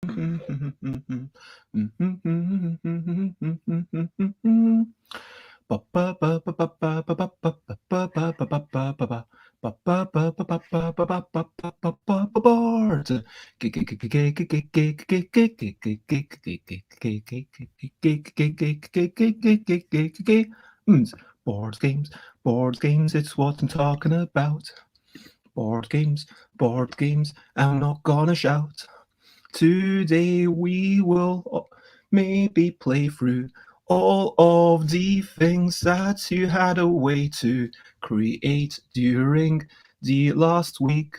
Board games, board games, it's what I'm talking about. Board games, I'm not gonna shout. Today we will maybe play through all of the things that you had a way to create during the last week.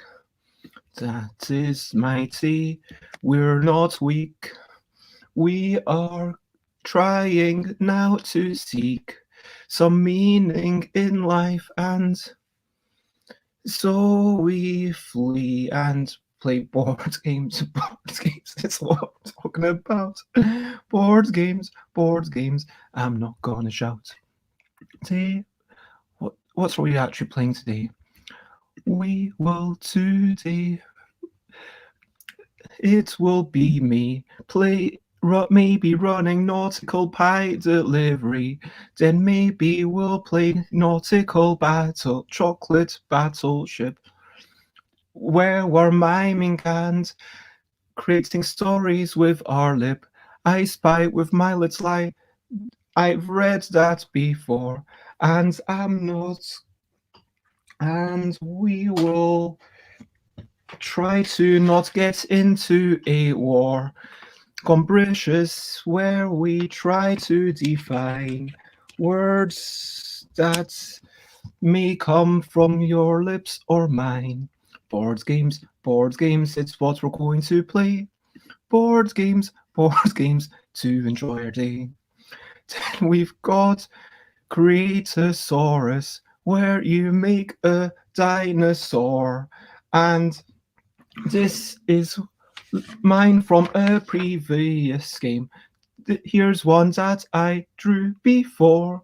That is mighty. We're not weak. We are trying now to seek some meaning in life, and so we flee and play board games. Board games, it's what I'm talking about. Board games, board games. I'm not gonna shout. Today, what's we actually playing today? We will today. It will be me play. Maybe running nautical pie delivery. Then maybe we'll play nautical battle, chocolate battleship, where we're miming and creating stories with our lip. I spy with my little eye. I've read that before, and I'm not. And we will try to not get into a war. Gombricious, where we try to define words that may come from your lips or mine. Board games, it's what we're going to play. Board games to enjoy our day. Then we've got Creatosaurus, where you make a dinosaur. And this is mine from a previous game. Here's one that I drew before.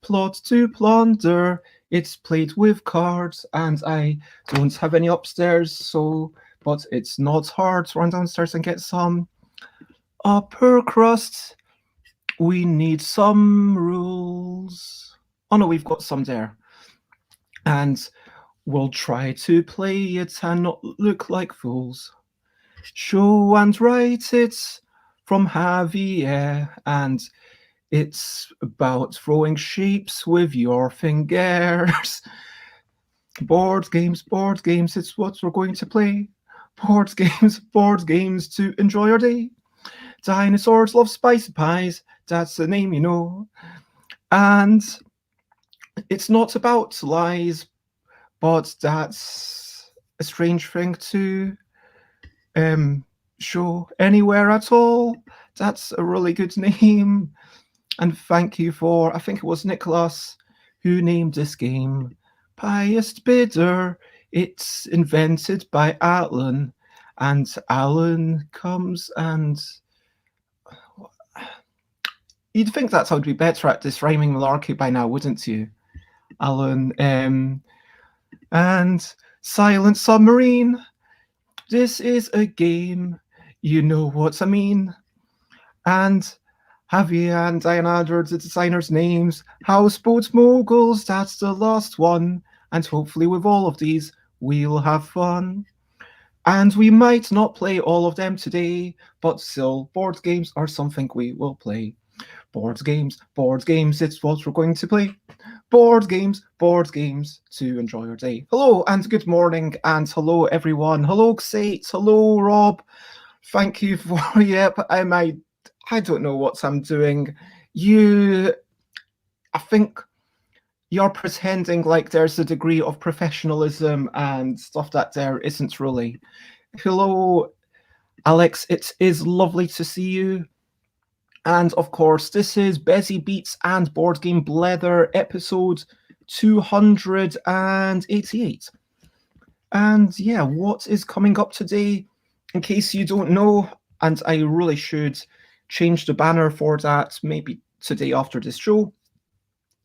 Plot to plunder. It's played with cards, and I don't have any upstairs, but it's not hard to run downstairs and get some upper crust. We need some rules. Oh no, we've got some there. And we'll try to play it and not look like fools. Show and write it from Javier, and it's about throwing shapes with your fingers. Board games, it's what we're going to play. Board games to enjoy our day. Dinosaurs love spicy pies, that's the name you know. And it's not about lies, but that's a strange thing to show anywhere at all. That's a really good name. And thank you for, I think it was Nicholas who named this game Highest Bidder. It's invented by Alan, and Alan comes and you'd think that's how to be better at this rhyming malarkey by now, wouldn't you, Alan? And Silent Submarine. This is a game, you know what I mean. And Javier and Diana are the designers' names. Houseboat Moguls, that's the last one. And hopefully with all of these, we'll have fun. And we might not play all of them today, but still, board games are something we will play. Board games, it's what we're going to play. Board games to enjoy your day. Hello and good morning, and hello everyone. Hello Xate, hello Rob. Thank you for, I don't know what I'm doing. I think you're pretending like there's a degree of professionalism and stuff that there isn't really. Hello, Alex, it is lovely to see you. And of course, this is Bezzy Beats and Board Game Blether, episode 288. And yeah, what is coming up today? In case you don't know, and I really should change the banner for that maybe today after this show.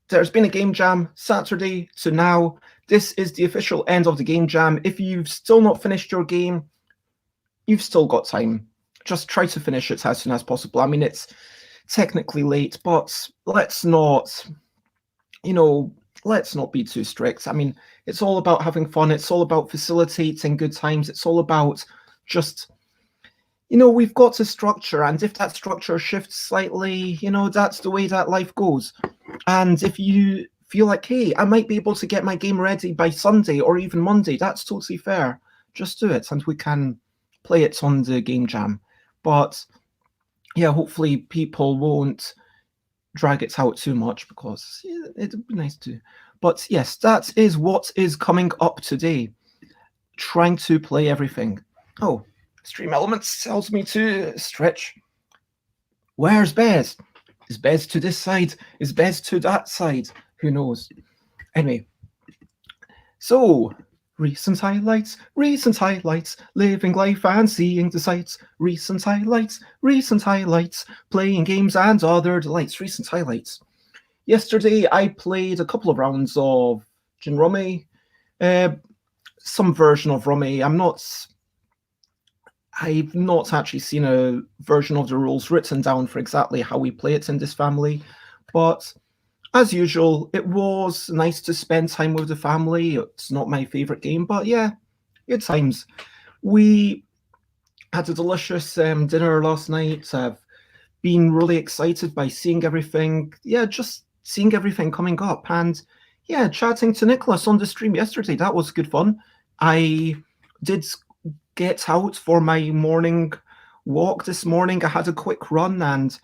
There's been a game jam Saturday, so now this is the official end of the game jam. If you've still not finished your game, you've still got time. just try to finish it as soon as possible. I mean, it's technically late, but let's not, let's not be too strict. I mean, it's all about having fun. It's all about facilitating good times. It's all about just, we've got a structure, and if that structure shifts slightly, that's the way that life goes. And if you feel like, hey, I might be able to get my game ready by Sunday or even Monday, that's totally fair. Just do it, and we can play it on the game jam. But yeah, hopefully people won't drag it out too much, because it'd be nice to. But yes, that is what is coming up today. Trying to play everything. Oh, Stream Elements tells me to stretch. Where's Bez? Is Bez to this side? Is Bez to that side? Who knows? Anyway, so recent highlights, living life and seeing the sights. Recent highlights, playing games and other delights. Recent highlights. Yesterday, I played a couple of rounds of Gin Rummy, some version of Rummy. I've not actually seen a version of the rules written down for exactly how we play it in this family, but as usual, it was nice to spend time with the family. It's not my favorite game, but yeah, good times. We had a delicious dinner last night. I've been really excited by seeing everything. Yeah, just seeing everything coming up. And yeah, chatting to Nicholas on the stream yesterday, that was good fun. I did get out for my morning walk this morning. I had a quick run, and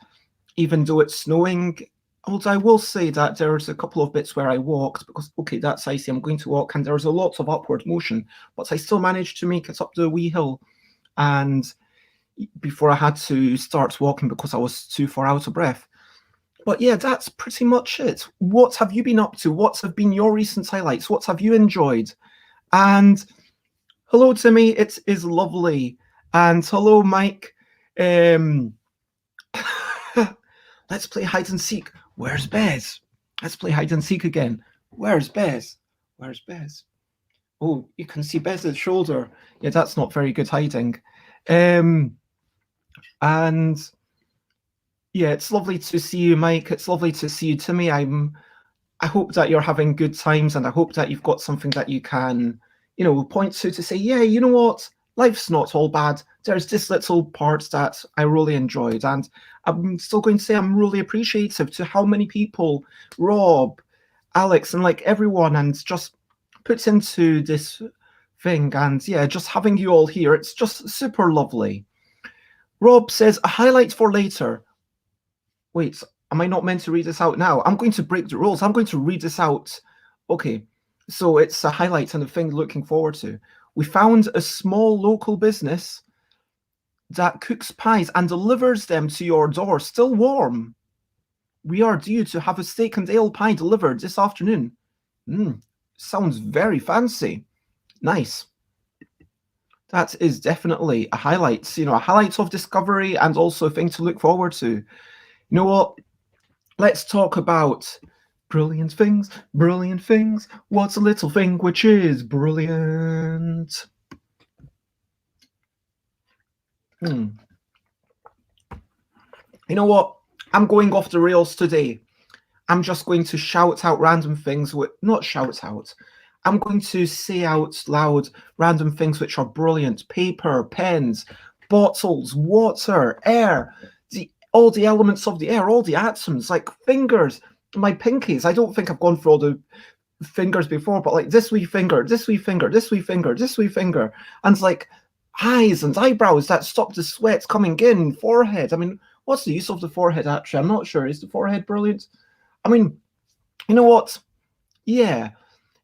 even though it's snowing, although I will say that there's a couple of bits where I walked, because, okay, that's icy, I'm going to walk, and there's a lot of upward motion, but I still managed to make it up the wee hill, and before I had to start walking because I was too far out of breath. But yeah, that's pretty much it. What have you been up to? What have been your recent highlights? What have you enjoyed? And hello, Timmy. It is lovely. And hello, Mike. Let's play hide and seek. Where's Bez? Let's play hide and seek again. Where's Bez? Where's Bez? Oh, you can see Bez's shoulder. Yeah, that's not very good hiding. And yeah, it's lovely to see you, Mike. It's lovely to see you, Timmy. I hope that you're having good times, and I hope that you've got something that you can, point to say, yeah, you know what? Life's not all bad. There's this little part that I really enjoyed, and I'm still going to say I'm really appreciative to how many people, Rob, Alex, and like everyone, and just puts into this thing. And yeah, just having you all here, it's just super lovely. Rob says, a highlight for later. Wait, am I not meant to read this out now? I'm going to break the rules. I'm going to read this out. Okay, so it's a highlight and a thing looking forward to. We found a small local business that cooks pies and delivers them to your door, still warm. We are due to have a steak and ale pie delivered this afternoon. Sounds very fancy. Nice. That is definitely a highlight. A highlight of discovery, and also a thing to look forward to. You know what? Let's talk about brilliant things, brilliant things. What's a little thing which is brilliant? You know what? I'm going off the rails today. I'm just going to shout out random things. Not shout out. I'm going to say out loud random things which are brilliant. Paper, pens, bottles, water, air, all the elements of the air, all the atoms, like fingers, my pinkies. I don't think I've gone through all the fingers before, but like this wee finger, this wee finger, this wee finger, this wee finger, and like eyes and eyebrows that stop the sweat coming in, forehead. I mean, what's the use of the forehead, actually? I'm not sure. Is the forehead brilliant? I mean, you know what? Yeah,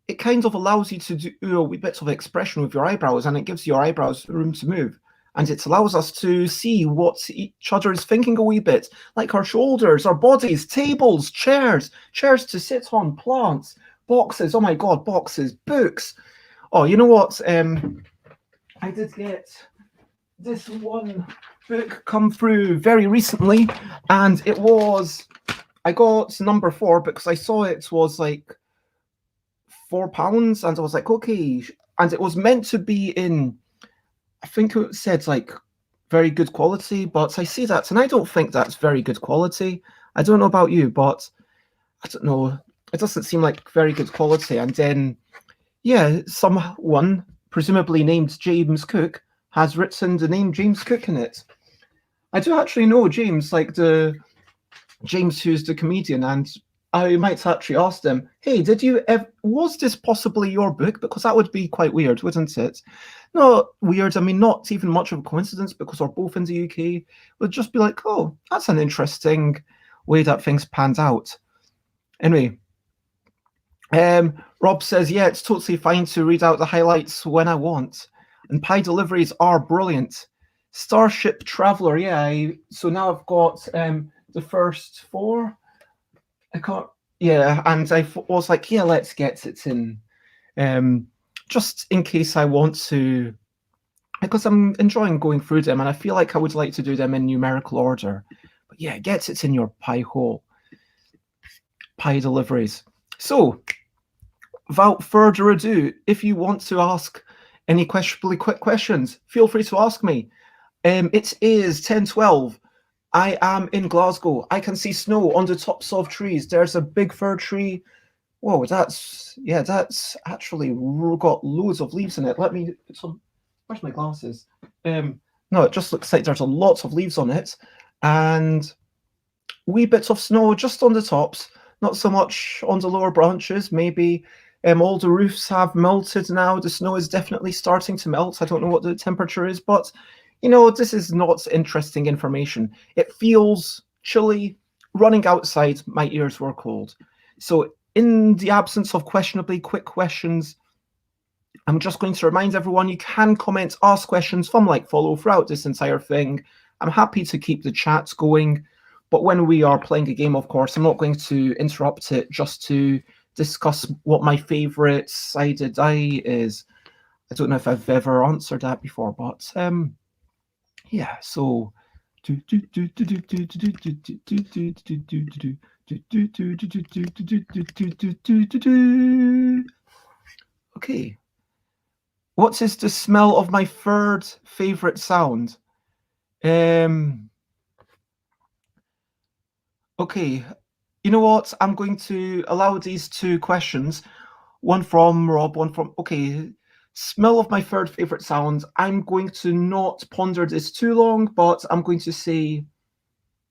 it kind of allows you to do a wee bit of expression with your eyebrows, and it gives your eyebrows room to move. And it allows us to see what each other is thinking a wee bit, like our shoulders, our bodies, tables, chairs to sit on, plants, boxes. Oh my God, boxes, books. Oh, you know what? I did get this one book come through very recently, and I got number 4 because I saw it was like £4, and I was like, okay. And it was meant to be in, I think it said like very good quality, but I see that and I don't think that's very good quality. I don't know about you, but I don't know. It doesn't seem like very good quality. And then, yeah, someone, presumably named James Cook, has written the name James Cook in it. I do actually know James, like the James who's the comedian, and I might actually ask them, hey, was this possibly your book? Because that would be quite weird, wouldn't it? Not weird, I mean, not even much of a coincidence because we're both in the UK. Would just be like, oh, that's an interesting way that things panned out. Anyway, Rob says, yeah, it's totally fine to read out the highlights when I want. And pie deliveries are brilliant. Starship Traveller, yeah. So now I've got the first 4. I can't, yeah, and I was like, yeah, let's get it in. Just in case I want to, because I'm enjoying going through them and I feel like I would like to do them in numerical order. But yeah, get it in your pie hole. Pie deliveries. So, without further ado, if you want to ask any questionably quick questions, feel free to ask me. It is 10:12. I am in Glasgow. I can see snow on the tops of trees. There's a big fir tree. Whoa, that's actually got loads of leaves in it. Let me put some. Where's my glasses? No, it just looks like there's a lot of leaves on it, and wee bits of snow just on the tops. Not so much on the lower branches. Maybe all the roofs have melted now. The snow is definitely starting to melt. I don't know what the temperature is, but you know, this is not interesting information. It feels chilly. Running outside, my ears were cold. So in the absence of questionably quick questions, I'm just going to remind everyone you can comment, ask questions, thumb like, follow throughout this entire thing. I'm happy to keep the chat going, but when we are playing a game, of course, I'm not going to interrupt it just to discuss what my favorite sided die is. I don't know if I've ever answered that before, but yeah, so okay. What is the smell of my third favorite sound? Okay, you know what? I'm going to allow these 2 questions. One from Rob, one from... Okay, smell of my third favorite sound. I'm going to not ponder this too long, but I'm going to say...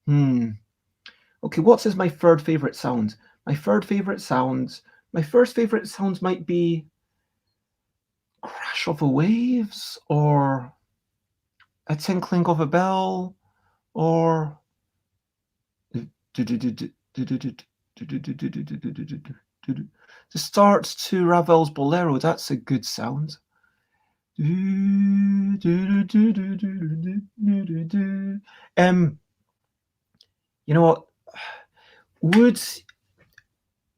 Okay, what is my third favorite sound? My third favorite sound... My first favorite sound might be... crash of the waves, or a tinkling of a bell, or the start to Ravel's Bolero. That's a good sound. You know what?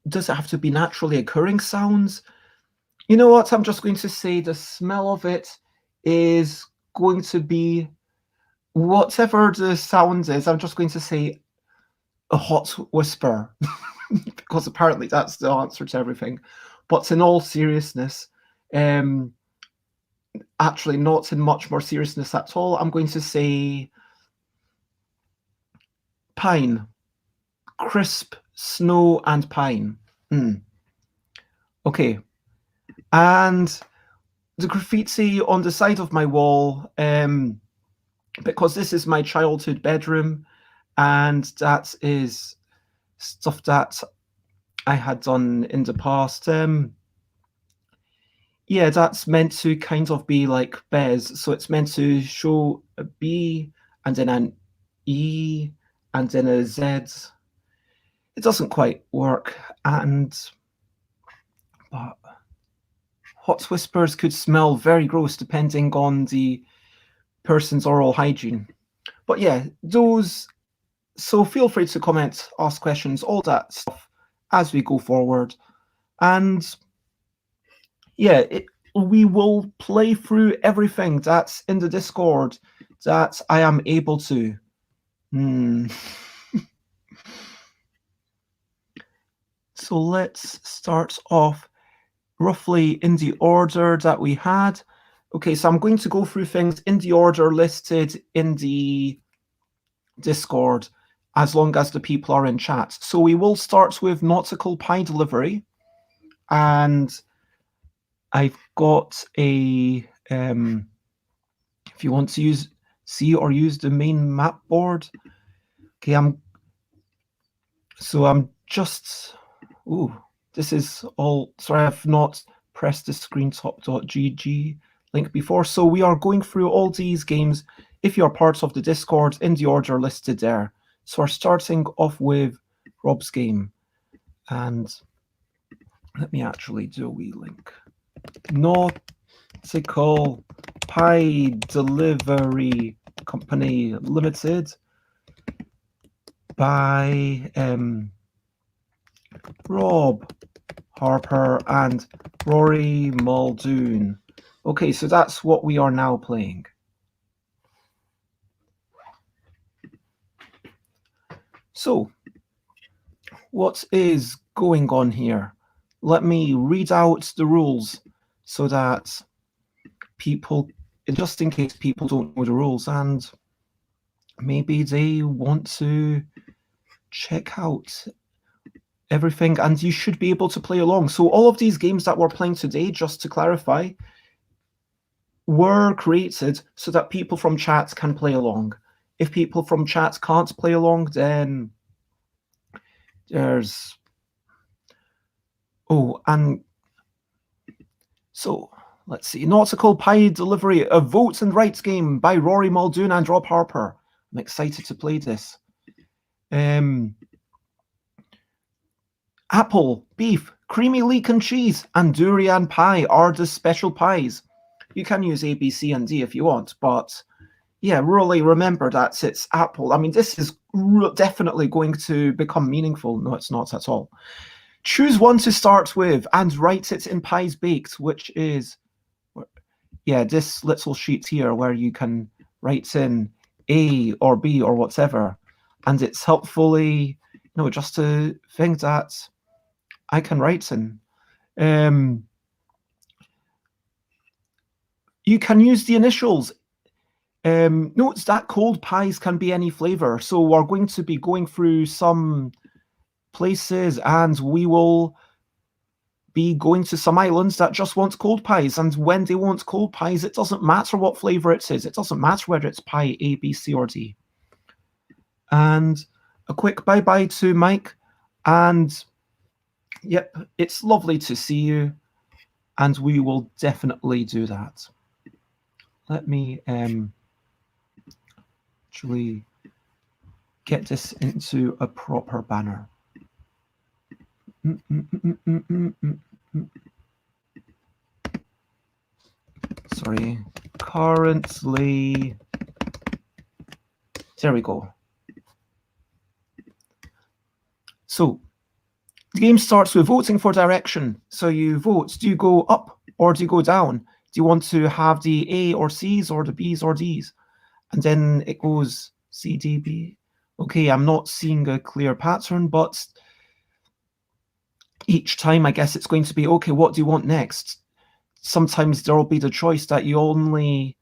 Does it have to be naturally occurring sounds? You know what? I'm just going to say the smell of it is going to be whatever the sound is. I'm just going to say a hot whisper because apparently that's the answer to everything. But in all seriousness, actually not in much more seriousness at all, I'm going to say pine. Crisp snow and pine. Okay. And the graffiti on the side of my wall, because this is my childhood bedroom, and that is stuff that I had done in the past. Yeah, that's meant to kind of be like Bez. So it's meant to show a B and then an E and then a Z. It doesn't quite work. But hot whispers could smell very gross depending on the person's oral hygiene. But yeah, those... So feel free to comment, ask questions, all that stuff as we go forward. And yeah, we will play through everything that's in the Discord that I am able to. So let's start off roughly in the order that we had. Okay, so I'm going to go through things in the order listed in the Discord, as long as the people are in chat. So we will start with nautical pie delivery, and I've got a if you want to see or use the main map board. Okay, I'm just this is all, sorry, I've not pressed the screentop.gg link before. So we are going through all these games, if you're part of the Discord, in the order listed there. So we're starting off with Rob's game, and let me actually do a wee link. Nautical Pie Delivery Company Limited by Rob Harper and Rory Muldoon. Okay, so that's what we are now playing. So, what is going on here? Let me read out the rules so that people, just in case people don't know the rules and maybe they want to check out everything, and you should be able to play along. So all of these games that we're playing today, just to clarify, were created so that people from chat can play along. If people from chat can't play along, then there's and so let's see. Nautical Pie Delivery, a votes and rights game by Rory Muldoon and Rob Harper. I'm excited to play this. Apple, beef, creamy leek and cheese, and durian pie are the special pies. You can use A, B, C, and D if you want, but yeah, really remember that it's apple. I mean, this is definitely going to become meaningful. No, it's not at all. Choose one to start with and write it in Pies Baked, which is, yeah, this little sheet here where you can write in A or B or whatever. And it's helpfully, just a thing that I can write in. You can use the initials. Note that cold pies can be any flavor. So we're going to be going through some places and we will be going to some islands that just want cold pies. And when they want cold pies, it doesn't matter what flavor it is. It doesn't matter whether it's pie A, B, C, or D. And a quick bye-bye to Mike. And yep, it's lovely to see you. And we will definitely do that. Let me actually get this into a proper banner. Sorry, currently, there we go. So the game starts with voting for direction. So you vote, do you go up or do you go down? Do you want to have the A or C's or the B's or D's? And then it goes C, D, B. Okay, I'm not seeing a clear pattern, but each time I guess it's going to be, okay, what do you want next? Sometimes there will be the choice that you only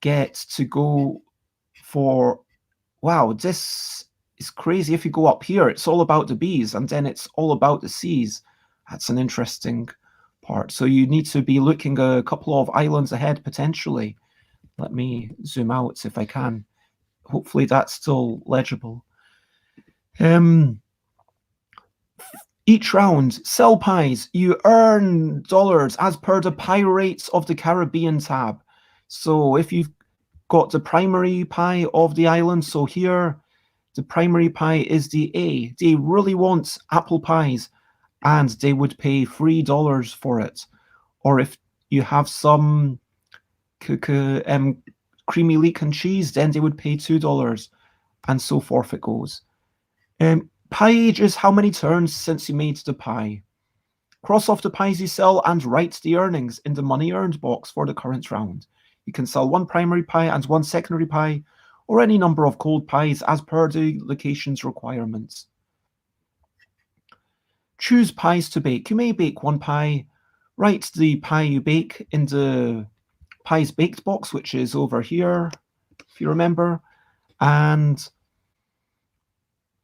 get to go for, wow, this is crazy. If you go up here, it's all about the B's, and then it's all about the C's. That's an interesting part. So you need to be looking a couple of islands ahead, potentially. Let me zoom out if I can. Hopefully that's still legible. Each round, sell pies. You earn dollars as per the Pirates of the Caribbean tab. So if you've got the primary pie of the island, so here, the primary pie is the A. They really want apple pies, and they would pay $3 for it. Or if you have some creamy leek and cheese, then they would pay $2, and so forth it goes. Pie age is how many turns since you made the pie. Cross off the pies you sell and write the earnings in the money earned box for the current round. You can sell one primary pie and one secondary pie, or any number of cold pies as per the location's requirements. Choose pies to bake. You may bake one pie. Write the pie you bake in the Pies Baked box, which is over here, if you remember. And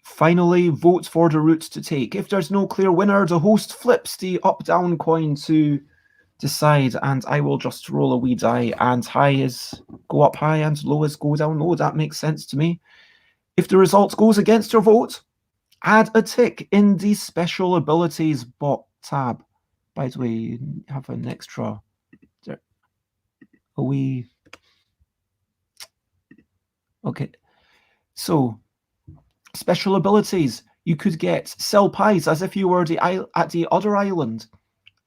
finally, vote for the route to take. If there's no clear winner, the host flips the up-down coin to decide, and I will just roll a wee die, and high is go up high and low is go down low. That makes sense to me. If the result goes against your vote, add a tick in the special abilities bot tab. By the way, you have an extra a wee. Okay, so special abilities. You could get sell pies as if you were at the other island.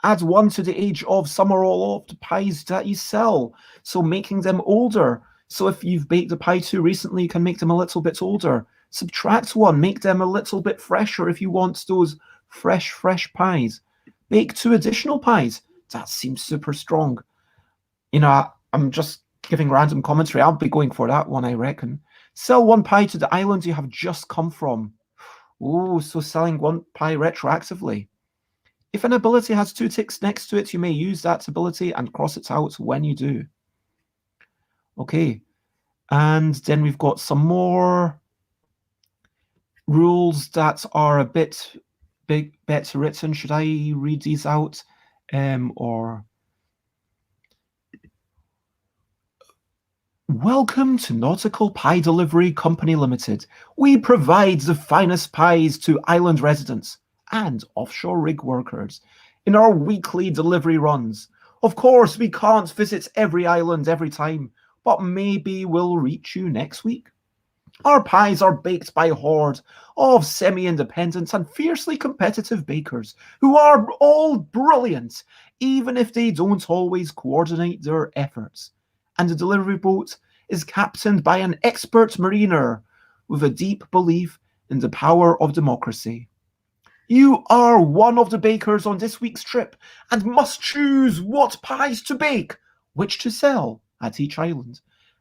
Add 1 to the age of some or all of the pies that you sell, so making them older. So if you've baked a pie too recently, you can make them a little bit older. Subtract 1, make them a little bit fresher if you want those fresh pies. Bake 2 additional pies. That seems super strong. You know, I'm just giving random commentary. I'll be going for that one, I reckon. Sell 1 pie to the island you have just come from. Oh, so selling 1 pie retroactively. If an ability has 2 ticks next to it, you may use that ability and cross it out when you do. Okay, and then we've got some more rules that are a bit better written. Should I read these out? Or welcome to Nautical Pie Delivery Company Limited. We provide the finest pies to island residents and offshore rig workers in our weekly delivery runs. Of course, we can't visit every island every time, but maybe we'll reach you next week. Our pies are baked by a horde of semi-independent and fiercely competitive bakers who are all brilliant, even if they don't always coordinate their efforts. And the delivery boat is captained by an expert mariner with a deep belief in the power of democracy. You are one of the bakers on this week's trip and must choose what pies to bake, which to sell at each island,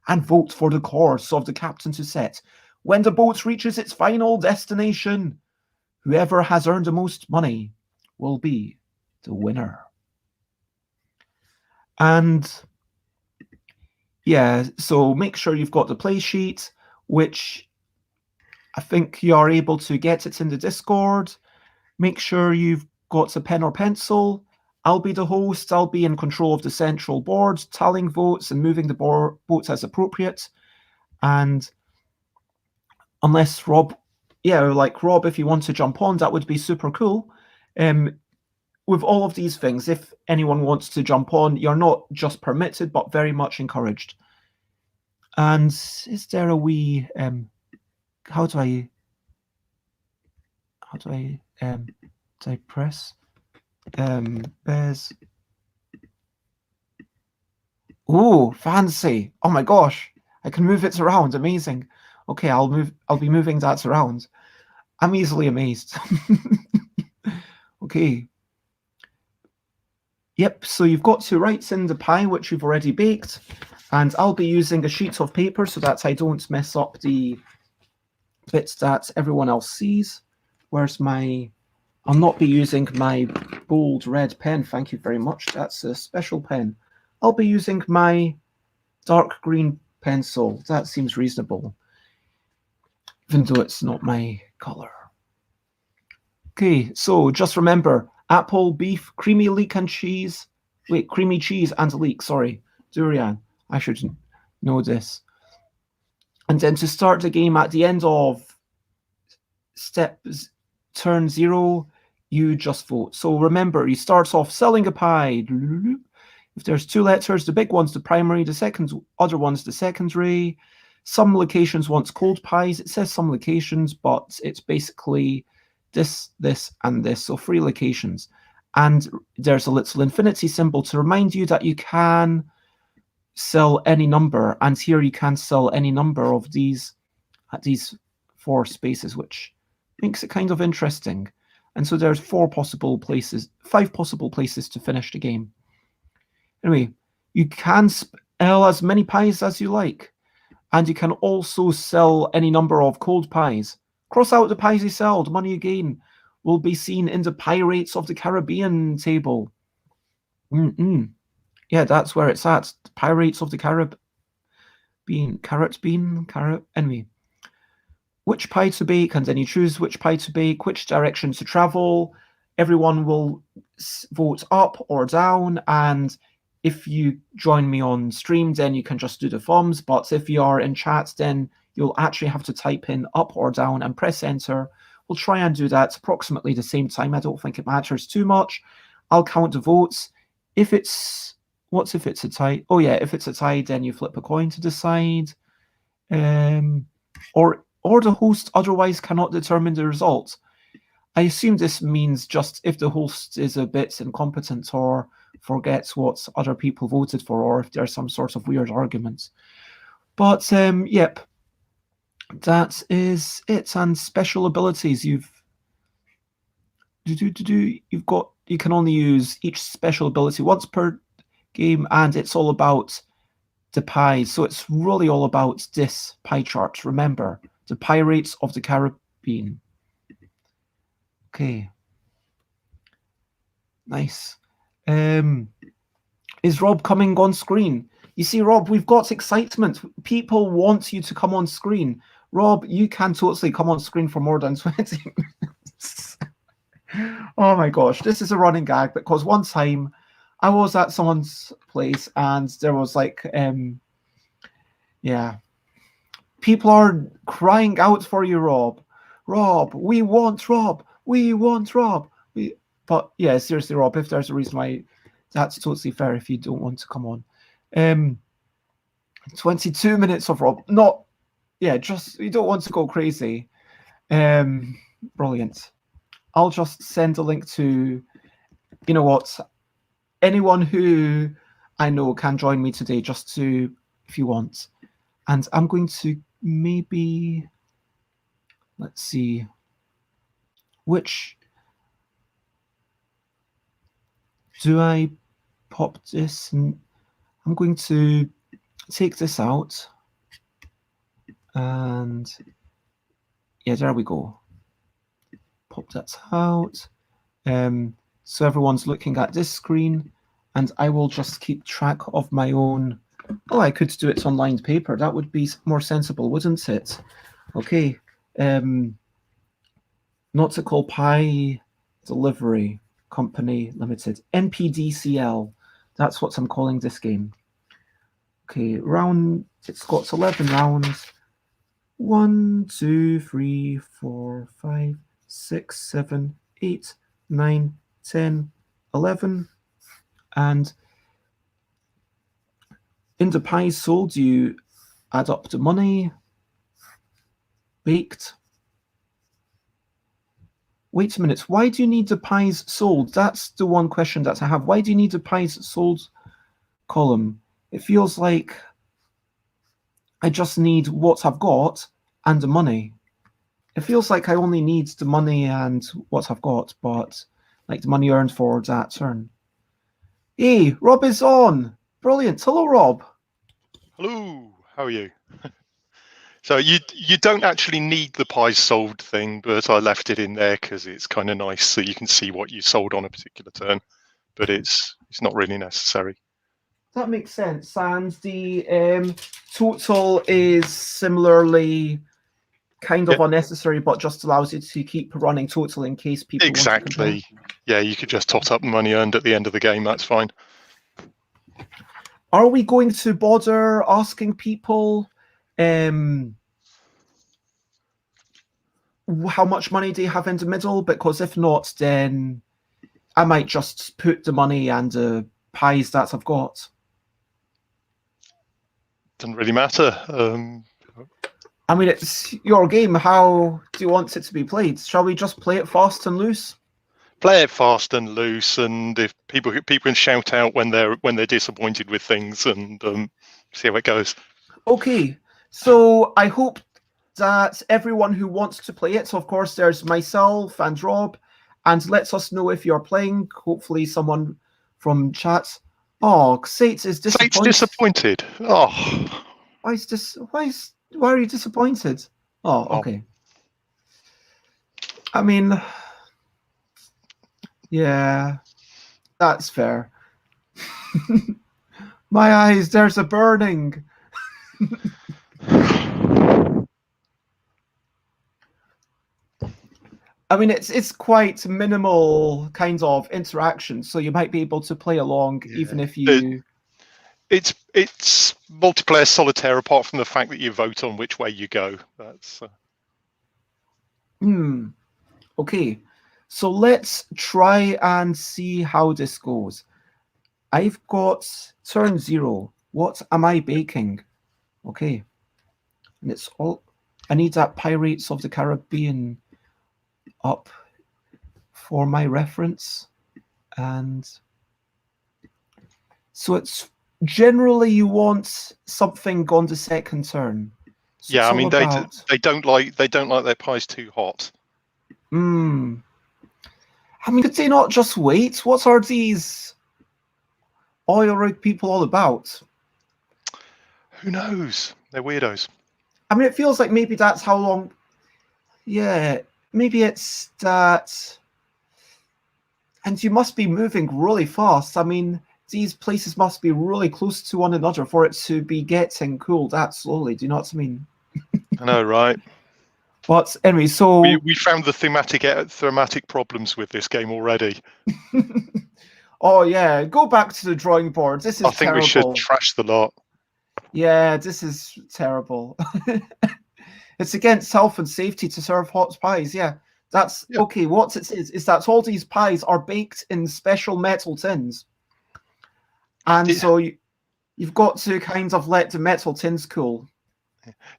and vote for the course of the captain to set when the boat reaches its final destination. Whoever has earned the most money will be the winner. And yeah, so make sure you've got the play sheet, which I think you are able to get it in the Discord. Make sure you've got a pen or pencil. I'll be the host. I'll be in control of the central board, tallying votes and moving the votes as appropriate. And unless Rob, Rob, if you want to jump on, that would be super cool. With all of these things, if anyone wants to jump on, you're not just permitted, but very much encouraged. And is there a wee, how do I press? Bears. Oh, fancy. Oh my gosh. I can move it around. Amazing. Okay, I'll be moving that around. I'm easily amazed. Okay. Yep, so you've got to write in the pie, which you've already baked, and I'll be using a sheet of paper so that I don't mess up the bits that everyone else sees. Where's my... I'll not be using my bold red pen, thank you very much. That's a special pen. I'll be using my dark green pencil. That seems reasonable, even though it's not my color. Okay, so just remember, apple, beef, creamy leek and cheese. Wait, creamy cheese and leek, sorry. Durian. I should know this. And then to start the game at the end of turn 0, you just vote. So remember, you start off selling a pie. If there's 2 letters, the big one's the primary, the other one's the secondary. Some locations want cold pies. It says some locations, but it's basically this, this, and this. So 3 locations. And there's a little infinity symbol to remind you that you can sell any number. And here you can sell any number of these at these 4 spaces, which makes it kind of interesting. And so there's 5 possible places to finish the game. Anyway, you can sell as many pies as you like, and you can also sell any number of cold pies. Cross out the pies you sell. The money you gain will be seen in the Pirates of the Caribbean table. Yeah, that's where it's at. Pirates of the Caribbean. Anyway, which pie to bake, and then you choose which pie to bake, which direction to travel. Everyone will vote up or down, and if you join me on stream, then you can just do the thumbs. But if you are in chat, then you'll actually have to type in up or down and press enter. We'll try and do that approximately the same time. I don't think it matters too much. I'll count the votes. If it's if it's a tie? Oh yeah, if it's a tie, then you flip a coin to decide. Or the host otherwise cannot determine the result. I assume this means just if the host is a bit incompetent or forgets what other people voted for, or if there's some sort of weird argument. But yep, that is it. And special abilities, you can only use each special ability once per game, and it's all about the pies. So it's really all about this pie chart. Remember, the Pirates of the Caribbean. Okay. Nice. Is Rob coming on screen? You see, Rob, we've got excitement. People want you to come on screen. Rob, you can totally come on screen for more than 20 minutes. Oh my gosh, this is a running gag because one time I was at someone's place and there was like, yeah, people are crying out for you, Rob. Rob, we want Rob. We want Rob. But yeah, seriously, Rob, if there's a reason why, that's totally fair if you don't want to come on. 22 minutes of Rob. Not, yeah, just, you don't want to go crazy. Brilliant. I'll just send a link to, you know what, anyone who I know can join me today, just to, if you want. And I'm going to maybe, let's see, which do I pop this? And I'm going to take this out. And yeah, there we go. Pop that out. So everyone's looking at this screen, and I will just keep track of my own. Oh, I could do it on lined paper. That would be more sensible, wouldn't it? Okay. Nautical Pie Delivery Company Limited, NPDCL. That's what I'm calling this game. Okay, round. It's got 11 rounds. 1, 2, 3, 4, 5, 6, 7, 8, 9, 10, 11. And in the pies sold, you add up the money. Baked. Wait a minute. Why do you need the pies sold? That's the one question that I have. Why do you need the pies sold column? It feels like I just need what I've got and the money. It feels like I only need the money and what I've got, but like the money earned for that turn. Hey, Rob is on. Brilliant. Hello, Rob. Hello. How are you? So you don't actually need the pies sold thing, but I left it in there because it's kind of nice so you can see what you sold on a particular turn. But it's not really necessary. That makes sense. And the total is similarly kind of unnecessary, but just allows you to keep running total in case people want to compare. Yeah, you could just tot up money earned at the end of the game. That's fine. Are we going to bother asking people how much money do you have in the middle? Because if not, then I might just put the money and the pies that I've got. Doesn't really matter. I mean, it's your game. How do you want it to be played? Shall we just play it fast and loose? Play it fast and loose, and if people can shout out when they're disappointed with things, and see how it goes. Okay, so I hope that everyone who wants to play it, so of course there's myself and Rob, and let us know if you're playing. Hopefully someone from chat. Oh, Sate is disappointed. Sate's disappointed. Oh. Why are you disappointed? Oh, okay. I mean, yeah, that's fair. My eyes, there's a burning. I mean, it's quite minimal kind of interaction, so you might be able to play along even if you. It's multiplayer solitaire, apart from the fact that you vote on which way you go. That's. Okay, so let's try and see how this goes. I've got turn 0. What am I baking? Okay, and it's all. I need that Pirates of the Caribbean up for my reference, and so it's generally you want something on the second turn. So Yeah, I mean they don't like their pies too hot. I mean, could they not just wait? What are these oil rig people all about? Who knows? They're weirdos. I mean, it feels like maybe that's how long. Yeah, maybe it's that. And you must be moving really fast. I mean, these places must be really close to one another for it to be getting cooled that slowly. Do you know what I mean? I know, right? But anyway, so we found the thematic problems with this game already. Oh yeah, go back to the drawing board. This is I think terrible. we should trash the lot. Yeah, this is terrible. It's against health and safety to serve hot pies. Yeah, that's okay. What it is that all these pies are baked in special metal tins, and so you've got to kind of let the metal tins cool.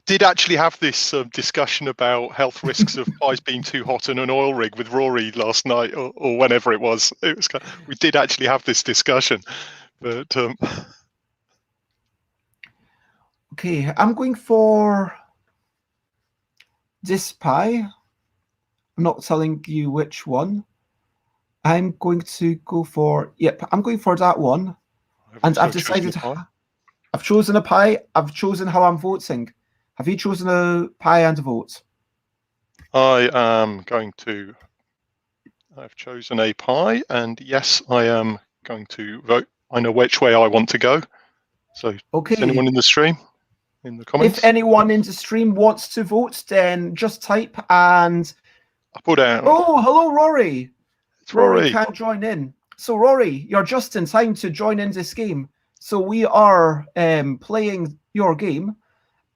Did actually have this discussion about health risks of pies being too hot in an oil rig with Rory last night, or whenever it was. We did actually have this discussion, but okay, I'm going for this pie. I'm not telling you which one. I'm going to go for I'm going for that one, and I've decided. I've chosen a pie. I've chosen how I'm voting. Have you chosen a pie and a vote? I am going to. I've chosen a pie, and yes, I am going to vote. I know which way I want to go. So, okay. Is anyone in the stream? In the comments? If anyone in the stream wants to vote, then just type and. I put out. Oh, hello, Rory. It's Rory. Can't join in. So, Rory, you're just in time to join in this game. So we are playing your game,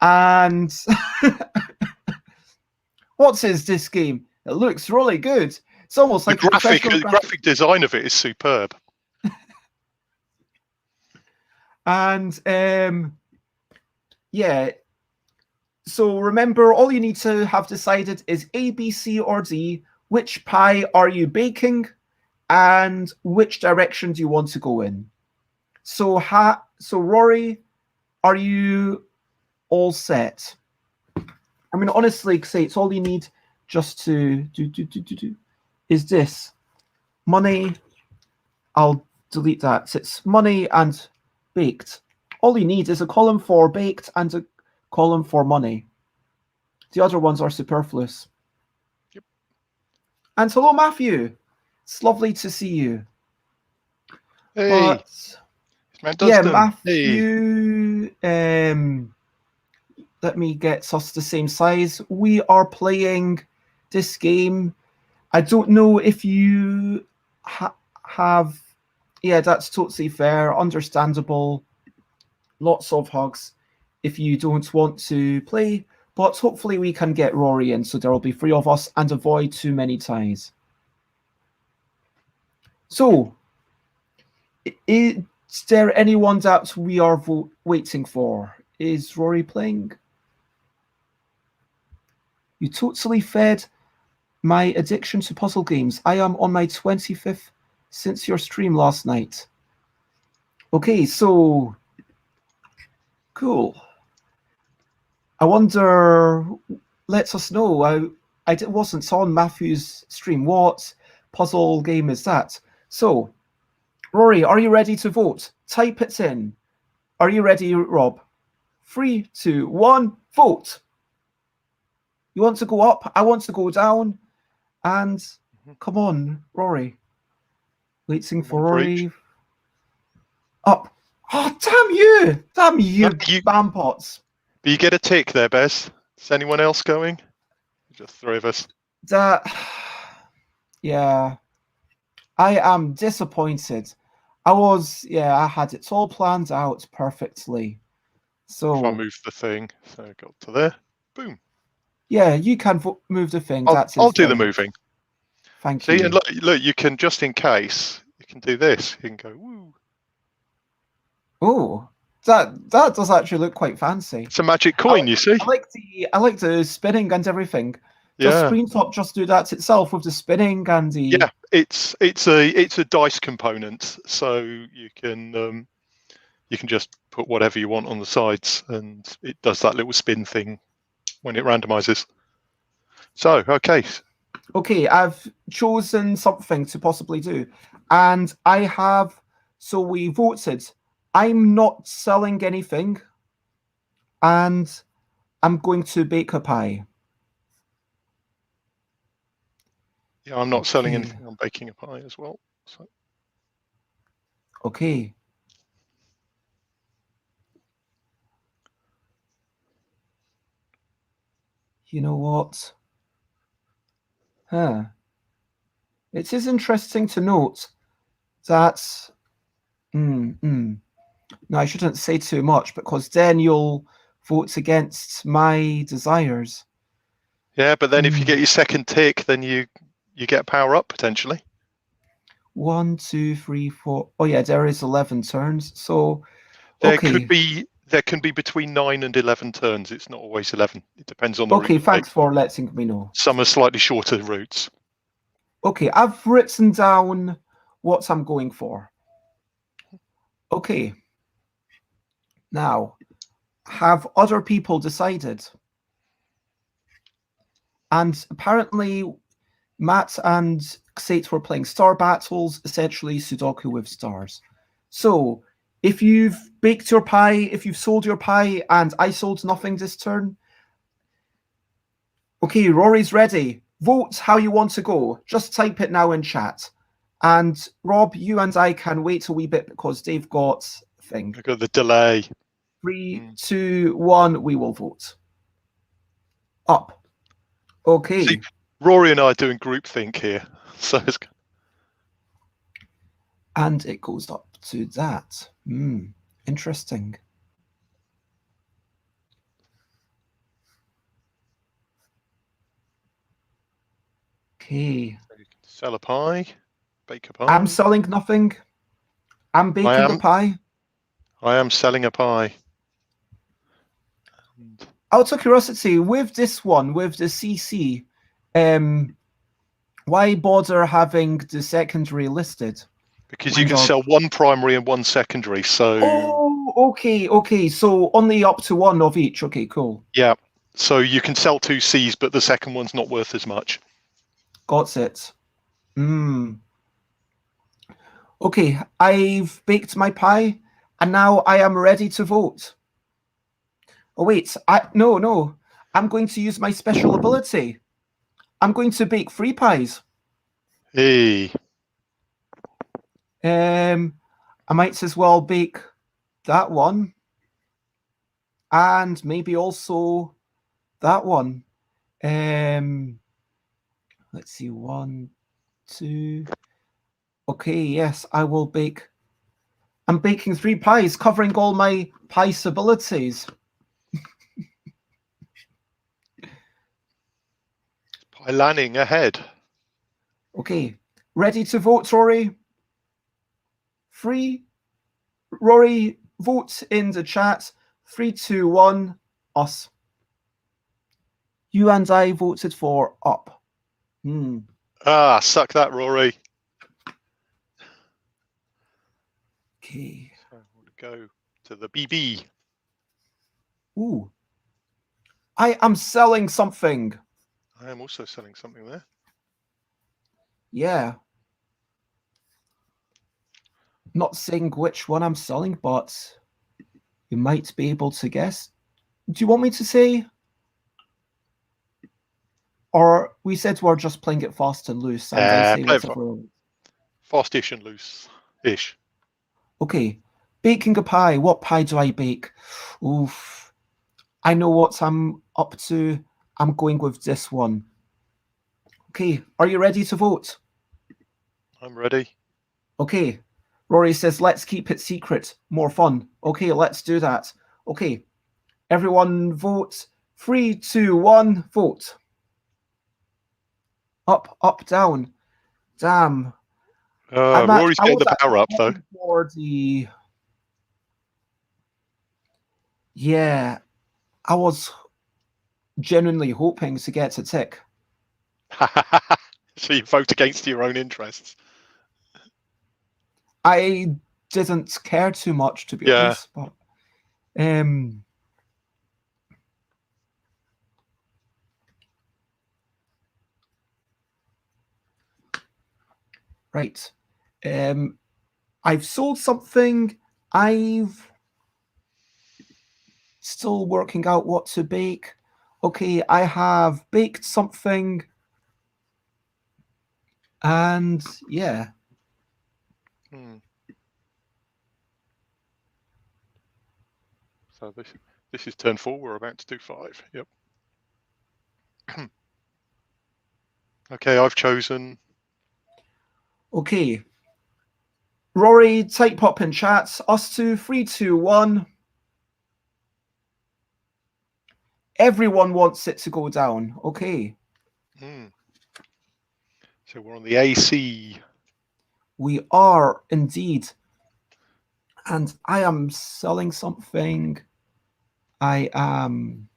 and what is this game? It looks really good. It's almost like the graphic design of it is superb. And yeah, so remember, all you need to have decided is A, B, C, or D. Which pie are you baking, and which direction do you want to go in? So, Rory, are you all set? I mean, honestly, say it's all you need just to do is this. Money, I'll delete that. So it's money and baked. All you need is a column for baked and a column for money. The other ones are superfluous. Yep. And hello, Matthew. It's lovely to see you. Hey. Yeah, Matthew, let me get us the same size. We are playing this game. I don't know if you have... Yeah, that's totally fair, understandable. Lots of hugs if you don't want to play, but hopefully we can get Rory in so there will be 3 of us and avoid too many ties. So, is there anyone that we are waiting for? Is Rory playing? You totally fed my addiction to puzzle games. I am on my 25th since your stream last night. Okay, so cool. I wonder, let us know. I wasn't on Matthew's stream. What puzzle game is that? So, Rory, are you ready to vote? Type it in. Are you ready, Rob? 3, 2, 1, vote. You want to go up? I want to go down. And come on, Rory. Waiting for Rory. Up. Oh, damn you! Damn you, You, bampots! but you get a tick there, Bez. Is anyone else going? Just three of us. That, yeah, I am disappointed. I had it all planned out perfectly. If I So, move the thing, so I got to there. Boom. yeah, you can move the thing. I'll do the moving. Thank See, you. and look, you can, just in case, you can do this. You can go, woo. Oh, that does actually look quite fancy. It's a magic coin, you see? I like the spinning and everything. Does Yeah. Screentop just do that itself with the spinning and the? Yeah, it's a dice component, so you can just put whatever you want on the sides, and it does that little spin thing when it randomizes. So, okay. Okay, I've chosen something to possibly do, and I have. So we voted. I'm not selling anything, and I'm going to bake a pie. Yeah, I'm not selling Okay. anything. I'm baking a pie as well. So. Okay. You know what? Huh. It is interesting to note that. No, I shouldn't say too much because then you'll vote against my desires. Yeah, but then if you get your second tick, then you get power up potentially. 1, 2, 3, 4. Oh yeah, there is 11 turns. So There okay. can be between 9 and 11 turns. It's not always 11. It depends on the route Okay, you thanks take. for letting me know. Some are slightly shorter routes. Okay, I've written down what I'm going for. Okay. Now, have other people decided? And apparently, Matt and Xate were playing star battles, essentially Sudoku with stars. So, if you've baked your pie, if you've sold your pie, and I sold nothing this turn, okay, Rory's ready. Vote how you want to go. Just type it now in chat. And Rob, you and I can wait a wee bit because they've got a thing. We've got the delay. 3, 2, 1, we will vote. Up. Okay. See, Rory and I are doing groupthink here. So it's... And it goes up to that. Interesting. Okay. So you can sell a pie, bake a pie. I'm selling nothing. I'm baking a pie. I am selling a pie. Out of curiosity, with this one, with the CC, why bother having the secondary listed? Because you can sell one primary and one secondary, so... Oh, okay. So only up to one of each. Okay, cool. Yeah, so you can sell 2 Cs, but the second one's not worth as much. Got it. Okay, I've baked my pie, and now I am ready to vote. Oh wait, no. I'm going to use my special ability. I'm going to bake 3 pies. Hey. I might as well bake that one, and maybe also that one. Let's see, 1, 2. Okay, yes, I will bake. I'm baking 3 pies, covering all my pie abilities. Pie landing ahead. Okay, ready to vote, Rory? 3. Rory, vote in the chat. 3, 2, 1, us. You and I voted for up. Suck that, Rory. Okay. So we'll go to the BB. Ooh. I am selling something. I am also selling something there. Yeah. Not saying which one I'm selling, but you might be able to guess. Do you want me to say? Or we said we're just playing it fast and loose, and I say whatever. Fast-ish and loose-ish. Okay. Baking a pie. What pie do I bake? Oof. I know what I'm up to. I'm going with this one. Okay, are you ready to vote? I'm ready. Okay. Rory says, let's keep it secret. More fun. Okay, let's do that. Okay. Everyone vote. 3, 2, 1, vote. Up, up, down. Damn. Rory's getting the power up, though. For the... Yeah, I was genuinely hoping to get a tick. So you vote against your own interests. I didn't care too much, to be honest, but right. I've sold something. I've still working out what to bake. Okay, I have baked something. And yeah. So this is turn 4. We're about to do 5. Yep. Okay, I've chosen. Okay. Rory, type up in chat. Us two, 3, 2, 1. Everyone wants it to go down. Okay. So we're on the AC. We are indeed. And I am selling something. I am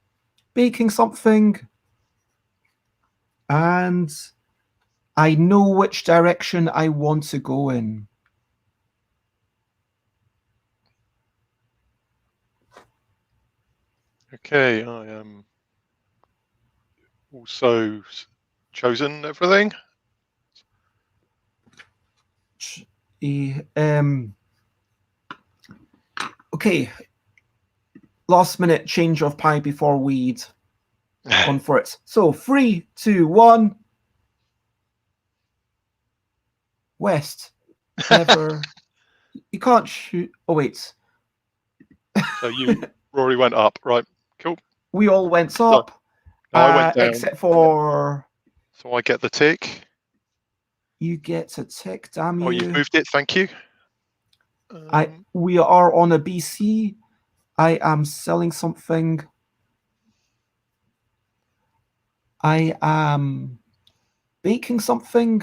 baking something. And I know which direction I want to go in. Okay, I am also chosen everything. Okay. Last minute change of pie before we'd gone for it. So 3, 2, 1. West. Never. You can't shoot. Oh, wait. So Rory went up, right? Cool. We all went up. No, I went down. Except for... So I get the tick. You get a tick, damn you. Oh, you've moved it, thank you. We are on a BC. I am selling something. I am baking something.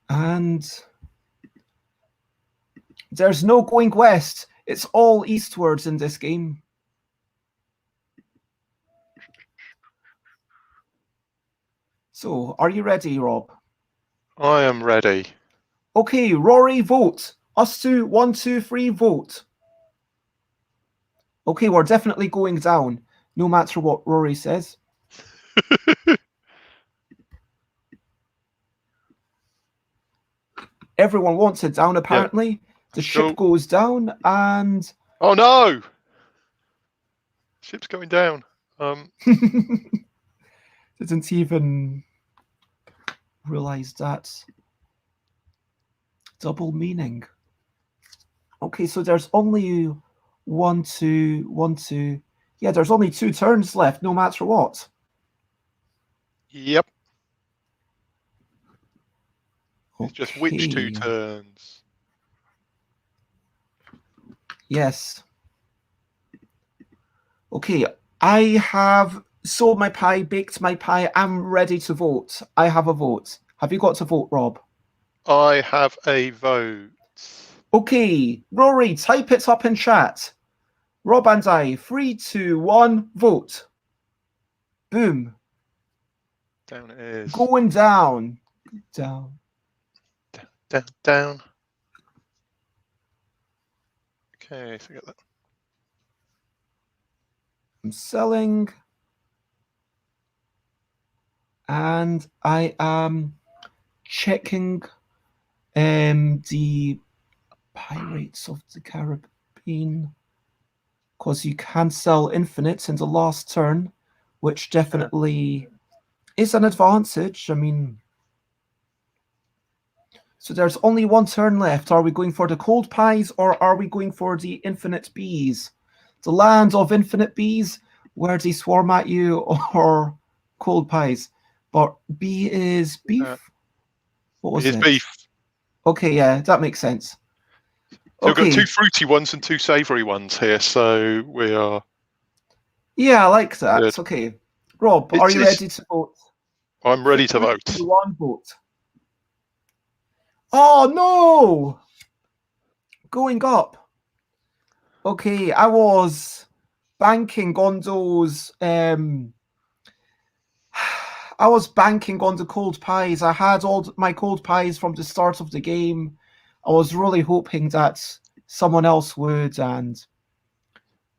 And there's no going west. It's all eastwards in this game. So, are you ready, Rob? I am ready. Okay, Rory, vote. Us two, 1, 2, 3, vote. Okay, we're definitely going down, no matter what Rory says. Everyone wants it down, apparently. Yeah. The ship goes down, and... Oh, no! Ship's going down. Didn't even realize that. Double meaning. Okay, so there's only 1, 2, 1, 2. Yeah, there's only 2 turns left, no matter what. Yep. Okay. It's just which 2 turns? Yes. Okay, I have sold my pie, baked my pie. I'm ready to vote. I have a vote. Have you got to vote, Rob? I have a vote. Okay, Rory, type it up in chat. Rob and I, 3, 2, 1, vote. Boom. Down it is. Going down. Down. Down. Okay, forget that. I'm selling. And I am checking the Pirates of the Caribbean, because you can sell infinite in the last turn, which definitely is an advantage. I mean, So there's only one turn left. Are we going for the cold pies or are we going for the infinite bees? The land of infinite bees, where they swarm at you, or cold pies? But B is beef? What was It's it? beef. Okay, yeah, that makes sense. So we've got Okay. 2 fruity ones and 2 savoury ones here, so we are... Yeah, I like that. Good. Okay. Rob, are you ready to vote? I'm ready to vote. 1 vote. Oh, no! Going up. Okay, I was banking on those... I was banking on the cold pies. I had all my cold pies from the start of the game. I was really hoping that someone else would,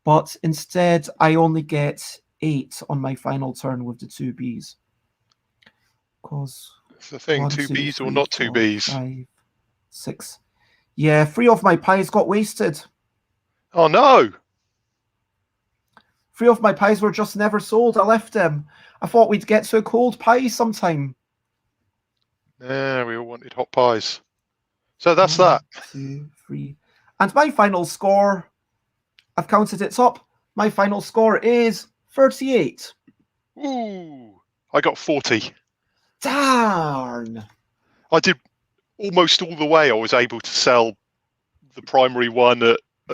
but instead I only get 8 on my final turn with the 2 Bs. Because That's the thing, 1, 2 2, Bs or 3, not 2 4, Bs? 5, 6. Yeah, 3 of my pies got wasted. Oh no! 3 of my pies were just never sold. I left them. I thought we'd get to a cold pie sometime. Yeah, we all wanted hot pies. So that's 1, that. 2, 3. And my final score, I've counted it up. My final score is 38. Ooh, I got 40. Darn. I did almost all the way. I was able to sell the primary one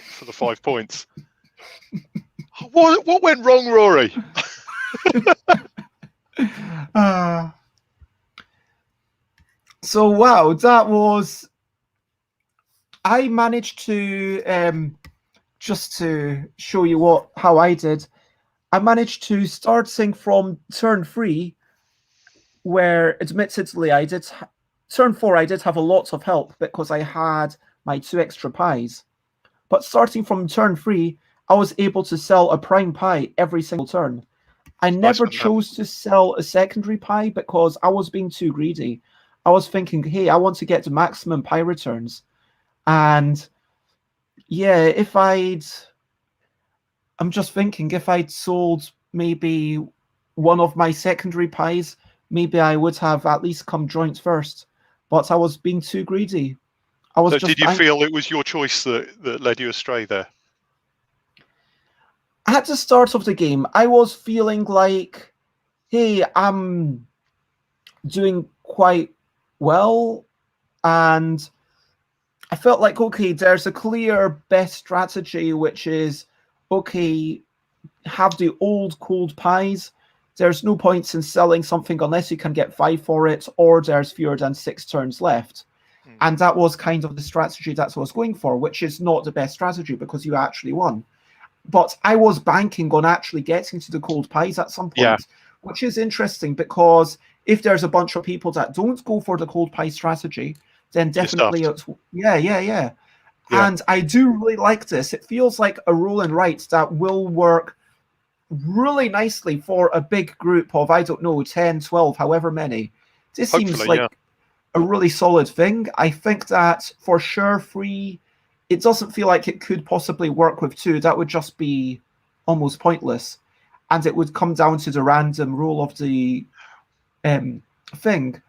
for the 5 points. What went wrong, Rory? So wow, that was. I managed to just to show you how I did. I managed to starting from turn 3, where admittedly I did turn 4. I did have a lot of help because I had my 2 extra pies. But starting from turn 3, I was able to sell a prime pie every single turn. I never chose to sell a secondary pie because I was being too greedy. I was thinking, hey, I want to get the maximum pie returns. And yeah, I'm just thinking if I'd sold maybe one of my secondary pies, maybe I would have at least come joint first. But I was being too greedy. So did you feel it was your choice that led you astray there? At the start of the game, I was feeling like, hey, I'm doing quite well. And I felt like, okay, there's a clear best strategy, which is, okay, have the old cold pies. There's no points in selling something unless you can get 5 for it, or there's fewer than 6 turns left. And that was kind of the strategy that I was going for, which is not the best strategy because you actually won. But I was banking on actually getting to the cold pies at some point, which is interesting because if there's a bunch of people that don't go for the cold pie strategy, then definitely it's yeah. And I do really like this. It feels like a roll and write that will work really nicely for a big group of, I don't know, 10, 12, however many. This seems like a really solid thing. I think that for sure 3, it doesn't feel like it could possibly work with 2. That would just be almost pointless. And it would come down to the random roll of the thing.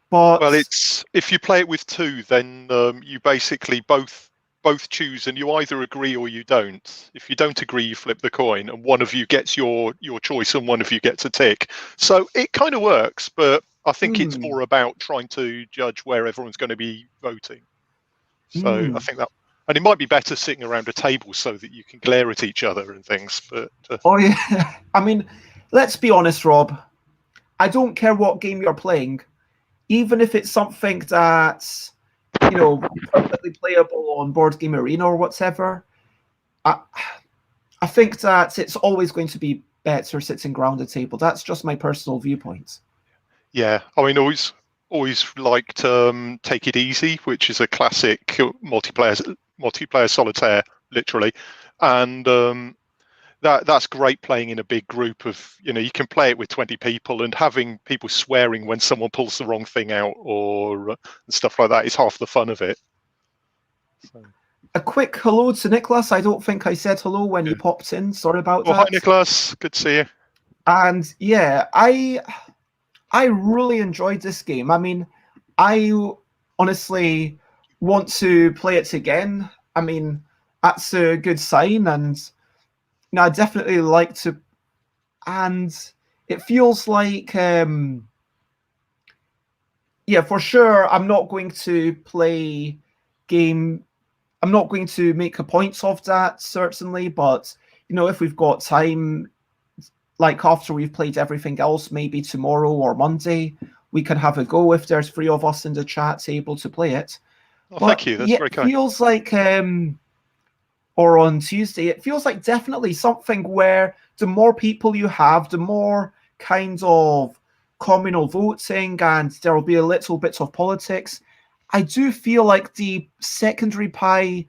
But well, it's if you play it with 2, then you basically both choose, and you either agree or you don't. If you don't agree, you flip the coin, and one of you gets your choice, and one of you gets a tick. So it kind of works, but I think it's more about trying to judge where everyone's going to be voting. So I think that, and it might be better sitting around a table so that you can glare at each other and things. But oh yeah, I mean, let's be honest, Rob. I don't care what game you're playing, even if it's something that's perfectly playable on Board Game Arena or whatever. I think that it's always going to be better sitting around a table. That's just my personal viewpoint. Yeah, I mean, always liked Take It Easy, which is a classic multiplayer solitaire, literally, and that's great playing in a big group of, you can play it with 20 people, and having people swearing when someone pulls the wrong thing out or stuff like that is half the fun of it. So. A quick hello to Nicholas. I don't think I said hello when he popped in. Sorry about that. Hi, Nicholas. Good to see you. And yeah, I really enjoyed this game. I mean, I honestly want to play it again, I mean, that's a good sign. And I definitely like to. And it feels like, yeah, for sure, I'm not going to play game. I'm not going to make a point of that, certainly. But, if we've got time, like after we've played everything else, maybe tomorrow or Monday, we can have a go if there's 3 of us in the chat able to play it. Oh, But thank you. That's very it kind. feels like, or on Tuesday, it feels like definitely something where the more people you have, the more kind of communal voting, and there will be a little bit of politics. I do feel like the secondary pie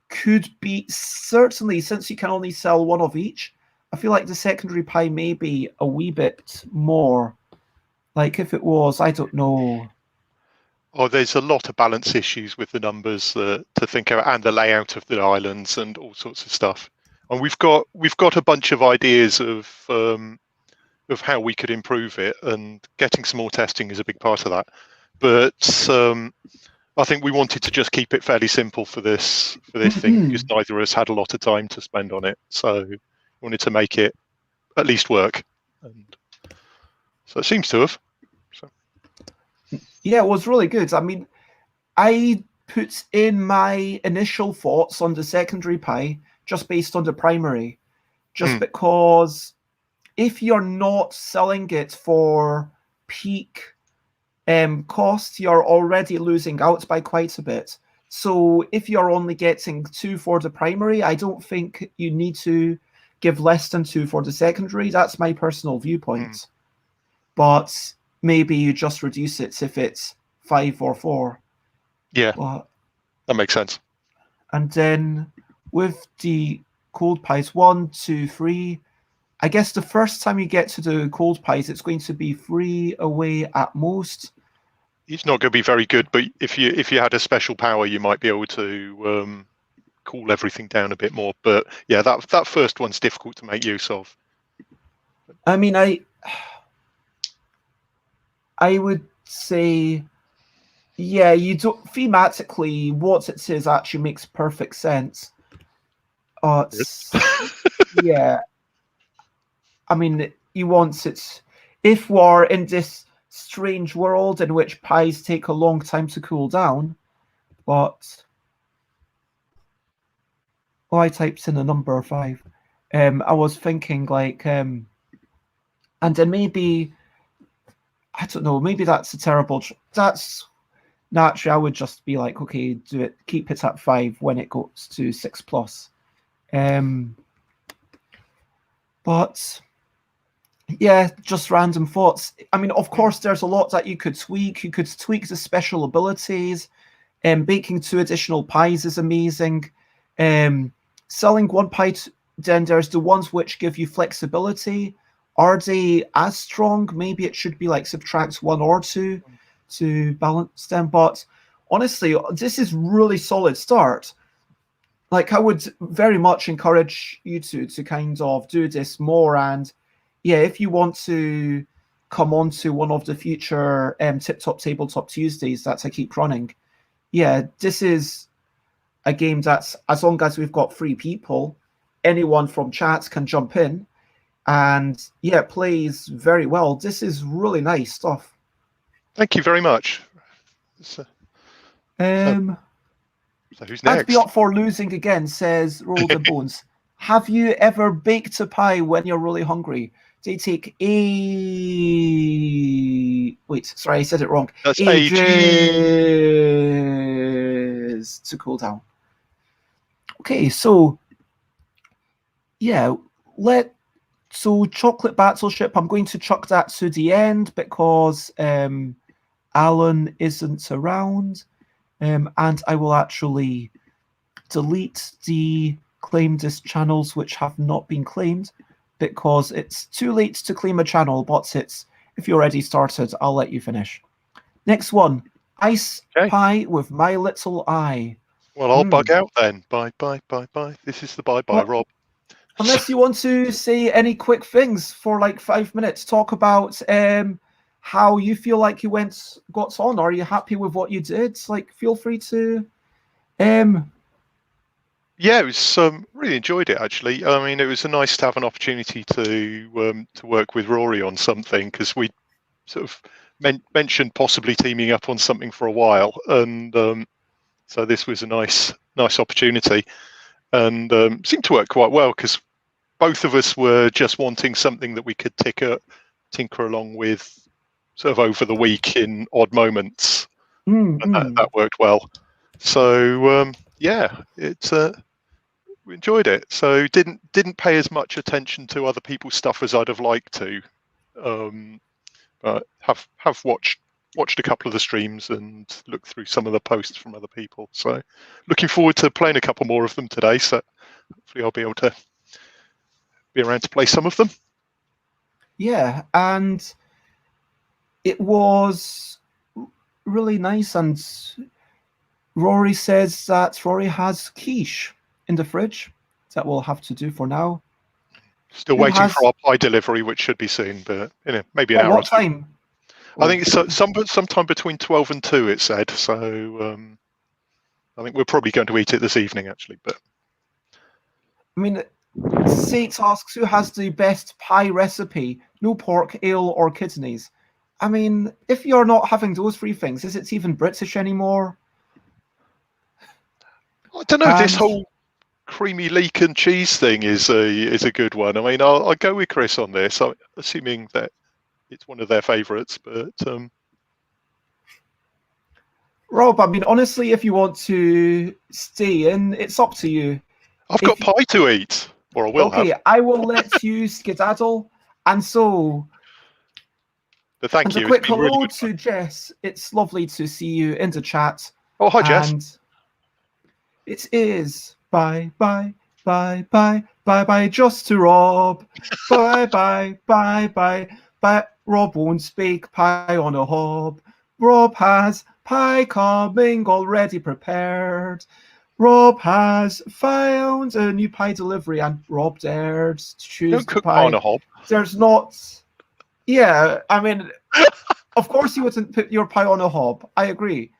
could be, certainly, since you can only sell one of each, I feel like the secondary pie may be a wee bit more. Like if it was, I don't know. Oh, there's a lot of balance issues with the numbers to think about, and the layout of the islands and all sorts of stuff. And we've got a bunch of ideas of how we could improve it, and getting some more testing is a big part of that. But I think we wanted to just keep it fairly simple for this thing, because neither of us had a lot of time to spend on it. So we wanted to make it at least work, and so it seems to have. So. Yeah, it was really good. I mean, I put in my initial thoughts on the secondary pie just based on the primary, just because if you're not selling it for peak cost, you're already losing out by quite a bit. So if you're only getting 2 for the primary, I don't think you need to give less than 2 for the secondary. That's my personal viewpoint. But maybe you just reduce it if it's 5 or 4. Yeah, that makes sense. And then with the cold pies, 1, 2, 3, I guess the first time you get to the cold pies, it's going to be 3 away at most. It's not going to be very good, but if you had a special power, you might be able to cool everything down a bit more. But yeah, that first one's difficult to make use of. I mean, I would say, yeah, you don't thematically what it says actually makes perfect sense. Yeah. I mean, you want it if we're in this strange world in which pies take a long time to cool down, but I typed in a number 5. I was thinking like, and then maybe, I don't know, maybe that's a terrible. That's naturally, I would just be like, okay, do it, keep it at 5 when it goes to 6+. But yeah, just random thoughts. I mean, of course, there's a lot that you could tweak. You could tweak the special abilities. Baking 2 additional pies is amazing. Selling 1 pie, then there's the ones which give you flexibility. Are they as strong? Maybe it should be like subtract 1 or 2 to balance them. But honestly, this is really solid start. Like, I would very much encourage you to kind of do this more. And yeah, if you want to come on to one of the future Tip Top Tabletop Tuesdays that I keep running, yeah, this is a game that's, as long as we've got 3 people, anyone from chats can jump in. And yeah, it plays very well. This is really nice stuff. Thank you very much. So who's next? And Be Up For Losing Again says, Roll the Bones. Have you ever baked a pie when you're really hungry? They take wait, sorry, I said it wrong. That's ages to cool down. Okay, so yeah, so Chocolate Battleship, I'm going to chuck that to the end because Alan isn't around. And I will actually delete the claim this channels which have not been claimed, because it's too late to claim a channel, but if you're already started, I'll let you finish. Next one, Ice Pie with My Little Eye. Well, I'll bug out then. Bye. This is the bye-bye, Rob. Unless you want to say any quick things for like 5 minutes, talk about how you feel like you got on. Are you happy with what you did? Like, feel free to. Yeah, it was really enjoyed it actually. I mean, it was nice to have an opportunity to work with Rory on something, because we sort of mentioned possibly teaming up on something for a while, and so this was a nice opportunity, and seemed to work quite well, because both of us were just wanting something that we could tinker along with sort of over the week in odd moments. And that worked well. So yeah, we enjoyed it. So didn't pay as much attention to other people's stuff as I'd have liked to, but have watched a couple of the streams and looked through some of the posts from other people. So looking forward to playing a couple more of them today. So hopefully I'll be able to be around to play some of them. Yeah, and it was really nice. And Rory says that Rory has quiche in the fridge. That we'll have to do for now. Still waiting for our pie delivery, which should be soon, but maybe an hour or two. What time? I think it's sometime between 12 and 2, it said. So I think we're probably going to eat it this evening, actually. But I mean, Saints asks who has the best pie recipe: no pork, ale, or kidneys. I mean, if you're not having those three things, is it even British anymore? I don't know. This whole creamy leek and cheese thing is a good one. I mean, I'll go with Chris on this, assuming that it's one of their favourites. But Rob, I mean, honestly, if you want to stay in, it's up to you. I've got pie to eat, or I will have. Okay, I will let you skedaddle. And so, but thank you. A quick hello to Jess. It's lovely to see you in the chat. Oh, hi, Jess. And it is bye, bye, bye, bye, bye, bye, just to Rob. Bye, bye, bye, bye, bye. Rob won't bake pie on a hob. Rob has pie coming already prepared. Rob has found a new pie delivery, and Rob dared to choose the pie. On a hob. There's not. Yeah, I mean, of course you wouldn't put your pie on a hob. I agree.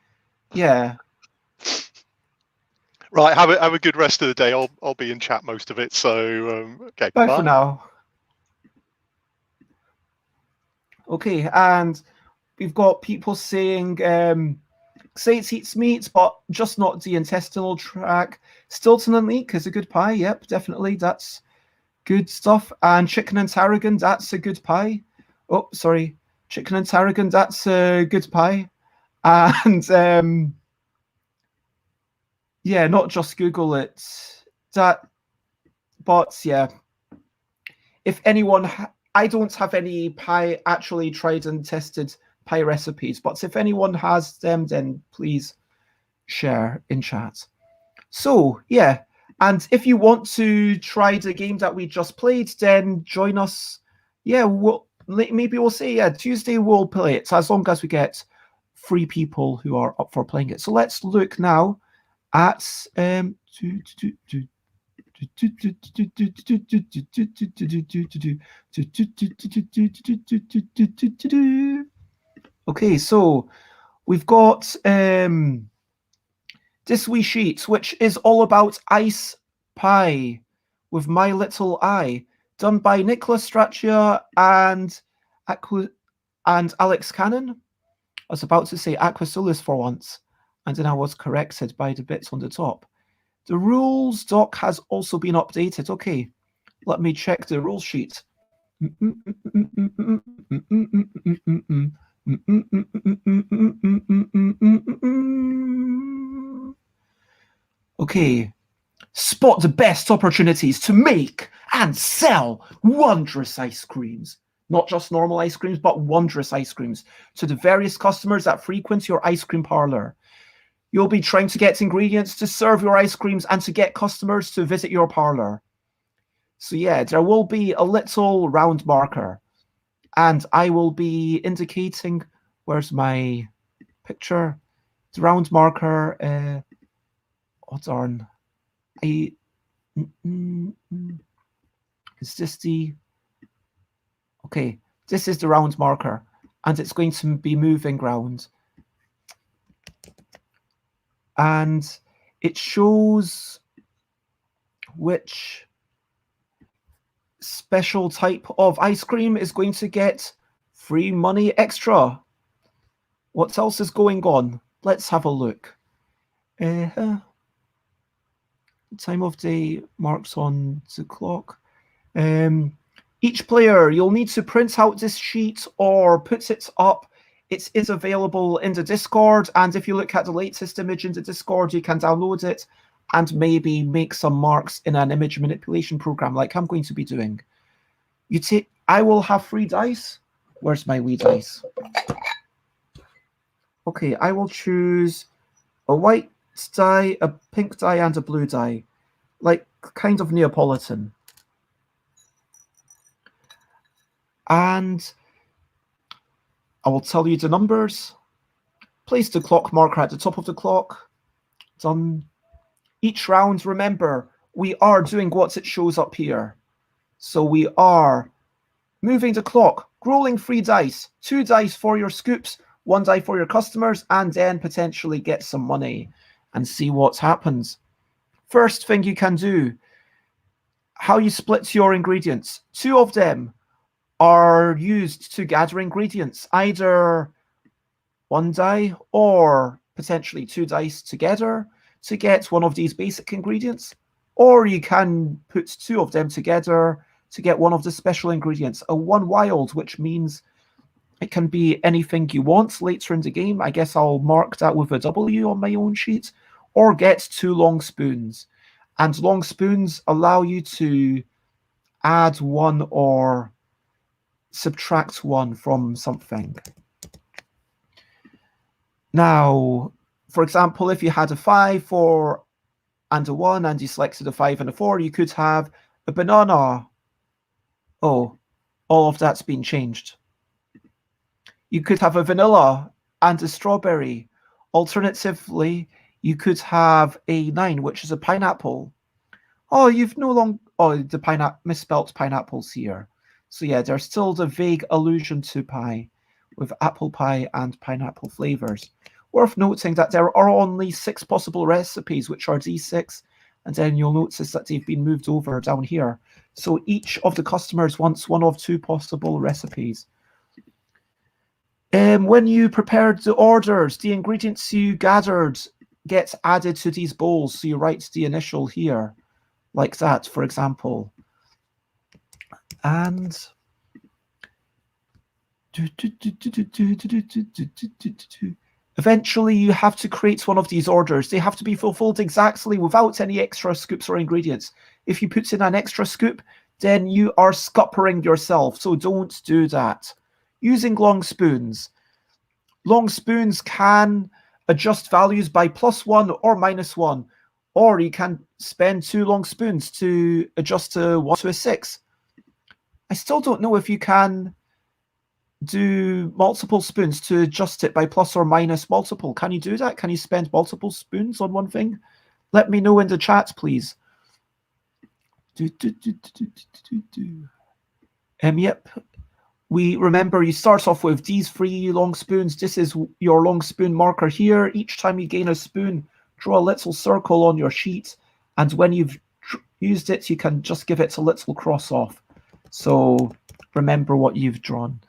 Yeah. Right, have a good rest of the day. I'll be in chat most of it. So okay, bye for now. Okay, and we've got people saying Saints eats meat, but just not the intestinal tract. Stilton and leek is a good pie. Yep, definitely. That's good stuff. And chicken and tarragon, that's a good pie. Oh, sorry. Chicken and tarragon, that's a good pie. And yeah, not just Google it. But yeah, if anyone, I don't have any pie actually tried and tested pie recipes, but if anyone has them, then please share in chat. So yeah, and if you want to try the game that we just played, then join us. Yeah, maybe we'll say, yeah, Tuesday we'll play it, as long as we get 3 people who are up for playing it. So let's look now at okay, so we've got this wee sheet, which is all about Ice Pie with My Little Eye, done by Nicholas Straccia and Alex Cannon. I was about to say Aquasulis for once, and then I was corrected by the bits on the top. The rules doc has also been updated. Okay, let me check the rule sheet. Okay, spot the best opportunities to make and sell wondrous ice creams. Not just normal ice creams, but wondrous ice creams to the various customers that frequent your ice cream parlor. You'll be trying to get ingredients to serve your ice creams and to get customers to visit your parlor. So yeah, there will be a little round marker, and I will be indicating, where's my picture? The round marker, oh darn. Is this the, okay, this is the round marker. and it's going to be moving round. And it shows which special type of ice cream is going to get free money extra. What else is going on? Let's have a look. Time of day marks on the clock. Each player, you'll need to print out this sheet or put it up. It is available in the Discord, and if you look at the latest image in the Discord, you can download it and maybe make some marks in an image manipulation program like I'm going to be doing. I will have 3 dice. Where's my wee dice? Okay, I will choose a white die, a pink die, and a blue die, like kind of Neapolitan. And I will tell you the numbers. Place the clock marker at the top of the clock. Done. Each round, remember, we are doing what it shows up here. So we are moving the clock, rolling 3 dice, 2 dice for your scoops, 1 die for your customers, and then potentially get some money and see what happens. First thing you can do, how you split your ingredients. 2 of them are used to gather ingredients, either 1 die or potentially 2 dice together to get one of these basic ingredients, or you can put 2 of them together to get one of the special ingredients, a 1 wild, which means it can be anything you want later in the game. I guess I'll mark that with a W on my own sheet, or get 2 long spoons. And long spoons allow you to add 1 or subtract 1 from something. Now, for example, if you had a 5, 4, and a 1, and you selected a 5 and a 4, you could have a banana. Oh, all of that's been changed. You could have a vanilla and a strawberry. Alternatively, you could have a 9, which is a pineapple. Oh, you've no longer... Oh, the misspelt pineapples here. So yeah, there's still the vague allusion to pie, with apple pie and pineapple flavors. Worth noting that there are only 6 possible recipes, which are D6, and then you'll notice that they've been moved over down here. So each of the customers wants 1 of 2 possible recipes. When you prepared the orders, the ingredients you gathered get added to these bowls. So you write the initial here, like that, for example. And eventually you have to create one of these orders. They have to be fulfilled exactly without any extra scoops or ingredients. If you put in an extra scoop, then you are scuppering yourself. So don't do that. Using long spoons. Long spoons can adjust values by +1 or -1, or you can spend 2 long spoons to adjust to 1 to a 6. I still don't know if you can do multiple spoons to adjust it by plus or minus multiple. Can you do that? Can you spend multiple spoons on one thing? Let me know in the chat, please. Yep. We remember you start off with these 3 long spoons. This is your long spoon marker here. Each time you gain a spoon, draw a little circle on your sheet. And when you've used it, you can just give it a little cross off. So remember what you've drawn.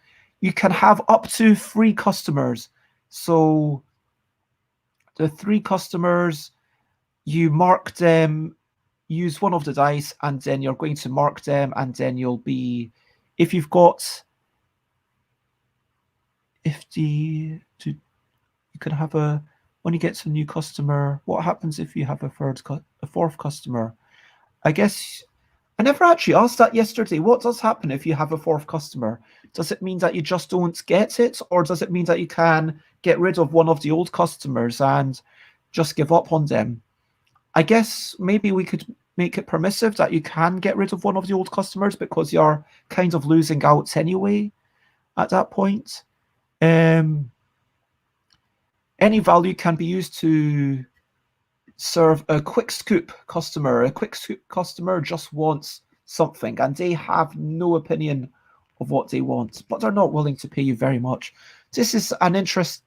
You can have up to 3 customers. So the 3 customers, you mark them, use 1 of the dice, and then you're going to mark them, and then you'll be, if you've got, you can have a, when you get to a new customer, what happens if you have a 4th customer? I guess I never actually asked that yesterday. What does happen if you have a 4th customer? Does it mean that you just don't get it, or does it mean that you can get rid of one of the old customers and just give up on them? I guess maybe we could make it permissive that you can get rid of one of the old customers because you're kind of losing out anyway at that point. Any value can be used to serve a quick scoop customer. A quick scoop customer just wants something and they have no opinion of what they want, but they're not willing to pay you very much. This is an interest.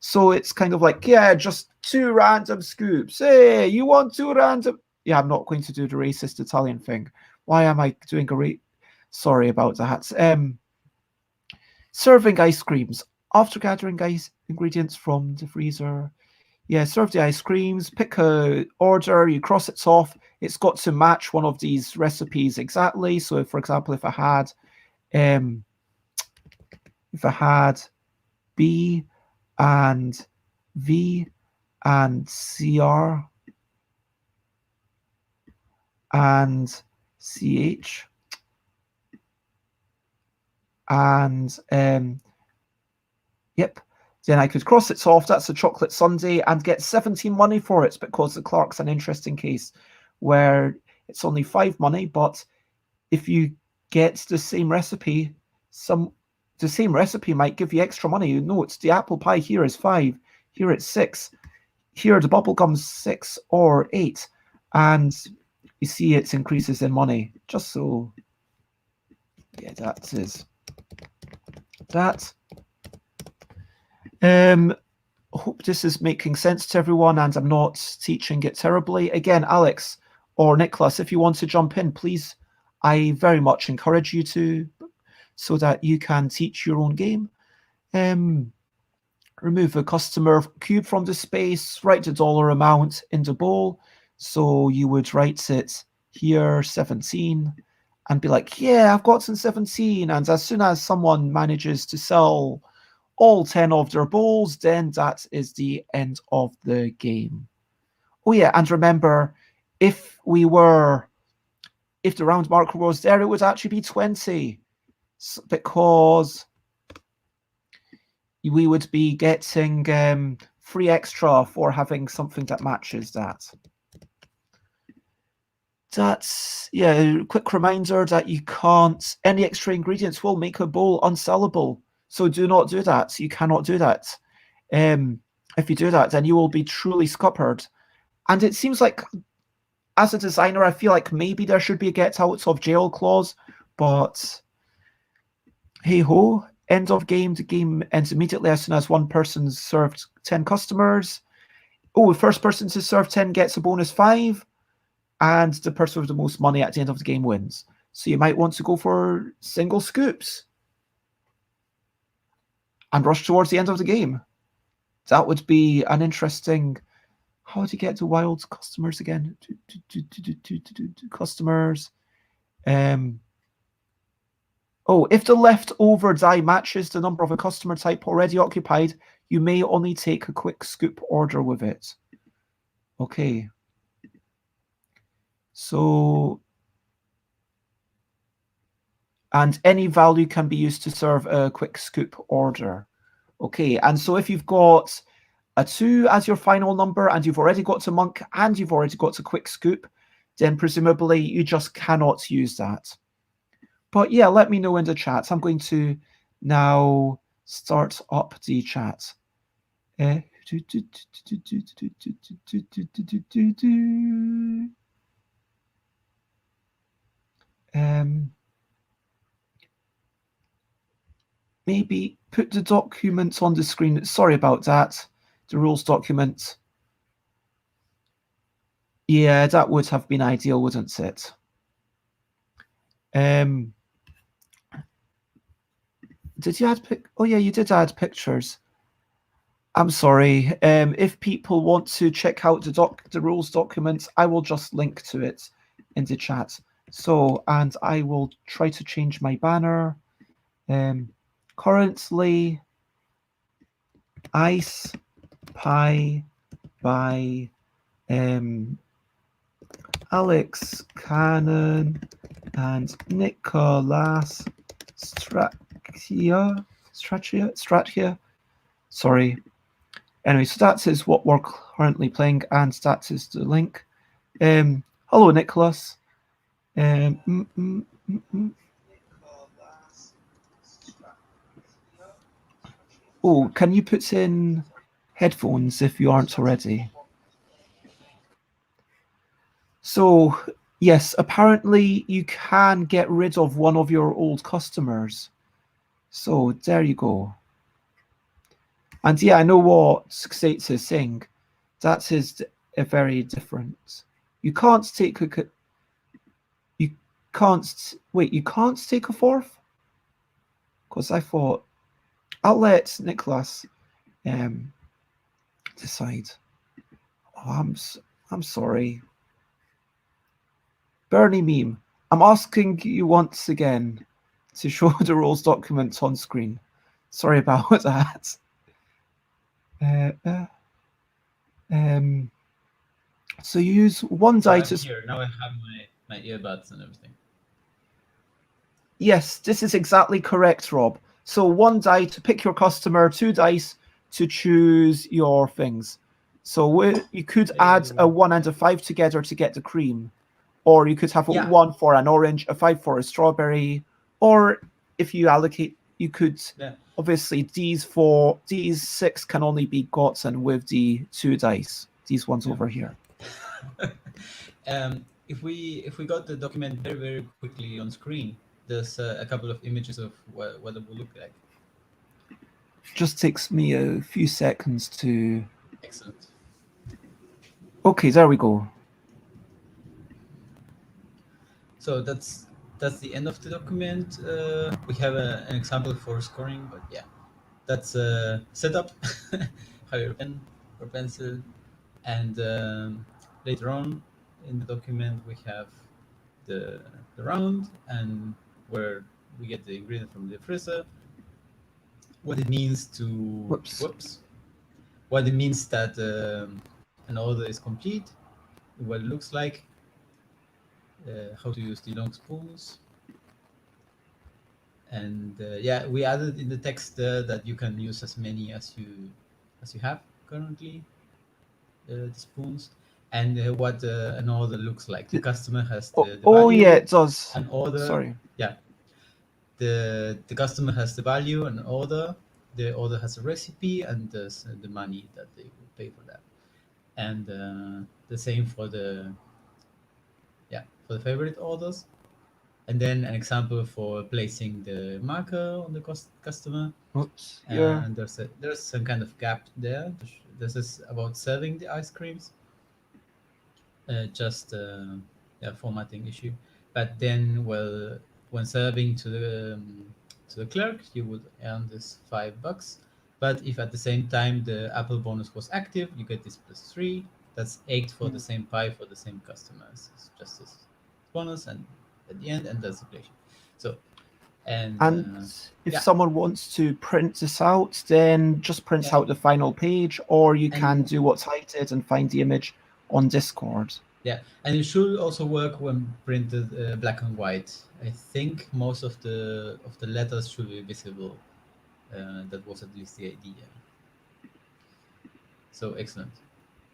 So it's kind of like, yeah, just 2 random scoops. Hey, you want 2 random? Yeah, I'm not going to do the racist Italian thing. Why am I doing a Sorry about that. Serving ice creams. After gathering ice ingredients from the freezer. Yeah, serve the ice creams, pick a order, you cross it off. It's got to match one of these recipes exactly. So if, for example, if I had B and V and CR and CH and yep, then I could cross it off. That's a chocolate sundae and get 17 money for it, because the Clark's an interesting case where it's only 5 money, but if you get the same recipe, the same recipe might give you extra money. You know, it's the apple pie here is 5, here it's 6, here the bubblegum's 6 or 8, and you see it increases in money. Just so, yeah, that is that. Hope this is making sense to everyone and I'm not teaching it terribly. Again, Alex or Nicholas, if you want to jump in, please, I very much encourage you to, so that you can teach your own game. Remove a customer cube from the space, write the dollar amount in the bowl. So you would write it here, 17, and be like, yeah, I've gotten 17. And as soon as someone manages to sell all 10 of their bowls, then that is the end of the game. Oh yeah, and remember, if the round marker was there, it would actually be 20, because we would be getting free extra for having something that matches that. That's, yeah, quick reminder that you can't, any extra ingredients will make a bowl unsellable. So do not do that. You cannot do that. If you do that, then you will be truly scuppered. And it seems like, as a designer, I feel like maybe there should be a get out of jail clause, but hey ho, end of game. The game ends immediately as soon as one person's served 10 customers. Oh, the first person to serve 10 gets a bonus 5, and the person with the most money at the end of the game wins. So you might want to go for single scoops and rush towards the end of the game. That would be an interesting. How do you get to wild customers again? Customers. Oh, if the leftover die matches the number of a customer type already occupied, you may only take a quick scoop order with it. Okay. So, and any value can be used to serve a quick scoop order. Okay, and so if you've got a 2 as your final number and you've already got to monk and you've already got to quick scoop, then presumably you just cannot use that. But yeah, let me know in the chat. I'm going to now start up the chat. Maybe put the document on the screen. Sorry about that. The rules document. Yeah, that would have been ideal, wouldn't it? Did you add oh yeah, you did add pictures. I'm sorry. If people want to check out the rules document, I will just link to it in the chat. So, and I will try to change my banner. Currently, Ice Pie by Alex Cannon and Nicholas Stratia. Sorry. Anyway, so that is what we're currently playing, and that is the link. Hello, Nicholas. Oh, can you put in headphones if you aren't already? So, yes, apparently you can get rid of one of your old customers. So there you go. And yeah, I know what States is saying. That is a very different. You can't take a. You can't wait. You can't take a fourth. Because I thought I'll let Nicholas decide. Oh, I'm sorry, Bernie meme. I'm asking you once again to show the rules document on screen. Sorry about that. Uh, uh, um, so you use one So die I'm to. here now. I have my earbuds and everything. Yes, this is exactly correct, Rob. So one die to pick your customer, two dice to choose your things. So you could add a 1 and a 5 together to get the cream, or you could have a 1 for an orange, a 5 for a strawberry, or if you allocate, you could obviously these 6 can only be gotten with the 2 dice. These ones over here. If we got the document very, very quickly on screen, there's a couple of images of what it will look like. Just takes me a few seconds to. Excellent. Okay, there we go. So that's the end of the document. We have an example for scoring, but yeah, that's setup. Have your pen or pencil, and later on in the document we have the round and where we get the ingredient from the freezer. What it means to what it means that an order is complete, what it looks like, how to use the long spoons, and yeah, we added in the text that you can use as many as you have currently, the spoons, and what an order looks like. The customer has the value. Yeah, it does. An order. Sorry. Yeah. The customer has the value, an order. The order has a recipe, and there's the money that they will pay for that. And the same for the favorite orders. And then an example for placing the marker on the customer. Oops. Yeah. And there's some kind of gap there. This is about serving the ice creams. Just a formatting issue. But then, well, when serving to the clerk, you would earn this $5. But if at the same time the Apple bonus was active, you get this +3. That's 8 for the same pie for the same customers. It's just this bonus, and at the end, and that's inflation. So, and if someone wants to print this out, then just print out the final page, or you can do what I did and find the image on Discord. Yeah, and it should also work when printed black and white. I think most of the letters should be visible. That was at least the idea. So excellent.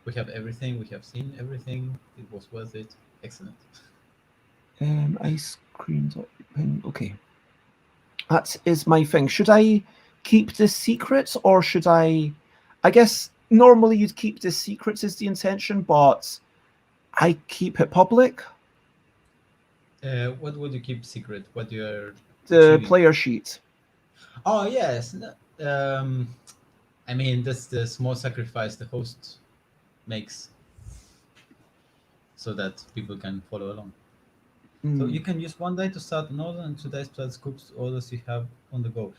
We have everything. We have seen everything. It was worth it. Excellent. Ice cream. Okay. That is my thing. Should I keep this secret, or should I guess normally you'd keep this secret is the intention, but I keep it public. What would you keep secret? What you are the player sheet. Oh yes. I mean, that's the small sacrifice the host makes so that people can follow along. So you can use one die to start an order and 2 dice to start scoops orders you have on the go.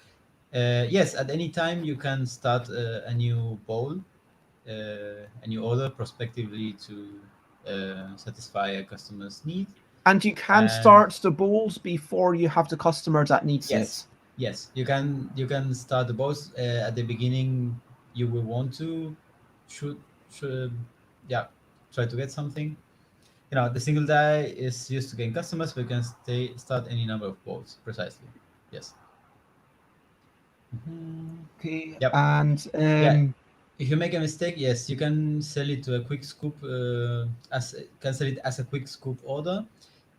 Yes, at any time you can start a new bowl, a new order prospectively to satisfy a customer's need. And you can start the bowls before you have the customer that needs it. Yes, you can start the bowls at the beginning. You will want to try to get something. You know, the single die is used to gain customers, but you can start any number of bowls precisely. Yes. Okay. Yep. And if you make a mistake, yes, you can sell it to a quick scoop sell it as a quick scoop order.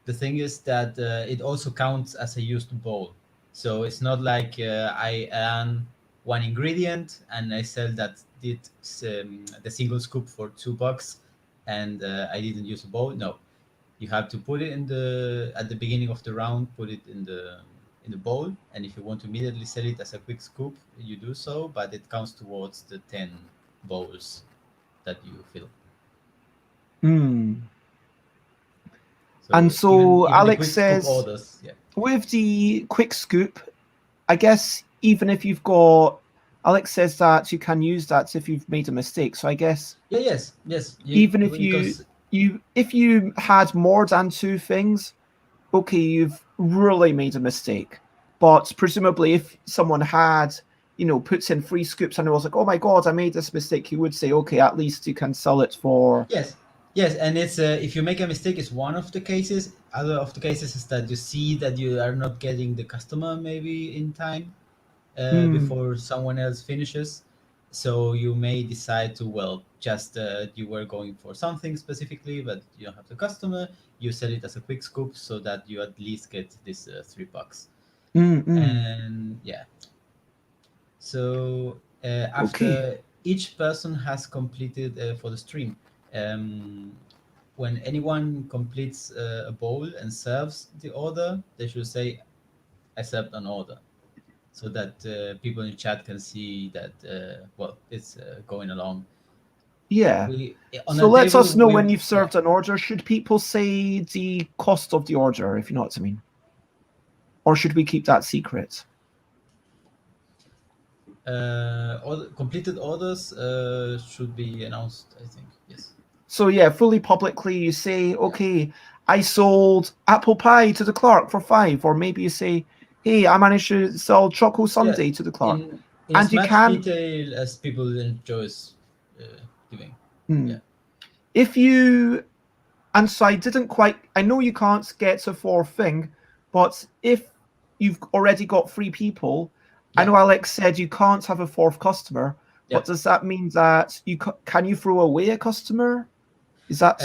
The thing is that it also counts as a used bowl. So it's not like I earn one ingredient and I sell the single scoop for $2 and I didn't use a bowl. No, you have to put it at the beginning of the round, put it in the in the bowl, and if you want to immediately sell it as a quick scoop, you do so, but it counts towards the 10 bowls that you fill. And so even the Alex quick scoop says, orders, yeah. with the quick scoop, I guess even if you've got, Alex says that you can use that if you've made a mistake. So I guess yes. even if if you had more than 2 things, okay, you've really made a mistake. But presumably, if someone had, puts in 3 scoops and it was like, oh my god, I made this mistake, he would say, okay, at least you can sell it for. Yes, and it's if you make a mistake, it's one of the cases. Other of the cases is that you see that you are not getting the customer maybe in time before someone else finishes. So you may decide to, just you were going for something specifically, but you don't have the customer. You sell it as a quick scoop so that you at least get this $3. And yeah. So after each person has completed for the stream, when anyone completes a bowl and serves the order, they should say accept an order, so that people in chat can see that it's going along. Yeah. So let us know when you've served an an order. Should people say the cost of the order, if you know what I mean? Or should we keep that secret? Completed orders should be announced, I think. Yes. So yeah, fully publicly you say, okay, I sold apple pie to the clerk for 5, or maybe you say, hey, I managed to sell choco sundae to the clerk. In and as you much can detail as people enjoy giving. If you, and so I know you can't get a 4th thing, but if you've already got 3 people, I know Alex said you can't have a 4th customer, but does that mean that can you throw away a customer? Is that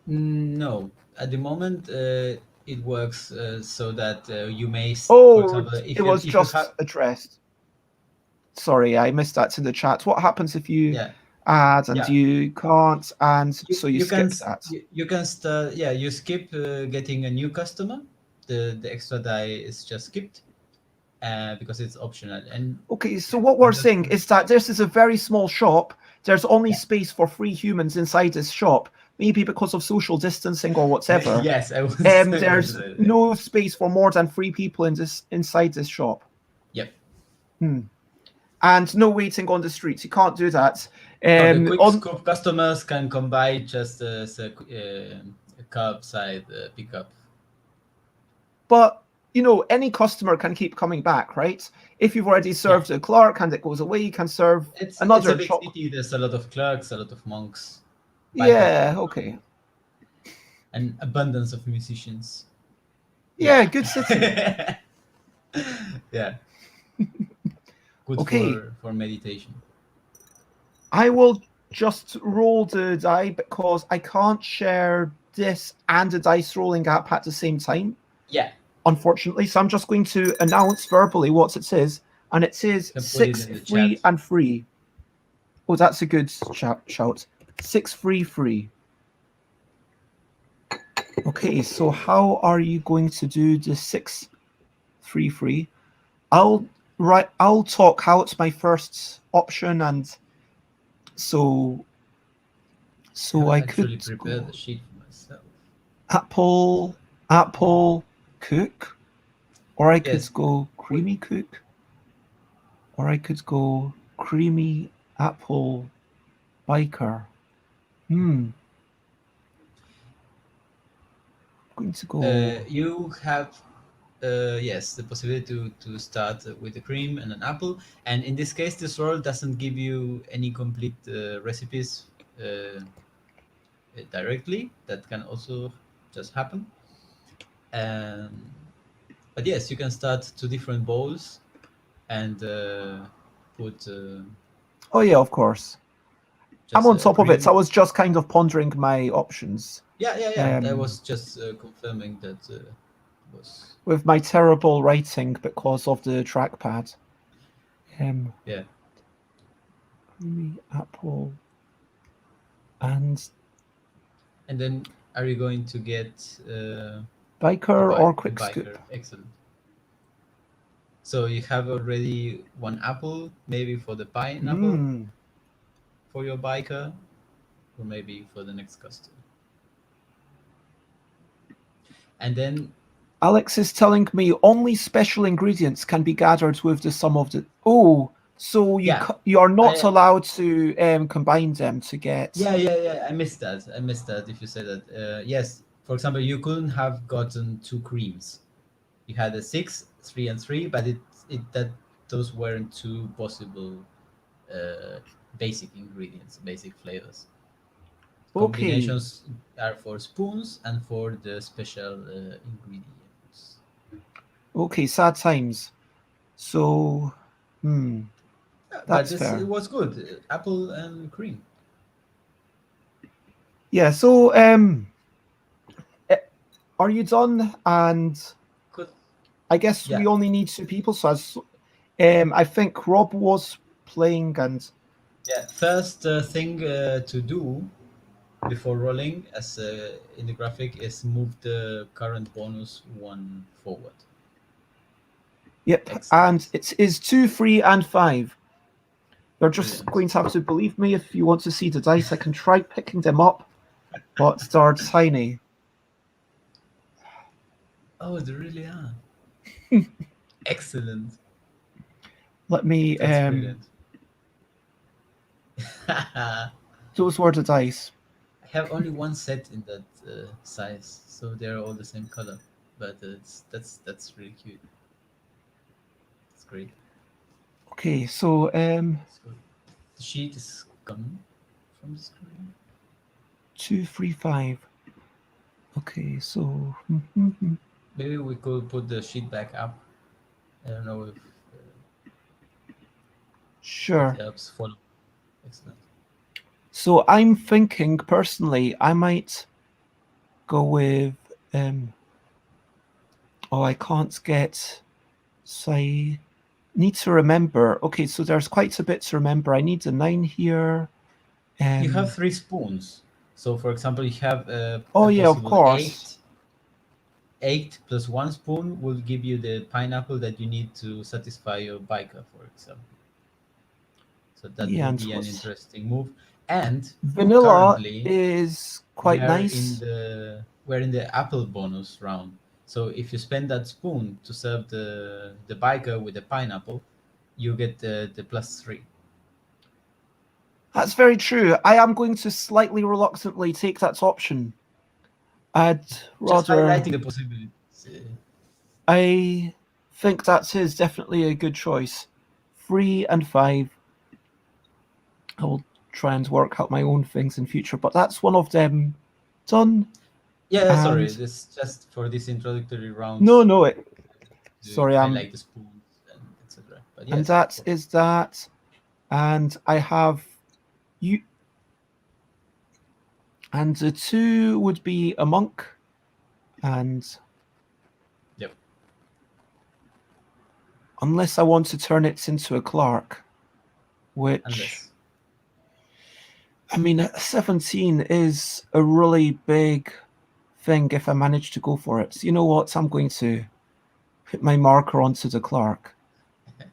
no? At the moment, it works so that you may. For example, it was just addressed. Sorry, I missed that in the chat. What happens if you add and you can't, and so you skip that? You can start. Yeah, you skip getting a new customer. The extra die is just skipped. Because it's optional. And okay, so what we're saying is that this is a very small shop. There's only space for 3 humans inside this shop, maybe because of social distancing or whatever. Yes, there's no space for more than 3 people inside this shop. Yep. And no waiting on the streets. You can't do that. The quick scoop customers can come by just as a curbside pickup. But any customer can keep coming back, right? If you've already served a clerk and it goes away, you can serve another. It's a big city. There's a lot of clerks, a lot of monks. Yeah, okay. An abundance of musicians. Yeah, good city. Yeah. Good for meditation. I will just roll the die because I can't share this and the dice rolling app at the same time. Yeah. Unfortunately, so I'm just going to announce verbally what it says, and it says 6 free and free. Oh, that's a good shout. 6 free. Okay, so how are you going to do the 6 free? I'll talk out my first option, and so I could prepare the sheet for myself. Apple cook, or I could go creamy cook, or I could go creamy apple biker. I'm going to go. You have the possibility to start with a cream and an apple, and in this case this roll doesn't give you any complete recipes directly. That can also just happen. But yes, you can start 2 different bowls and put oh yeah, of course. I'm on top of it, so I was just kind of pondering my options. Yeah. I was just confirming that was with my terrible writing because of the trackpad. Yeah. Creamy apple. And then are you going to get biker or quick scoop? Excellent. So you have already one apple, maybe for the pineapple for your biker, or maybe for the next customer. And then Alex is telling me only special ingredients can be gathered with the sum of the. Oh, so you are not allowed to combine them to get. Yeah. I missed that. If you say that. Yes. For example, you couldn't have gotten 2 creams. You had a 6, 3, and 3, but those weren't 2 possible basic ingredients, basic flavors. Okay. Combinations are for spoons and for the special ingredients. Okay, sad times. So, that's fair. It was good. Apple and cream. Yeah. So, are you done? And Good. I guess we only need 2 people. So, I think Rob was playing, and first thing to do before rolling, as in the graphic, is move the current bonus 1 forward. Yep. And it is 2, 3, and 5. You're just going to have to believe me if you want to see the dice. I can try picking them up, but they're tiny. Oh, they really are. Excellent. Let me. That's brilliant. Those were the dice. I have only 1 set in that size, so they're all the same color. But that's really cute. It's great. Okay, so the sheet is gone from the screen. 2, 3, 5. Okay, so maybe we could put the sheet back up. I don't know if sure. It helps follow. Excellent. So I'm thinking personally, I might go with. I can't get. So I need to remember. Okay, so there's quite a bit to remember. I need a 9 here. You have 3 spoons. So, for example, you have of course. 8 plus 1 spoon will give you the pineapple that you need to satisfy your biker, for example. So that would be an interesting move. And vanilla is quite nice. We're in the apple bonus round. So if you spend that spoon to serve the biker with the pineapple, you get the +3. That's very true. I am going to slightly reluctantly take that option. I'd rather. Just highlighting the possibilities. I think that is definitely a good choice. 3 and 5. I will try and work out my own things in future, but that's one of them done. Yeah, sorry, this just for this introductory round. No, sorry, I like the spoons and etc. But yes, and that is that, and I have you, and the 2 would be a monk, and unless I want to turn it into a clerk, which. I mean, 17 is a really big thing if I manage to go for it. So you know what? I'm going to put my marker onto the clerk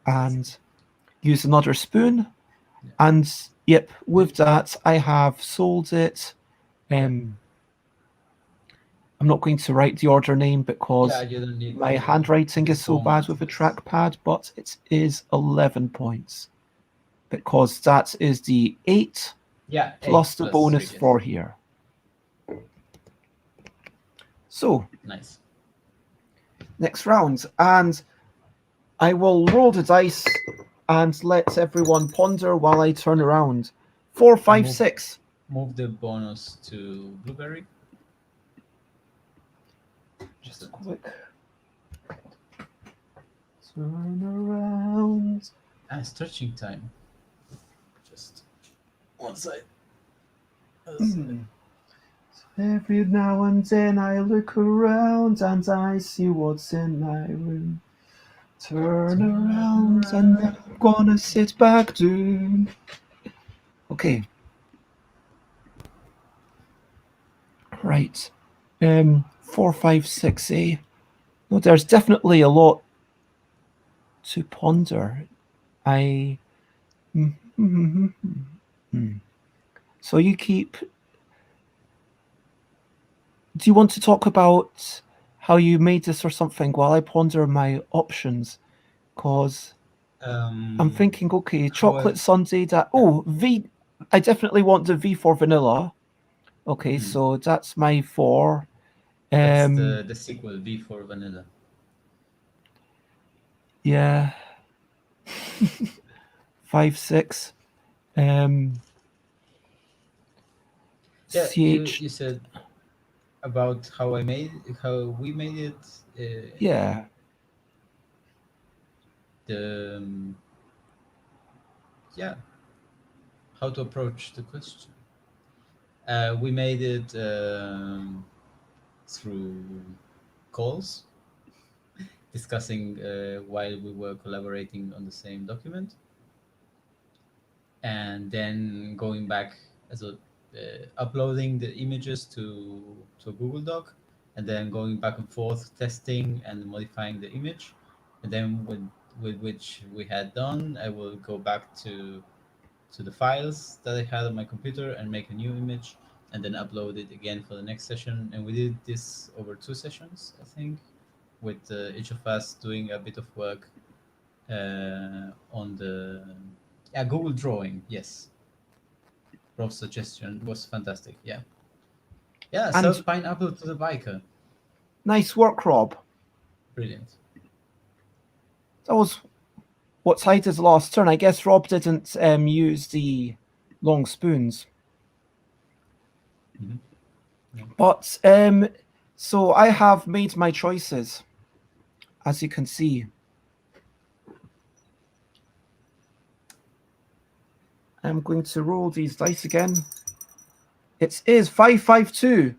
and use another spoon. And yep, with that, I have sold it. I'm not going to write the order name because my handwriting is so bad with a trackpad, but it is 11 points because that is the 8. Plus the bonus 4 here. So nice. Next round, and I will roll the dice and let everyone ponder while I turn around. 4, 5, 6. Move the bonus to blueberry. Just a quick turn around. And stretching time. Just one side. Every now and then I look around and I see what's in my room. Turn around and I'm gonna sit back down. Okay. Right. 4, 5, 6, No, there's definitely a lot to ponder. So you keep. Do you want to talk about how you made this or something while I ponder my options? Because I'm thinking, okay, chocolate sundae. V. I definitely want the V for vanilla. Okay, so that's my 4. That's the sequel, V for vanilla. Yeah. 5, 6. Yeah, CH. you said about how we made it. Yeah. How to approach the question. We made it through calls, discussing while we were collaborating on the same document, and then going back uploading the images to a Google Doc, and then going back and forth testing and modifying the image, and then with which we had done, I will go back to the files that I had on my computer and make a new image, and then upload it again for the next session. And we did this over 2 sessions, I think, with each of us doing a bit of work on the Google Drawing. Yes, Rob's suggestion was fantastic. Yeah, And- self pineapple to the biker. Nice work, Rob. Brilliant. That was what side is last turn. I guess Rob didn't use the long spoons. Mhm. Yeah. But so I have made my choices, as you can see. I'm going to roll these dice again. It is 5, 5, 2.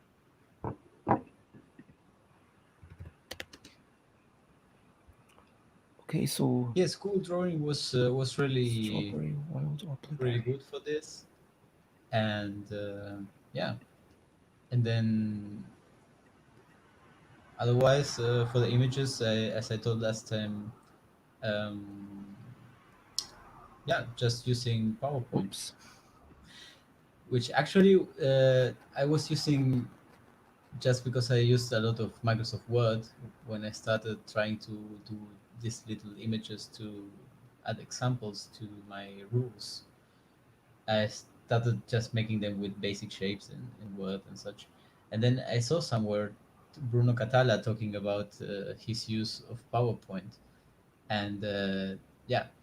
Okay, so Yes, Google Drawing was really strawberry, wild or blueberry. really good for this, and and then otherwise for the images, as I told last time, just using PowerPoint. Oops. Which actually I was using just because I used a lot of Microsoft Word when I started trying to do these little images to add examples to my rules. I started just making them with basic shapes in Word and such. And then I saw somewhere Bruno Catala talking about his use of PowerPoint. And then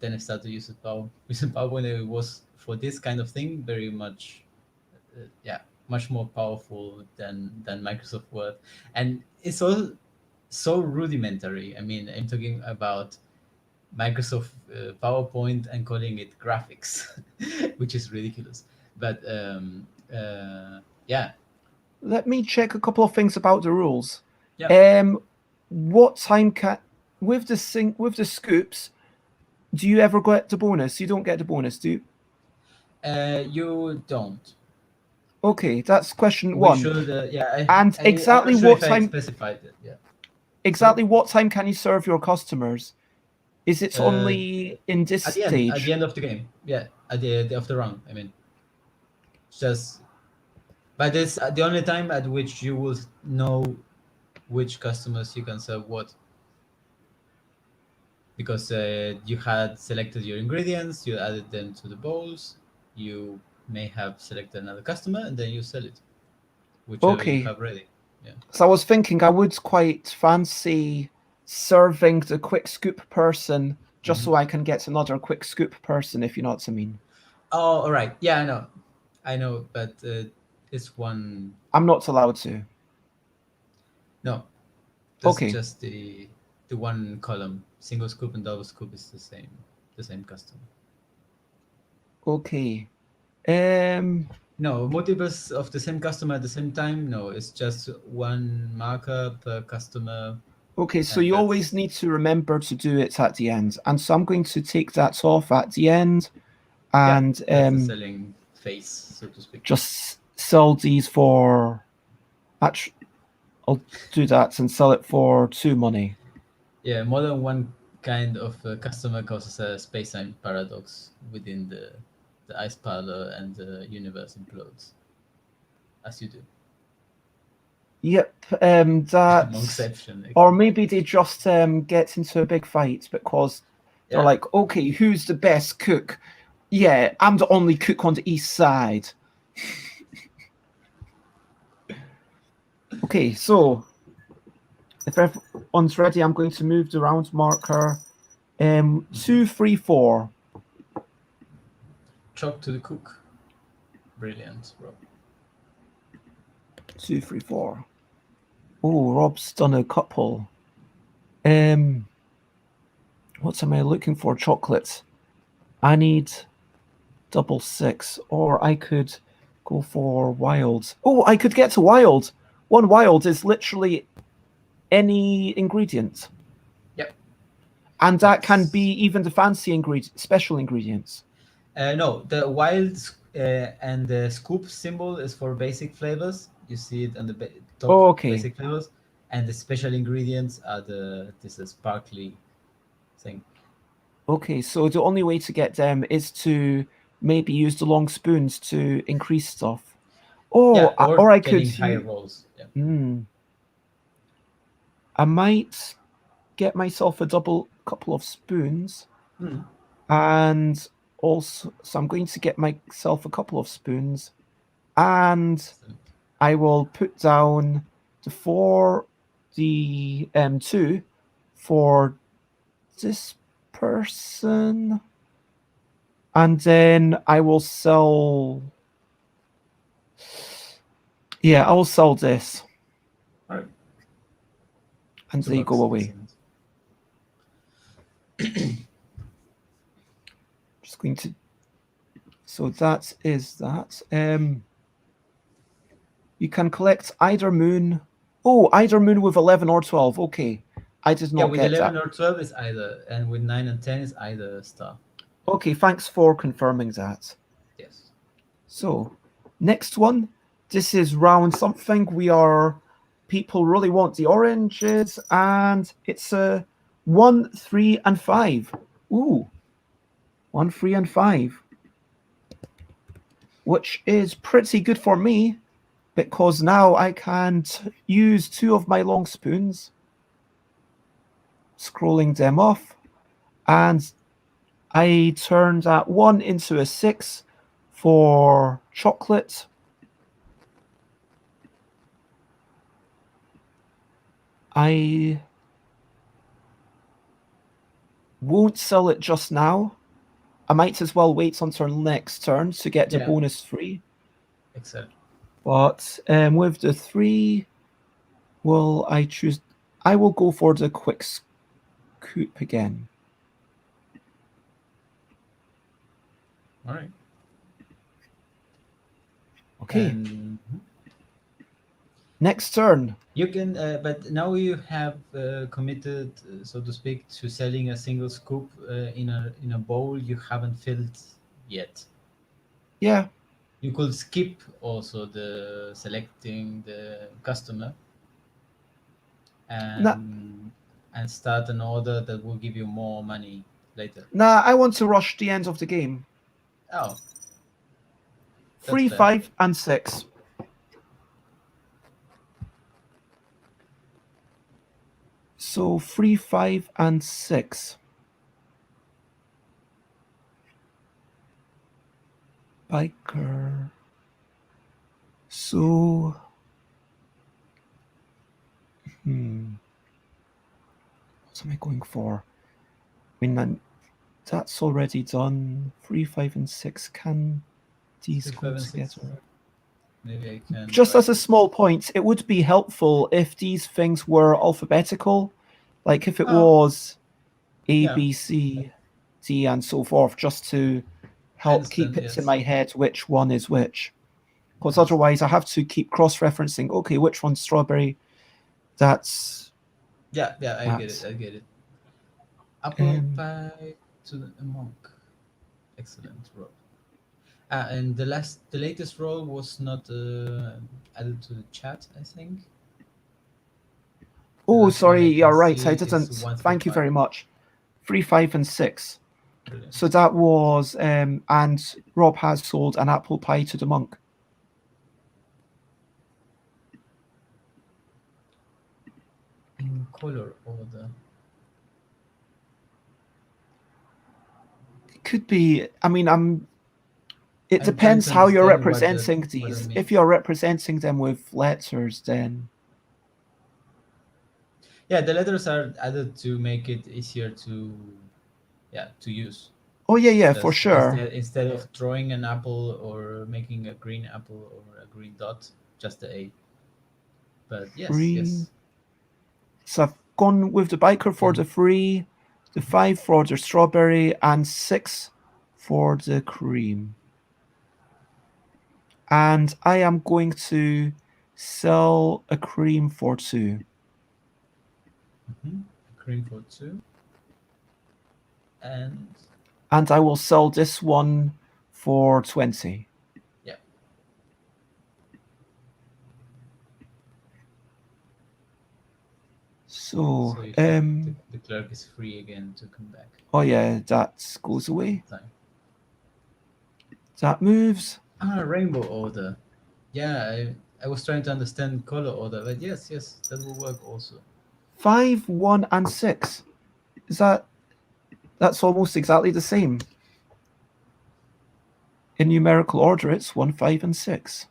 I started using PowerPoint. And it was, for this kind of thing, very much much more powerful than Microsoft Word, and it's all so rudimentary. I mean, I'm talking about Microsoft PowerPoint and calling it graphics, which is ridiculous. But Let me check a couple of things about the rules. Yeah. What time with the scoops? Do you ever get the bonus? You don't get the bonus, do you? You don't. Okay, that's question We 1. should, exactly I'm not sure what if I time? specified it. Yeah. Exactly what time can you serve your customers? Is it only in this at the stage? end, at the end of the game. Yeah, at the end of the round. I mean, just. But it's the only time at which you will know which customers you can serve what. Because you had selected your ingredients, you added them to the bowls, you may have selected another customer, and then you sell it, whichever you have ready. Yeah. So I was thinking I would quite fancy serving the quick scoop person just so I can get another quick scoop person, if you know what I mean. Oh, all right. Yeah, I know, but it's one. I'm not allowed to. No, that's just the one column. Single scoop and double scoop is the same customer. Okay. No, multiples of the same customer at the same time. No, it's just one marker per customer. Okay, so you always need to remember to do it at the end, and so I'm going to take that off at the end, and that's the selling phase, so to speak. Just sell these for. I'll do that and sell it for 2 money. Yeah, more than one kind of customer causes a space-time paradox within the ice parlor, and the universe implodes, as you do. Yep, Among that's... exception. Or maybe they just get into a big fight because they're Yeah. like, okay, who's the best cook? Yeah, I'm the only cook on the east side. Okay, so if everyone's ready, I'm going to move the round marker. 2, 3, 4. Chalk to the cook. Brilliant, Rob. 2, 3, 4. Oh, Rob's done a couple. What am I looking for? Chocolate. I need double 6, or I could go for wild. Oh, I could get to wild. One wild is literally any ingredient. Yep. And that can be even the fancy special ingredients. No, the wild and the scoop symbol is for basic flavors. You see it on the top. Okay. Basic flavors, and the special ingredients are this is sparkly thing. Okay, so the only way to get them is to maybe use the long spoons to increase stuff. Oh, yeah, or I could higher rolls. Yeah. I might get myself a couple of spoons, and also, so I'm going to get myself a couple of spoons, and I will put down the 2 for this person, and then I will sell. Yeah, I will sell this. All right. And they go away. Just going to. So that is that. You can collect either moon. Oh, either moon with 11 or 12. Okay, I did not with get 11 that. or 12 is either, and with 9 and 10 is either star. Okay, thanks for confirming that. Yes. So, next one. This is round something. People really want the oranges, and it's a 1, 3, and 5. Ooh, 1, 3, and 5, which is pretty good for me because now I can use 2 of my long spoons, scrolling them off, and I turned that 1 into a 6 for chocolate. I won't sell it just now. I might as well wait until next turn to get the bonus 3. Excellent. But with the 3, I will go for the quick scoop again. All right. Okay. Next turn. You can, but now you have committed, so to speak, to selling a single scoop in a bowl you haven't filled yet. Yeah. You could skip also the selecting the customer and start an order that will give you more money later. Nah, I want to rush the end of the game. Oh. 3, 5, and 6. So 3, 5, and 6. Biker. So what am I going for? I mean, that's already done. 3, 5, and 6. Can these go together? Maybe I can. Just as a small point, it would be helpful if these things were alphabetical, like if it was A, B, C, D, and so forth, just to help keep it in my head which one is which. Because otherwise I have to keep cross-referencing, okay, which one's strawberry? That's... Yeah, I get it. Apple pie to the monk. Excellent, Rob. And the latest roll was not added to the chat, I think. Oh, sorry, you're right. I didn't. Thank you very much. 3, 5, and 6. Brilliant. So that was, and Rob has sold an apple pie to the monk. In color order. It could be, I mean, it I'm depends trying to how you're understand what representing that these. means. If you're representing them with letters, then Yeah, the letters are added to make it easier to use. oh yeah, for Because sure. Instead of drawing an apple or making a green apple or a green dot, just the A. But yes, Green. yes. So I've gone with the biker for the 3, the 5 for the strawberry, and 6 for the cream. And I am going to sell a cream for 2. Cream for 2. And I will sell this one for 20. yeah. So, So the clerk is free again to come back. oh yeah, that goes away. Time. That moves. Rainbow order. Yeah, I was trying to understand color order, but yes, that will work also. 5, 1, and 6. That's almost exactly the same. In numerical order, it's 1, 5, and 6.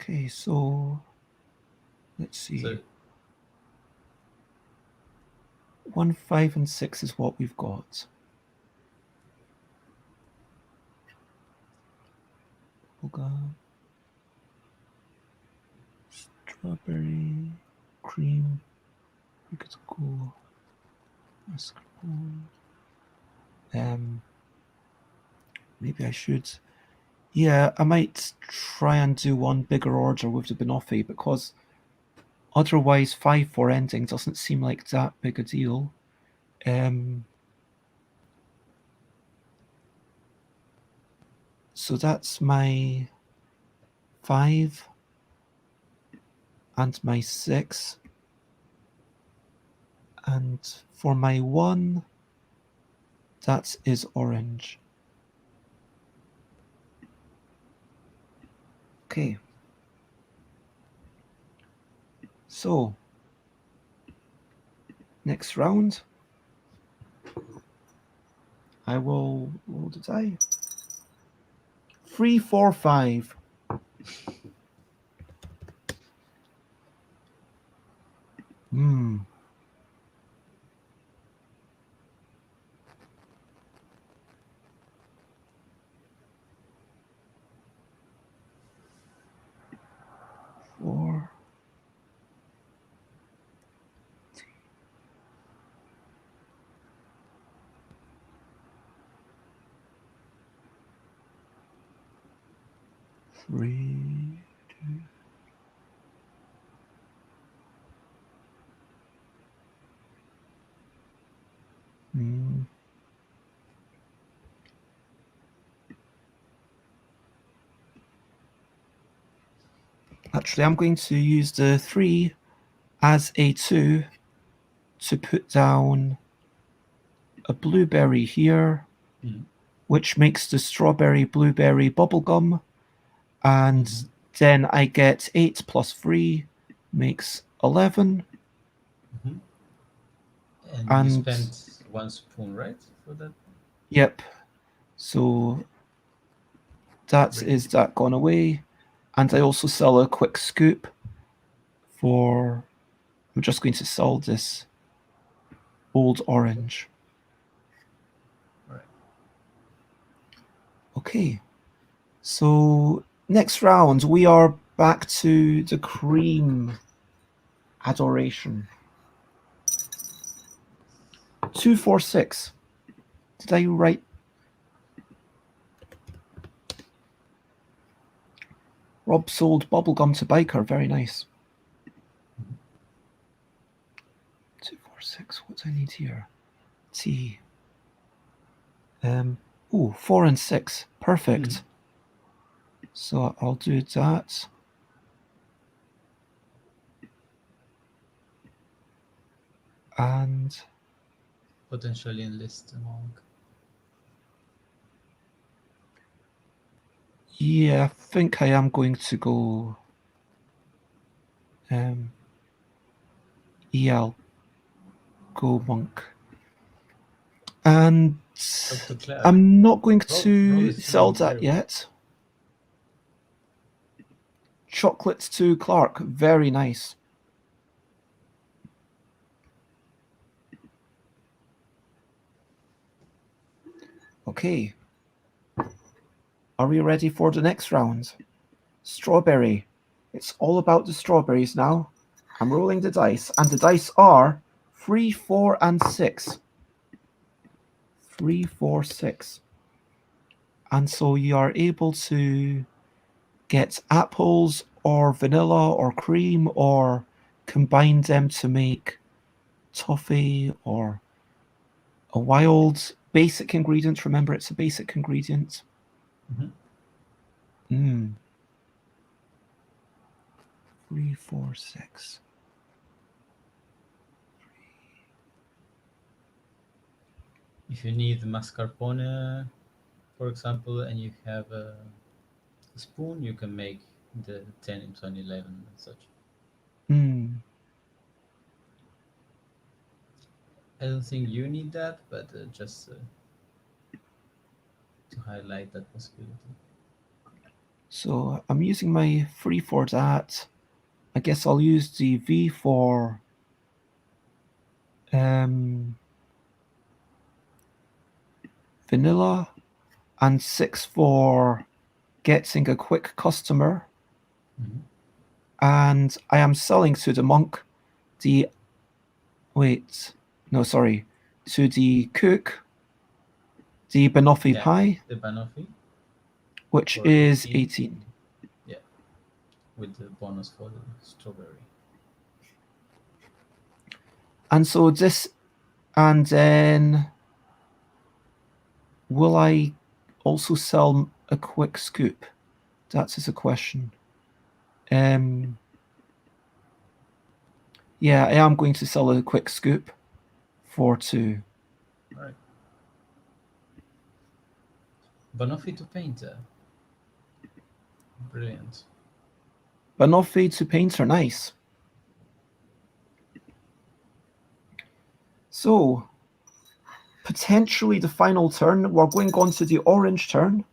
Okay, so let's see. So 1, 5, and 6 is what we've got. Bubblegum, strawberry, cream. We could go mascarpone. Maybe I should. Yeah, I might try and do one bigger order with the banoffee, because otherwise 5-4 ending doesn't seem like that big a deal. So that's my 5 and my 6. And for my 1, that is orange. Okay. So, next round, I will roll the die. 3, 4, 5. Four. Three, 2. Actually, I'm going to use the 3 as a 2 to put down a blueberry here, which makes the strawberry blueberry bubblegum, and then I get 8 plus 3 makes 11. And you spent 1 spoon, right, for that? Yep. So is that gone away. And I also sell a quick scoop for, I'm just going to sell this old orange. Right. Okay. So next round, we are back to the cream adoration. 2, 4, 6. Did I write? Rob sold bubblegum to biker. Very nice. 2, 4, 6. What do I need here? T. 4 and 6. Perfect. So I'll do that. And Potentially enlist a monk. yeah, I think I am going to go. Yeah, I'll go monk. And Dr. Clark. I'm not going Roll to is sell doing that very well. yet. Chocolates to Clark, very nice. Okay. Are we ready for the next round? Strawberry. It's all about the strawberries now. I'm rolling the dice, and the dice are 3, 4, and 6. 3, 4, 6. And so you are able to get apples or vanilla or cream or combine them to make toffee or a wild basic ingredient. Remember, it's a basic ingredient. Mhm. 3, 4, 6. If you need mascarpone, for example, and you have a spoon, you can make the 10 into an 11 and such. I don't think you need that, but just to highlight that possibility. So I'm using my 3 for that. I guess I'll use the V for vanilla and 6 for getting a quick customer. Mhm. And I am selling to the monk to the cook the banoffee Yeah, pie, the banoffee which for is 18. Yeah, with the bonus for the strawberry. And so this, and then will I also sell a quick scoop? That is a question. Yeah, I am going to sell a quick scoop for 2. All right. Banoffee to painter. Brilliant. Banoffee to painter, nice. So, potentially the final turn, we're going on to the orange turn.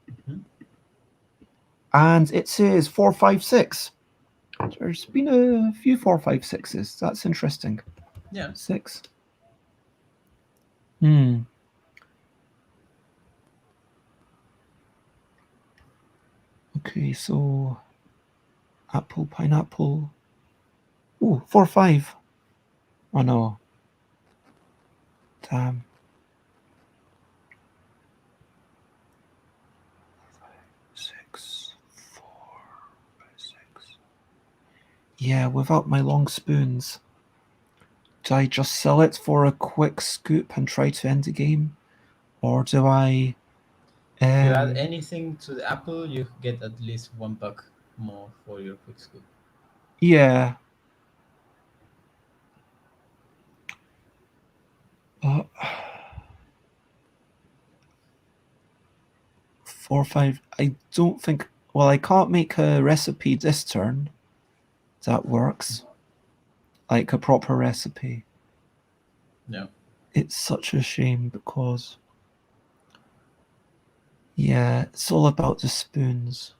Mhm. And it says 4, 5, 6. There's been a few 4, 5, 6s. That's interesting. Yeah. 6. Okay, so apple, pineapple. Ooh, 4, 5. Oh no. Damn. 6, 4, 6. Yeah, without my long spoons. Do I just sell it for a quick scoop and try to end the game? Or do I... If you add anything to the apple, you get at least $1 more for your quick scoop. Yeah. 4, 5. I don't think... Well, I can't make a recipe this turn that works. Like a proper recipe. Yeah. It's such a shame because... Yeah, it's all about the spoons.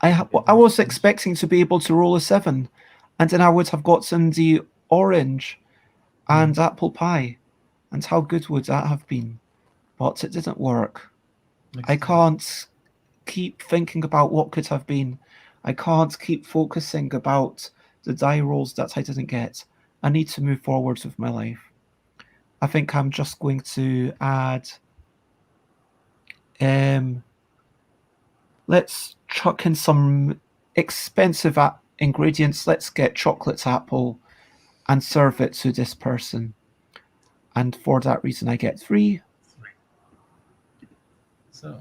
I was expecting to be able to roll a 7, and then I would have gotten the orange and apple pie, and how good would that have been? But it didn't work. I can't keep thinking about what could have been. I can't keep focusing about the die rolls that I didn't get. I need to move forwards with my life. I think I'm just going to add... let's chuck in some expensive ingredients. Let's get chocolate apple and serve it to this person. And for that reason, I get 3. So.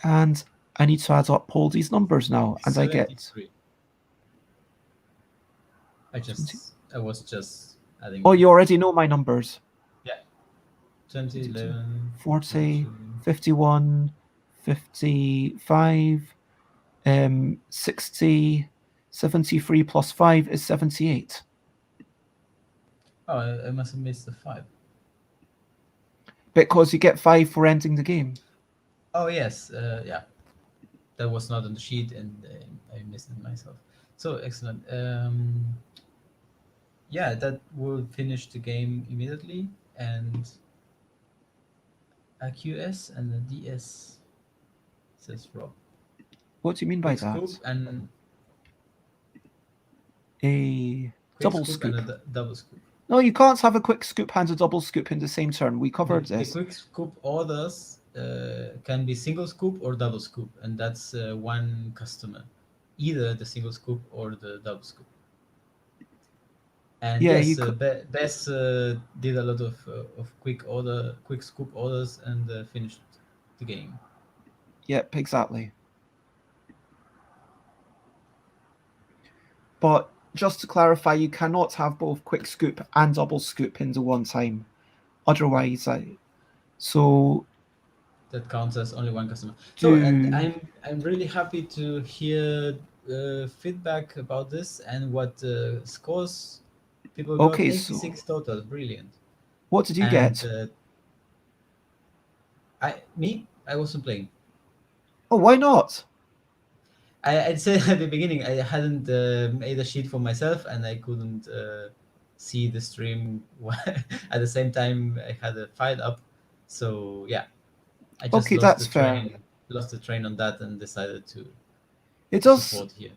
And I need to add up all these numbers now. And 73. I get I was just adding. Oh, you already know my numbers. 20, 11, 40, 42. 51, 55, 60, 73 plus 5 is 78. Oh, I must have missed the 5. Because you get 5 for ending the game. Oh yes, yeah. That was not on the sheet, and I missed it myself. So excellent. Yeah, that will finish the game immediately, and a QS and a DS, says Rob. What do you mean by Quick that? scoop and A quick double scoop scoop. and a double scoop. No, you can't have a quick scoop and a double scoop in the same turn. We covered The this. quick scoop orders can be single scoop or double scoop, and that's one customer, either the single scoop or the double scoop. And Yeah, yes, you could. Bess did a lot of quick scoop orders and finished the game. Yep, exactly. But just to clarify, you cannot have both quick scoop and double scoop into one time. Otherwise, so That counts as only one customer. So, and I'm really happy to hear feedback about this and what scores people got. Okay, 86 total, brilliant. What did you And, get? I wasn't playing. Oh, why not? I'd said at the beginning I hadn't made a sheet for myself, and I couldn't see the stream at the same time. I had a file up, so yeah, I just Okay, that's fair. Lost the train on that, and decided to support here.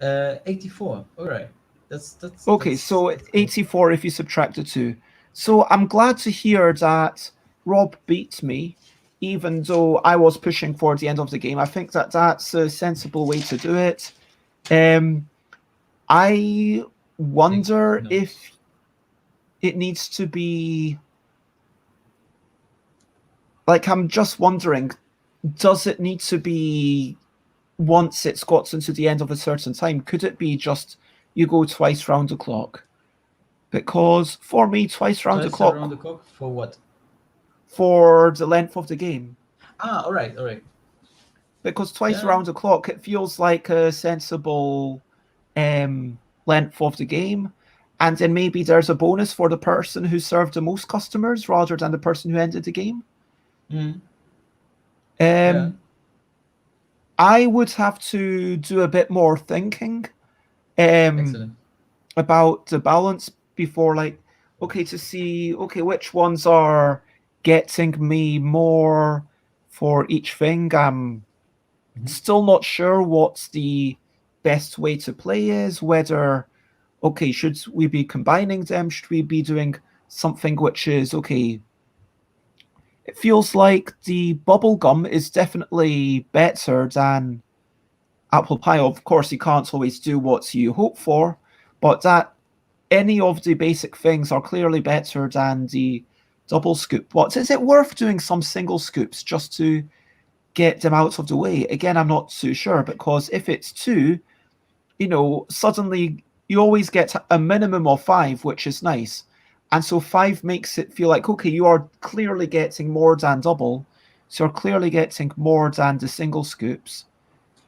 84. All right, that's okay. So 84 if you subtract the 2. So I'm glad to hear that Rob beat me, even though I was pushing for the end of the game. I think that that's a sensible way to do it. I wonder if it needs to be... Like, I'm just wondering, does it need to be once it's gotten to the end of a certain time? Could it be just you go twice round the clock? Because for me, twice round the clock... Around the clock for what? For the length of the game. All right. Because twice around the clock, it feels like a sensible length of the game. And then maybe there's a bonus for the person who served the most customers rather than the person who ended the game. I would have to do a bit more thinking about the balance before, like, to see, which ones are getting me more for each thing. I'm still not sure what the best way to play is, whether, should we be combining them? Should we be doing something which is, it feels like the bubble gum is definitely better than apple pie. Of course, you can't always do what you hope for, but that any of the basic things are clearly better than the double scoop. But is it worth doing some single scoops just to get them out of the way? Again, I'm not too sure, because if it's 2, suddenly you always get a minimum of 5, which is nice. And so 5 makes it feel like, you are clearly getting more than double. So you're clearly getting more than the single scoops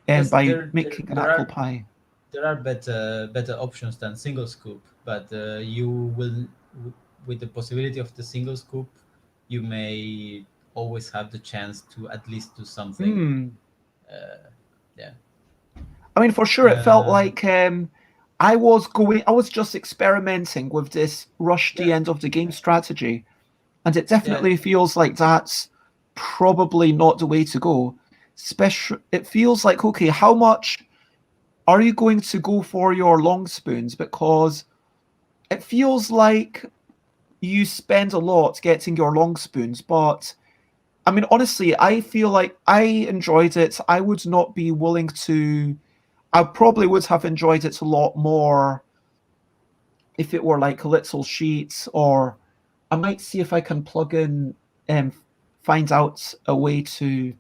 by making an apple pie. There are better options than single scoop, but you will, with the possibility of the single scoop, you may always have the chance to at least do something. I mean, for sure, it felt like I was just experimenting with this rush the end of the game strategy, and it definitely feels like that's probably not the way to go. It feels like, how much are you going to go for your long spoons? Because it feels like you spend a lot getting your long spoons, but I mean, honestly, I feel like I enjoyed it. I would not be willing to... I probably would have enjoyed it a lot more if it were like a little sheet, or I might see if I can plug in and find out a way to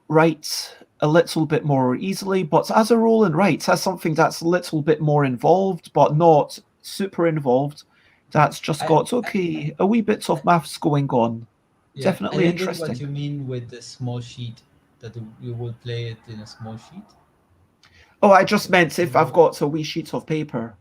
write a little bit more easily, but as a roll and write, as something that's a little bit more involved, but not super involved, that's just got, okay, a wee bit of maths going on. Yeah, Definitely I didn't get interesting. what you mean with the small sheet, that you would play it in a small sheet. Oh, I just meant if I've got a wee sheet of paper.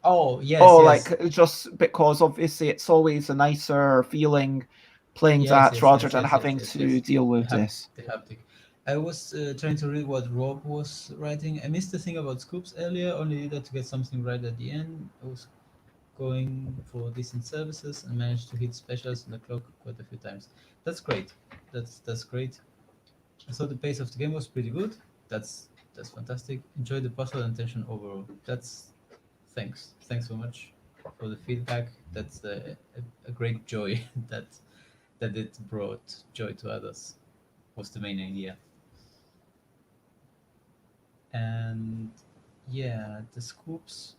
Oh, yes, Oh, yes. like just because obviously it's always a nicer feeling playing Yes, that yes, rather yes, than yes, having yes, to yes. deal with The this. The haptic. I was trying to read what Rob was writing. I missed the thing about scoops earlier, only did that to get something right at the end. I was going for decent services and managed to hit specials on the clock quite a few times. That's great. That's great. I thought the pace of the game was pretty good. That's fantastic. Enjoyed the puzzle and tension overall. Thanks. Thanks so much for the feedback. That's a great joy that it brought joy to others. Was the main idea. And yeah, the scoops.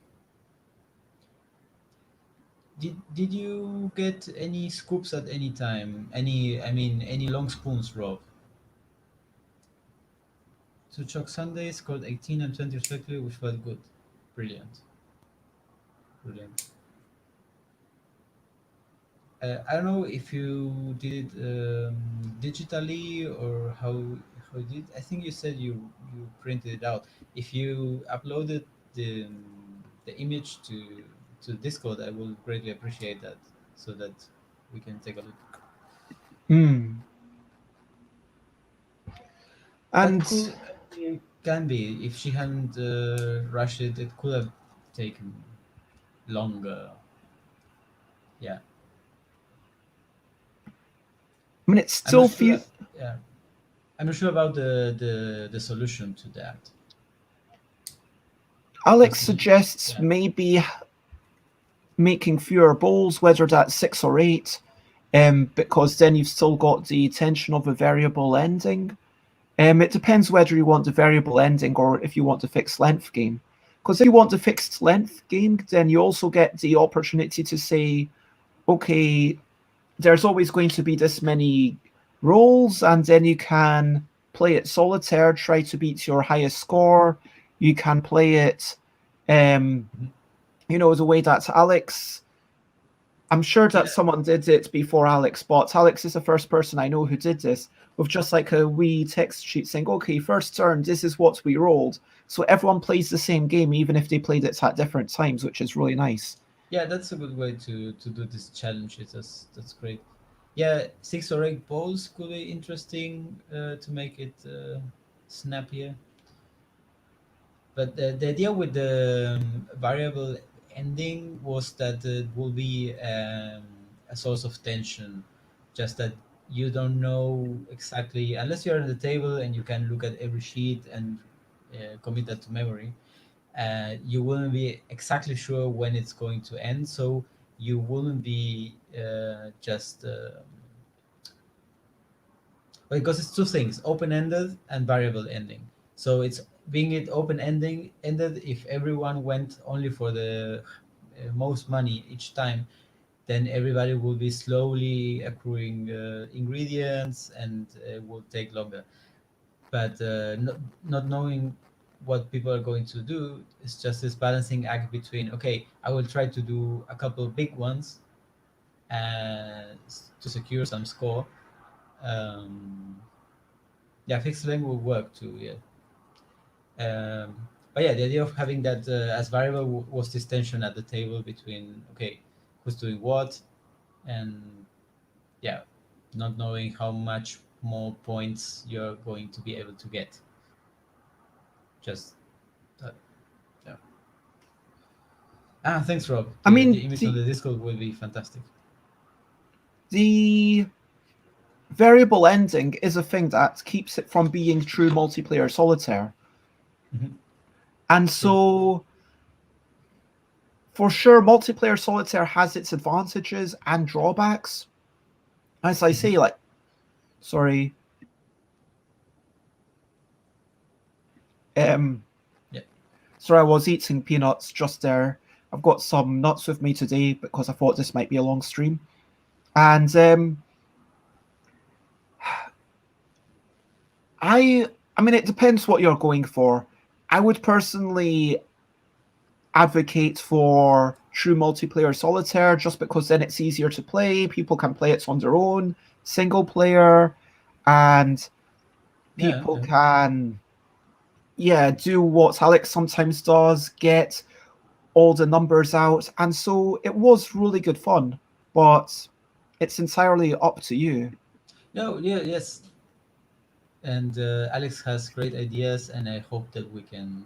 Did you get any scoops at any time? Any long spoons, Rob? Two chalk Sundays scored 18 and 20 respectively, which felt good. Brilliant. Brilliant. I don't know if you did it digitally or how you did. I think you said you printed it out. If you uploaded the image to Discord, I will greatly appreciate that, so that we can take a look. Hmm. And That could it can be, if she hadn't rushed it, it could have taken longer. Yeah, I mean, it's I'm still not sure. Yeah, I'm not sure about the solution to that. Alex Because suggests yeah. maybe making fewer bowls, whether that's 6 or 8, because then you've still got the tension of a variable ending. It depends whether you want the variable ending or if you want the fixed length game. Because if you want the fixed length game, then you also get the opportunity to say, okay, there's always going to be this many rolls, and then you can play it solitaire, try to beat your highest score. You can play it, the way that Alex. I'm sure that someone did it before Alex, but Alex is the first person I know who did this with just like a wee text sheet saying, okay, first turn, this is what we rolled. So everyone plays the same game, even if they played it at different times, which is really nice. Yeah, that's a good way to do this challenge. That's great. Yeah, 6 or 8 balls could be interesting to make it snappier. But the idea with the variable ending was that it will be a source of tension, just that you don't know exactly, unless you're at the table and you can look at every sheet and commit that to memory. You wouldn't be exactly sure when it's going to end, so you wouldn't be just because it's two things: open-ended and variable ending. So it's being it open-ended if everyone went only for the most money each time, then everybody will be slowly accruing ingredients and will take longer. But not knowing what people are going to do is just this balancing act between, okay, I will try to do a couple of big ones to secure some score. Yeah, fixed length will work too. Yeah. But yeah, the idea of having that as variable was this tension at the table between, okay, who's doing what, and yeah, not knowing how much more points you're going to be able to get. Just that. Yeah. Thanks, Rob. I mean, The image on the Discord will be fantastic. The variable ending is a thing that keeps it from being true multiplayer solitaire. Mm-hmm. And so, for sure, multiplayer solitaire has its advantages and drawbacks. As I say, like, sorry. Yeah. Sorry, I was eating peanuts just there. I've got some nuts with me today because I thought this might be a long stream. And I I mean, it depends what you're going for. I would personally advocate for true multiplayer solitaire just because then it's easier to play. People can play it on their own, single player, and people can, do what Alex sometimes does, get all the numbers out. And so it was really good fun, but it's entirely up to you. No, yeah, yes. And Alex has great ideas, and I hope that we can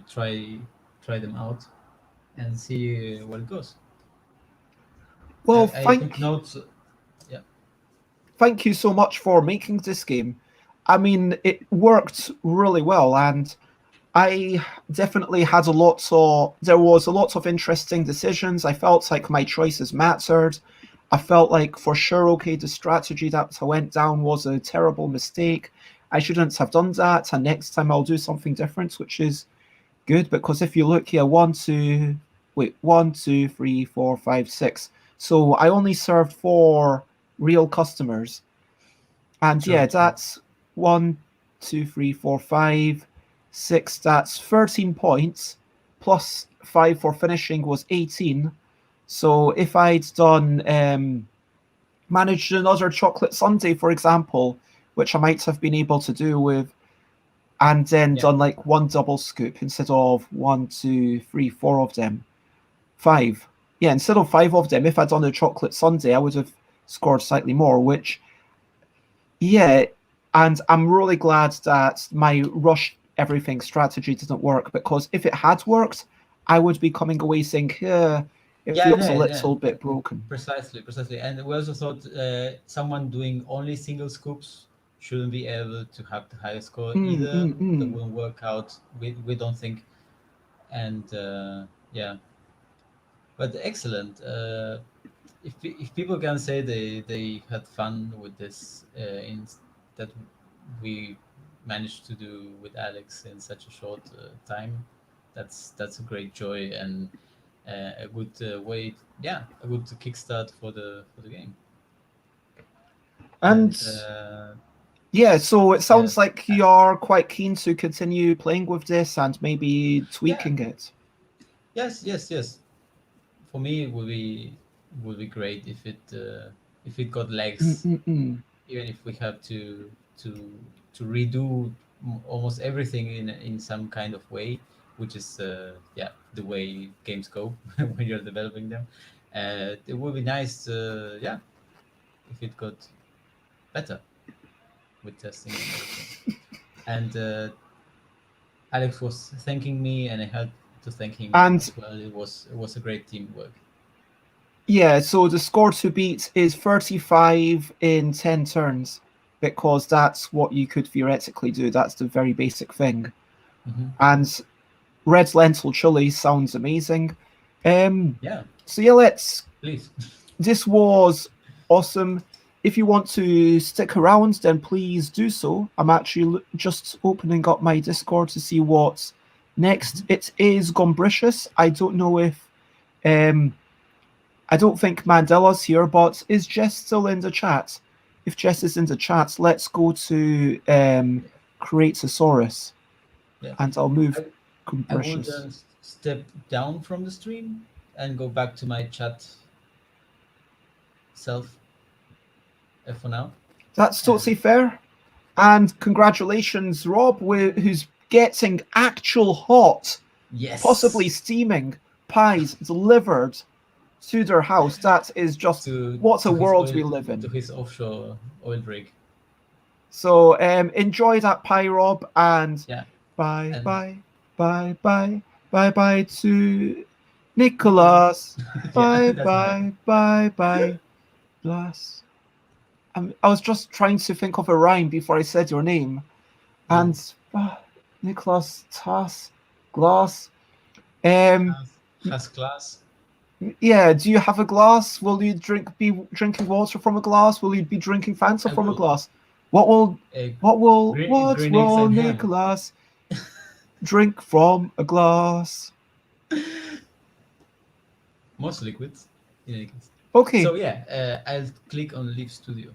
try them out and see where it goes. Well, I took notes. Yeah. thank you so much for making this game. I mean, it worked really well, and I definitely had there was a lot of interesting decisions. I felt like my choices mattered. I felt like for sure, okay, the strategy that I went down was a terrible mistake. I shouldn't have done that, and next time I'll do something different, which is good because if you look here, 1, 2, 3, 4, 5, 6. So I only served 4 real customers. And True. that's 1, 2, 3, 4, 5, 6. That's 13 points plus 5 for finishing was 18. So if I'd done managed another chocolate sundae, for example, which I might have been able to do with, and then done like 1 double scoop instead of 1, 2, 3, 4 of them, 5. Yeah, instead of 5 of them, if I'd done a chocolate sundae, I would have scored slightly more, which and I'm really glad that my rush everything strategy didn't work, because if it had worked, I would be coming away saying, it feels a little bit broken. Precisely. And we also thought someone doing only single scoops shouldn't be able to have the highest score either. That wouldn't work out. We don't think. And but excellent. If people can say they had fun with this in that we managed to do with Alex in such a short time, that's a great joy and a good way, a good kickstart for the game. And so it sounds like you're quite keen to continue playing with this and maybe tweaking it. Yes. For me, it would be great if it got legs. Even if we have to redo almost everything in some kind of way, which is the way games go when you're developing them. It would be nice, if it got better with testing and everything. And Alex was thanking me, and I had to thank him as well. It was a great teamwork. Yeah, so the score to beat is 35 in 10 turns, because that's what you could theoretically do. That's the very basic thing. And red lentil chili sounds amazing. So let's. Please. This was awesome. If you want to stick around, then please do so. I'm actually just opening up my Discord to see what's next. It is Gombricious. I don't know if I don't think Mandela's here, but is Jess still in the chat? If Jess is in the chat, let's go to Creatosaurus. And I'll move Gombricious. I would step down from the stream and go back to my chat self for now. That's totally fair. And congratulations, Rob, who's getting actual hot, possibly steaming pies delivered to their house. That is just what a world we live in. To his offshore oil rig. So enjoy that pie, Rob, and bye to Nicholas. Bye. Glass. I was just trying to think of a rhyme before I said your name. And Nicholas, Tass, Glass. Has glass. Yeah, do you have a glass? Will you be drinking water from a glass? Will you be drinking Fanta from a glass? What will Nicholas drink from a glass? Most liquids, in any case. Okay. So I'll click on Leave Studio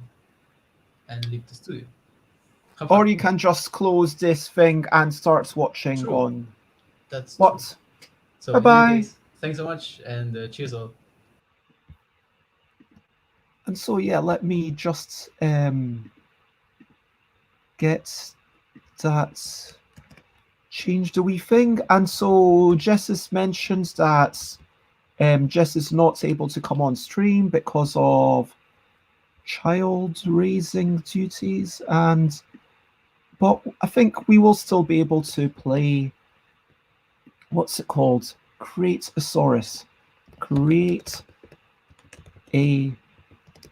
and leave the studio. Have Or fun. you can just close this thing and start watching True. on That's what? true. So in Bye-bye. any case, thanks so much, and cheers all. And so yeah, let me just get that changed a wee thing. And so Jess has mentioned that Jess is not able to come on stream because of child raising duties, but I think we will still be able to play, what's it called? Create a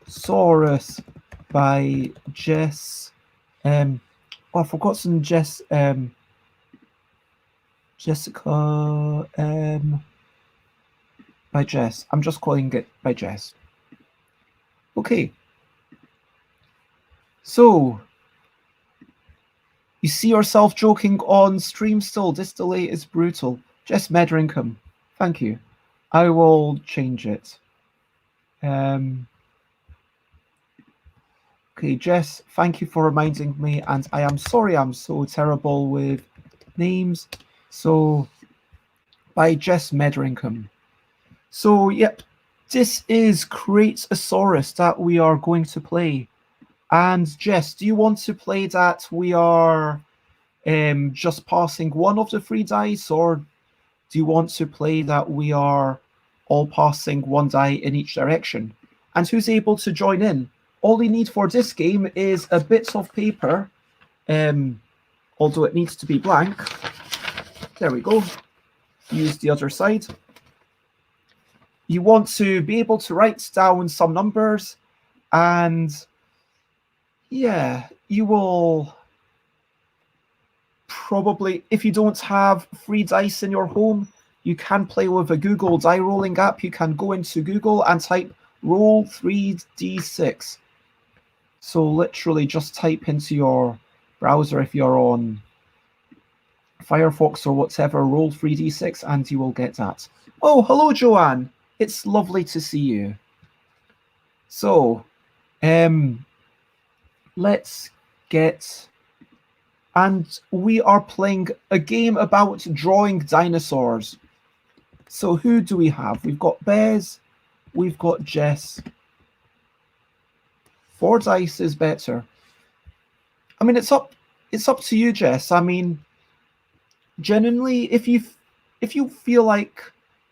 Saurus by Jess. Oh, I forgot some Jessica. By Jess. I'm just calling it by Jess. Okay. So, you see yourself joking on stream still. This delay is brutal. Jess Medringham. Thank you. I will change it. Okay, Jess, thank you for reminding me, and I am sorry I'm so terrible with names. So, by Jess Medringham. So, yep, this is Create a Saurus that we are going to play. And Jess, do you want to play that we are just passing one of the 3 dice, or do you want to play that we are all passing 1 die in each direction? And who's able to join in? All you need for this game is a bit of paper, although it needs to be blank. There we go. Use the other side. You want to be able to write down some numbers, and yeah, you will probably, if you don't have 3 dice in your home, you can play with a Google die rolling app. You can go into Google and type roll 3d6. So literally just type into your browser, if you're on Firefox or whatever, roll 3d6 and you will get that. Oh, hello, Joanne. It's lovely to see you. So, let's get... And we are playing a game about drawing dinosaurs. So who do we have? We've got Bez, we've got Jess. 4 dice is better. I mean, it's up to you, Jess. I mean, genuinely, if you feel like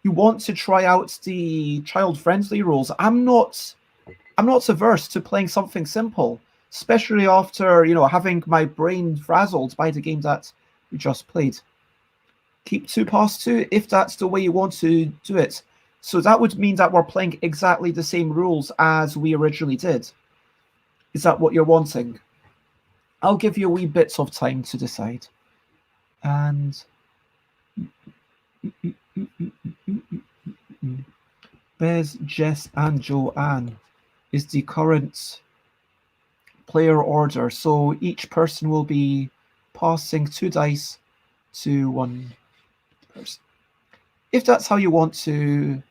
you want to try out the child-friendly rules, I'm not averse to playing something simple, especially after, having my brain frazzled by the game that we just played. Keep 2 past 2 if that's the way you want to do it. So that would mean that we're playing exactly the same rules as we originally did. Is that what you're wanting? I'll give you a wee bit of time to decide. And Bez, Jess, and Joanne is the current player order. So each person will be passing 2 dice to 1 person. If that's how you want to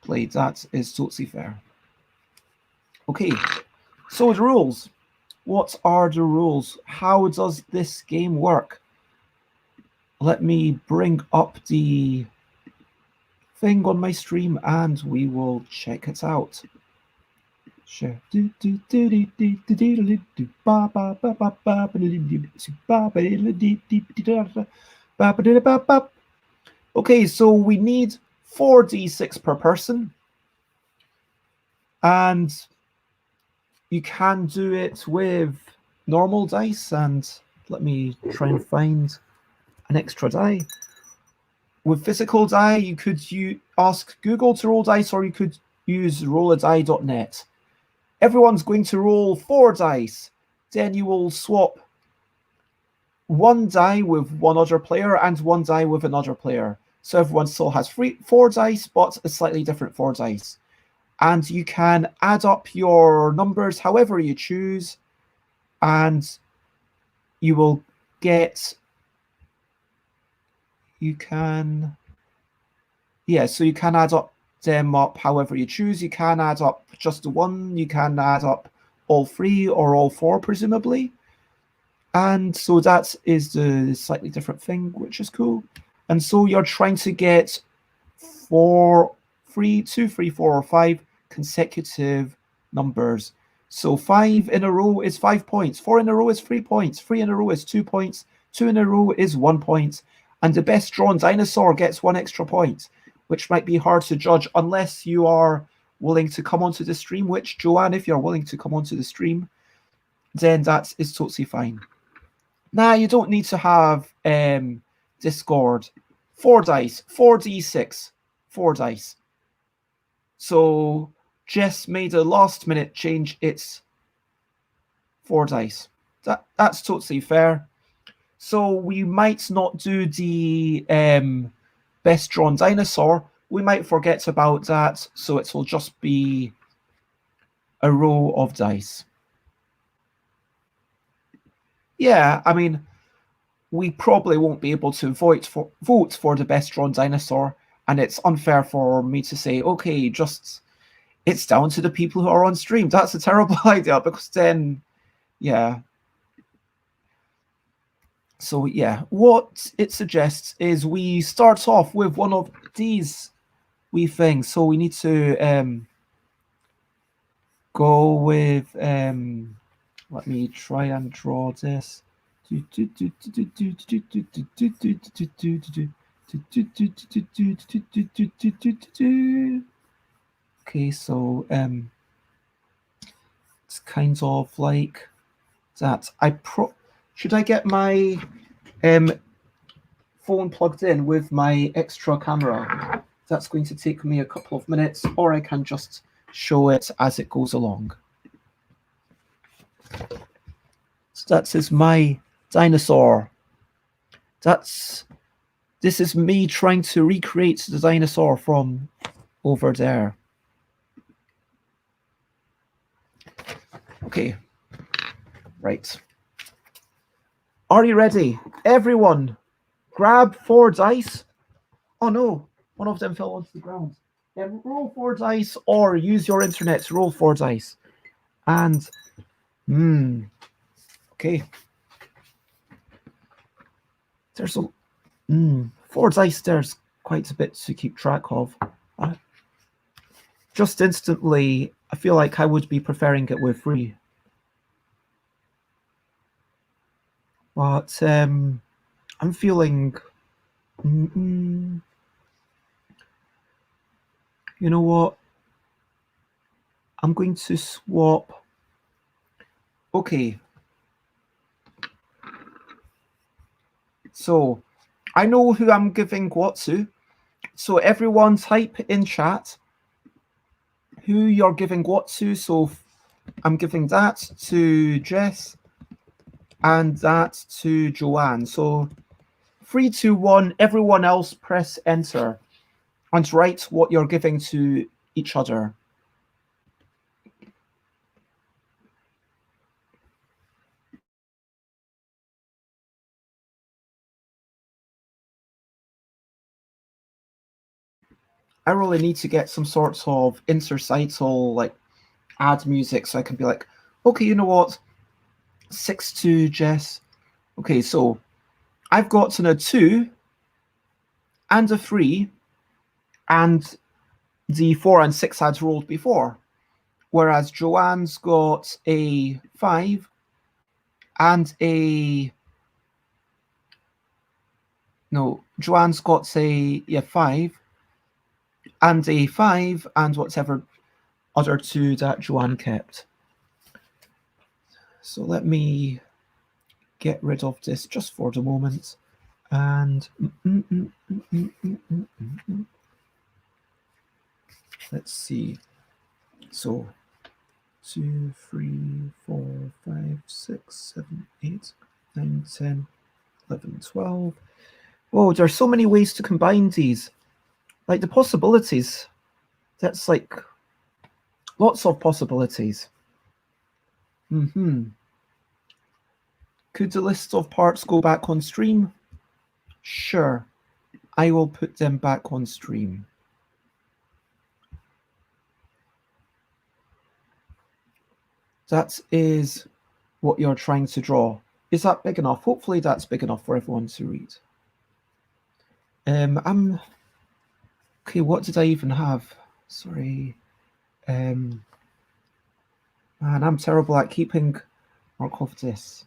play, that is totally fair. Okay, so the rules. What are the rules? How does this game work? Let me bring up the thing on my stream and we will check it out. Sure. Okay, so we need 4d6 per person. And you can do it with normal dice, and let me try and find an extra die. With physical die, you could ask Google to roll dice, or you could use rolladie.net. Everyone's going to roll 4 dice. Then you will swap 1 die with one other player and 1 die with another player. So everyone still has 4 dice, but a slightly different 4 dice. And you can add up your numbers however you choose, and you will get... You can... Yeah, so you can add them up however you choose. You can add up just 1. You can add up all 3 or all 4, presumably. And so that is the slightly different thing, which is cool. And so you're trying to get 2, 3, 4, or 5 consecutive numbers. So 5 in a row is 5 points. 4 in a row is 3 points. 3 in a row is 2 points. 2 in a row is 1 point. And the best drawn dinosaur gets 1 extra point, which might be hard to judge unless you are willing to come onto the stream, which, Joanne, if you're willing to come onto the stream, then that is totally fine. Now, you don't need to have Discord. 4 dice, 4d6, 4 dice. So Jess made a last minute change. It's 4 dice. That's totally fair. So we might not do the best drawn dinosaur. We might forget about that. So it will just be a row of dice. Yeah, I mean, we probably won't be able to vote for the best drawn dinosaur, and it's unfair for me to say, okay, just it's down to the people who are on stream. That's a terrible idea, because then, yeah. So yeah, what it suggests is we start off with one of these wee things. So we need to go with let me try and draw this. Okay, so it's kind of like that. Should I get my phone plugged in with my extra camera? That's going to take me a couple of minutes, or I can just show it as it goes along. So that is my dinosaur. This is me trying to recreate the dinosaur from over there. Okay, right. Are you ready? Everyone, grab 4 dice. Oh no, one of them fell onto the ground. Roll 4 dice, or use your internet to roll 4 dice. And, okay. There's 4 dice, there's quite a bit to keep track of. Just instantly, I feel like I would be preferring it with 3. But I'm feeling... you know what? I'm going to swap. Okay. So I know who I'm giving what to. So everyone type in chat who you're giving what to. So I'm giving that to Jess and that to Joanne. So 3, 2, 1, everyone else press enter and write what you're giving to each other. I really need to get some sorts of interstitial, like, add music so I can be like, okay, you know what? 6 to Jess. Okay, so I've gotten a 2 and a 3, and the 4 and 6 I'd rolled before. Whereas Joanne's got a 5 and a... No, Joanne's got a 5 and a 5 and whatever other 2 that Joanne kept. So let me get rid of this just for the moment. And let's see. So 2, 3, 4, 5, 6, 7, 8, 9, 10, 11, 12. Oh, there's so many ways to combine these. Like the possibilities. That's like lots of possibilities. Could the list of parts go back on stream? Sure. I will put them back on stream. That is what you're trying to draw. Is that big enough? Hopefully that's big enough for everyone to read. Okay, what did I even have? Sorry. Man, I'm terrible at keeping mark of this.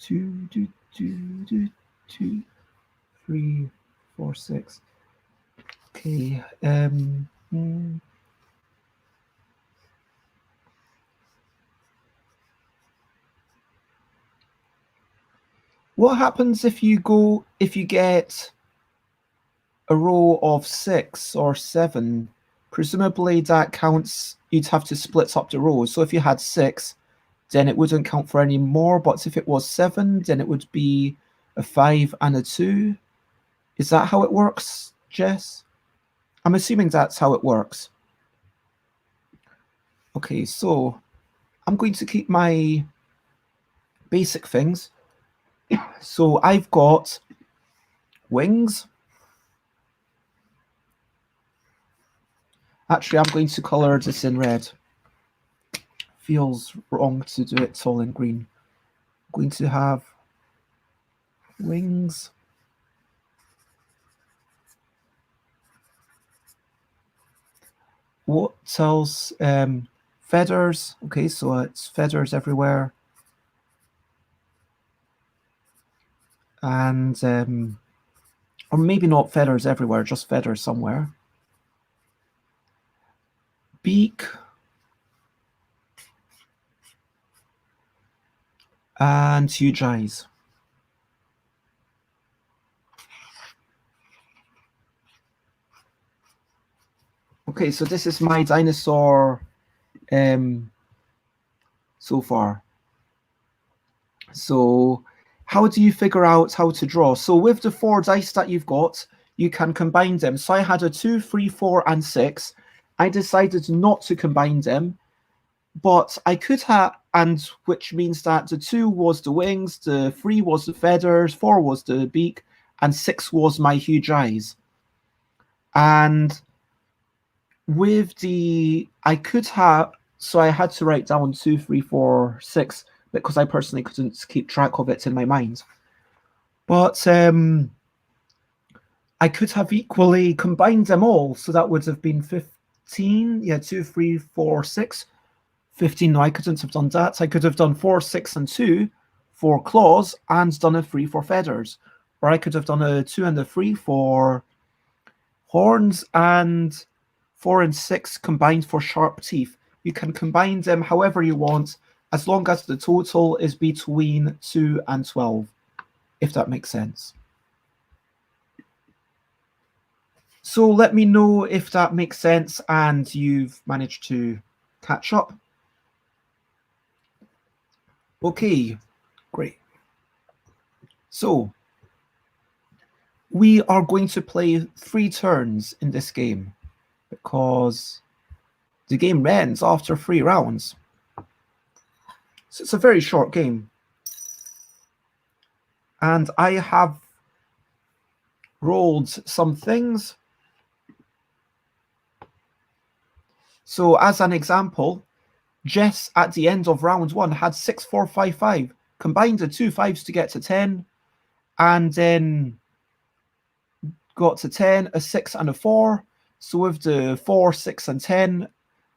2, 2, 2, 2, 3, 4, 6. Okay. What happens if you get a row of 6 or 7? Presumably that counts. You'd have to split up the rows. So if you had 6, then it wouldn't count for any more. But if it was 7, then it would be a 5 and a 2. Is that how it works, Jess? I'm assuming that's how it works. Okay, so I'm going to keep my basic things. So I've got wings. Actually, I'm going to color this in red. Feels wrong to do it all in green. I'm going to have wings. What else? Feathers. Okay, so it's feathers everywhere. And, or maybe not feathers everywhere, just feathers somewhere. Beak. And huge eyes. Okay, so this is my dinosaur so far. So how do you figure out how to draw? So with the 4 dice that you've got, you can combine them. So I had a 2, 3, 4, and 6. I decided not to combine them, but I could have, and which means that the 2 was the wings, the 3 was the feathers, 4 was the beak, and 6 was my huge eyes. And with the, I could have, so I had to write down 2, 3, 4, 6 because I personally couldn't keep track of it in my mind. But I could have equally combined them all, so that would have been 15. Yeah, 2, 3, 4, 6. 15. No, I couldn't have done that. I could have done 4, 6, and 2 for claws and done a 3 for feathers. Or I could have done a 2 and a 3 for horns and 4 and 6 combined for sharp teeth. You can combine them however you want, as long as the total is between 2 and 12, if that makes sense. So let me know if that makes sense and you've managed to catch up. Okay, great. So we are going to play 3 turns in this game because the game ends after 3 rounds. So it's a very short game. And I have rolled some things. So as an example, Jess at the end of round 1 had 6, 4, 5, 5, combined the 2 5s to get to 10, and then got to 10, a 6 and a 4. So with the 4, 6, and 10,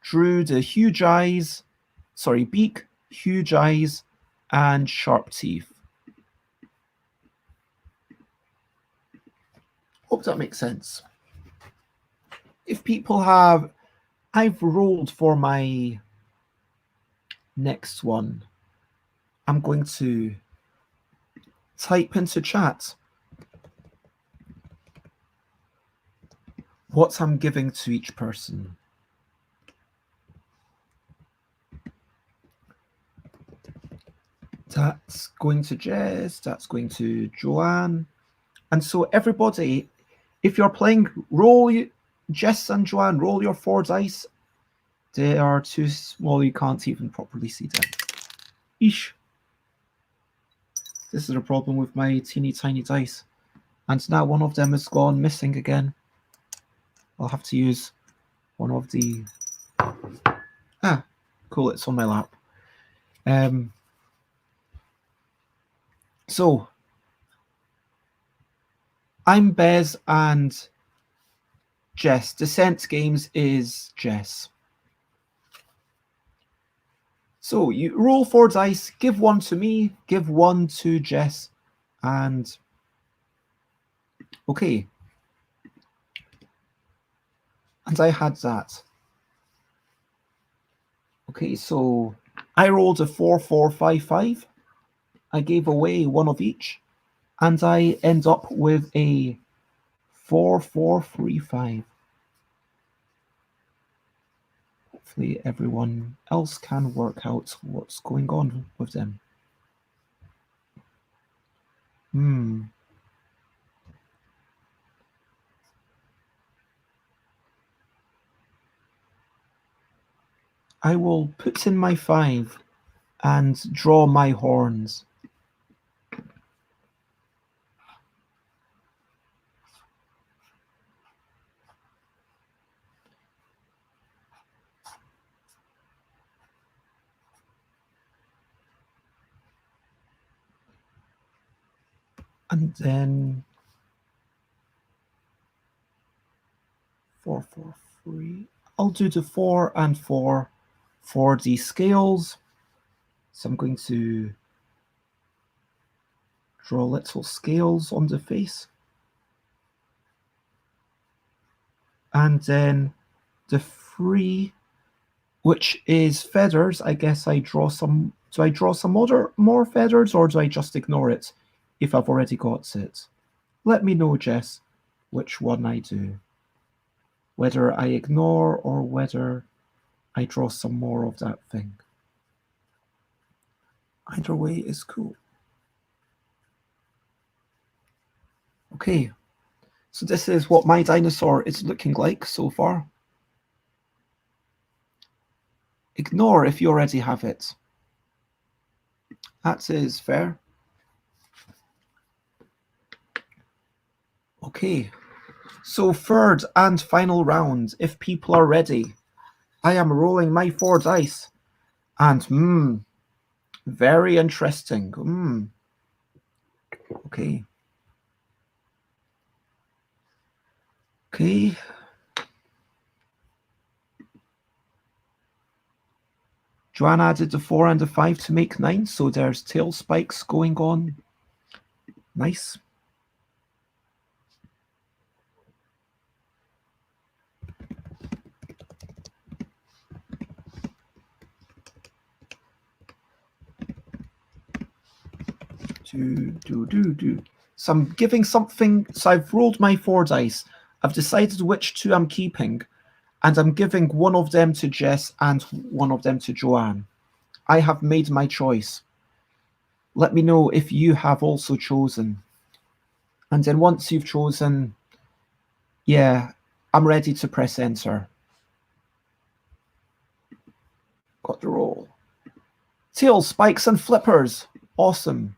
drew the huge eyes, beak, huge eyes, and sharp teeth. Hope that makes sense. If people have, I've rolled for my next one. I'm going to type into chat what I'm giving to each person. That's going to Jess, that's going to Joanne. And so everybody, if you're playing, Jess and Joanne, roll your 4 dice. They are too small, you can't even properly see them. Eesh. This is a problem with my teeny tiny dice. And now one of them has gone missing again. I'll have to use one of the... Ah, cool, it's on my lap. So, I'm Bez and Jess. Descent Games is Jess. So you roll 4 dice, give 1 to me, give 1 to Jess, and okay. And I had that. Okay, so I rolled a 4-4-5-5. I gave away 1 of each, and I end up with a 4-4-3-5. Hopefully everyone else can work out what's going on with them. I will put in my 5 and draw my horns. And then 4-4-3. I'll do the 4 and 4 for the scales. So I'm going to draw little scales on the face. And then the 3, which is feathers. I guess I draw some. Do I draw some more feathers, or do I just ignore it if I've already got it? Let me know, Jess, which one I do. Whether I ignore or whether I draw some more of that thing. Either way is cool. Okay, so this is what my dinosaur is looking like so far. Ignore if you already have it. That is fair. Okay, so 3rd and final round, if people are ready. I am rolling my 4 dice, and very interesting. Okay. Okay. Joanne added the 4 and the 5 to make 9, so there's tail spikes going on. Nice. So I'm giving something. So I've rolled my 4 dice. I've decided which 2 I'm keeping, and I'm giving 1 of them to Jess and 1 of them to Joanne. I have made my choice. Let me know if you have also chosen. And then once you've chosen, yeah, I'm ready to press enter. Got the roll. Tails, spikes, and flippers. Awesome.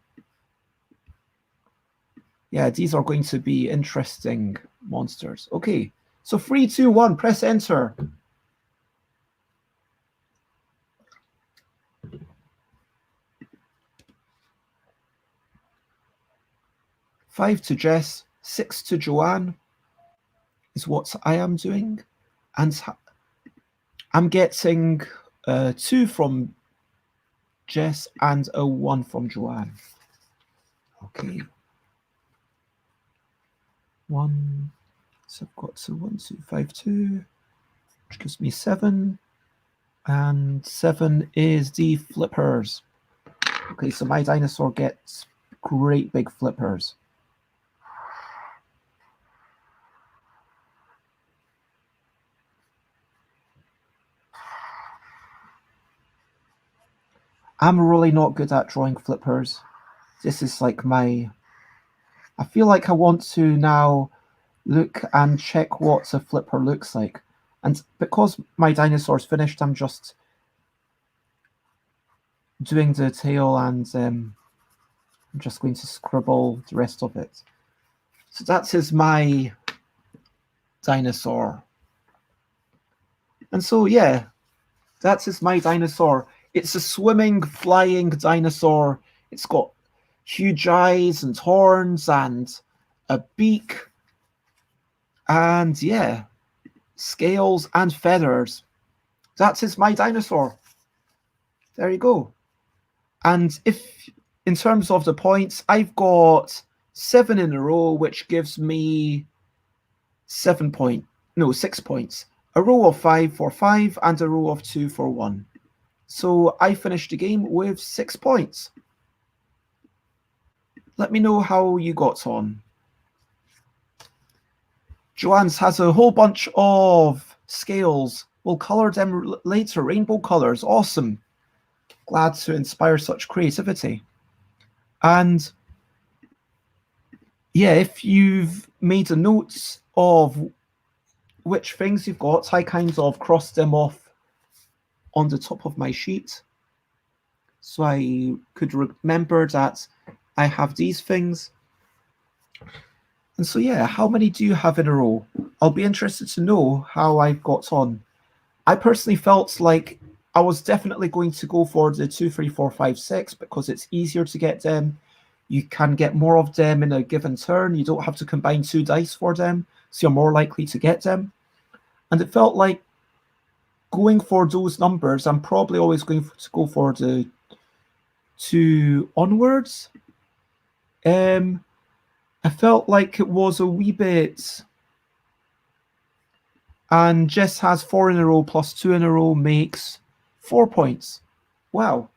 Yeah, these are going to be interesting monsters. Okay, so 3, 2, 1, press enter. Five to Jess, 6 to Joanne is what I am doing. And I'm getting 2 from Jess and a 1 from Joanne. Okay. 1, so I've got 1, 2, 5, 2, which gives me 7. And 7 is the flippers. Okay, so my dinosaur gets great big flippers. I'm really not good at drawing flippers. This is like I feel like I want to now look and check what a flipper looks like. And because my dinosaur's finished, I'm just doing the tail, and I'm just going to scribble the rest of it. So that is my dinosaur. And so, yeah, that is my dinosaur. It's a swimming, flying dinosaur. It's got huge eyes and horns and a beak. And yeah, scales and feathers. That is my dinosaur. There you go. And if, in terms of the points, I've got 7 in a row, which gives me 6 points. A row of 5 for 5 and a row of 2 for 1. So I finished the game with 6 points. Let me know how you got on. Joanne's has a whole bunch of scales. We'll colour them later, rainbow colours. Awesome. Glad to inspire such creativity. And yeah, if you've made a note of which things you've got, I kind of crossed them off on the top of my sheet. So I could remember that I have these things. And so yeah, how many do you have in a row? I'll be interested to know how I've got on. I personally felt like I was definitely going to go for the 2, 3, 4, 5, 6 because it's easier to get them. You can get more of them in a given turn. You don't have to combine 2 dice for them, so you're more likely to get them. And it felt like going for those numbers, I'm probably always going to go for the 2 onwards. I felt like it was a wee bit. And Jess has 4 in a row plus 2 in a row makes 4 points. Wow.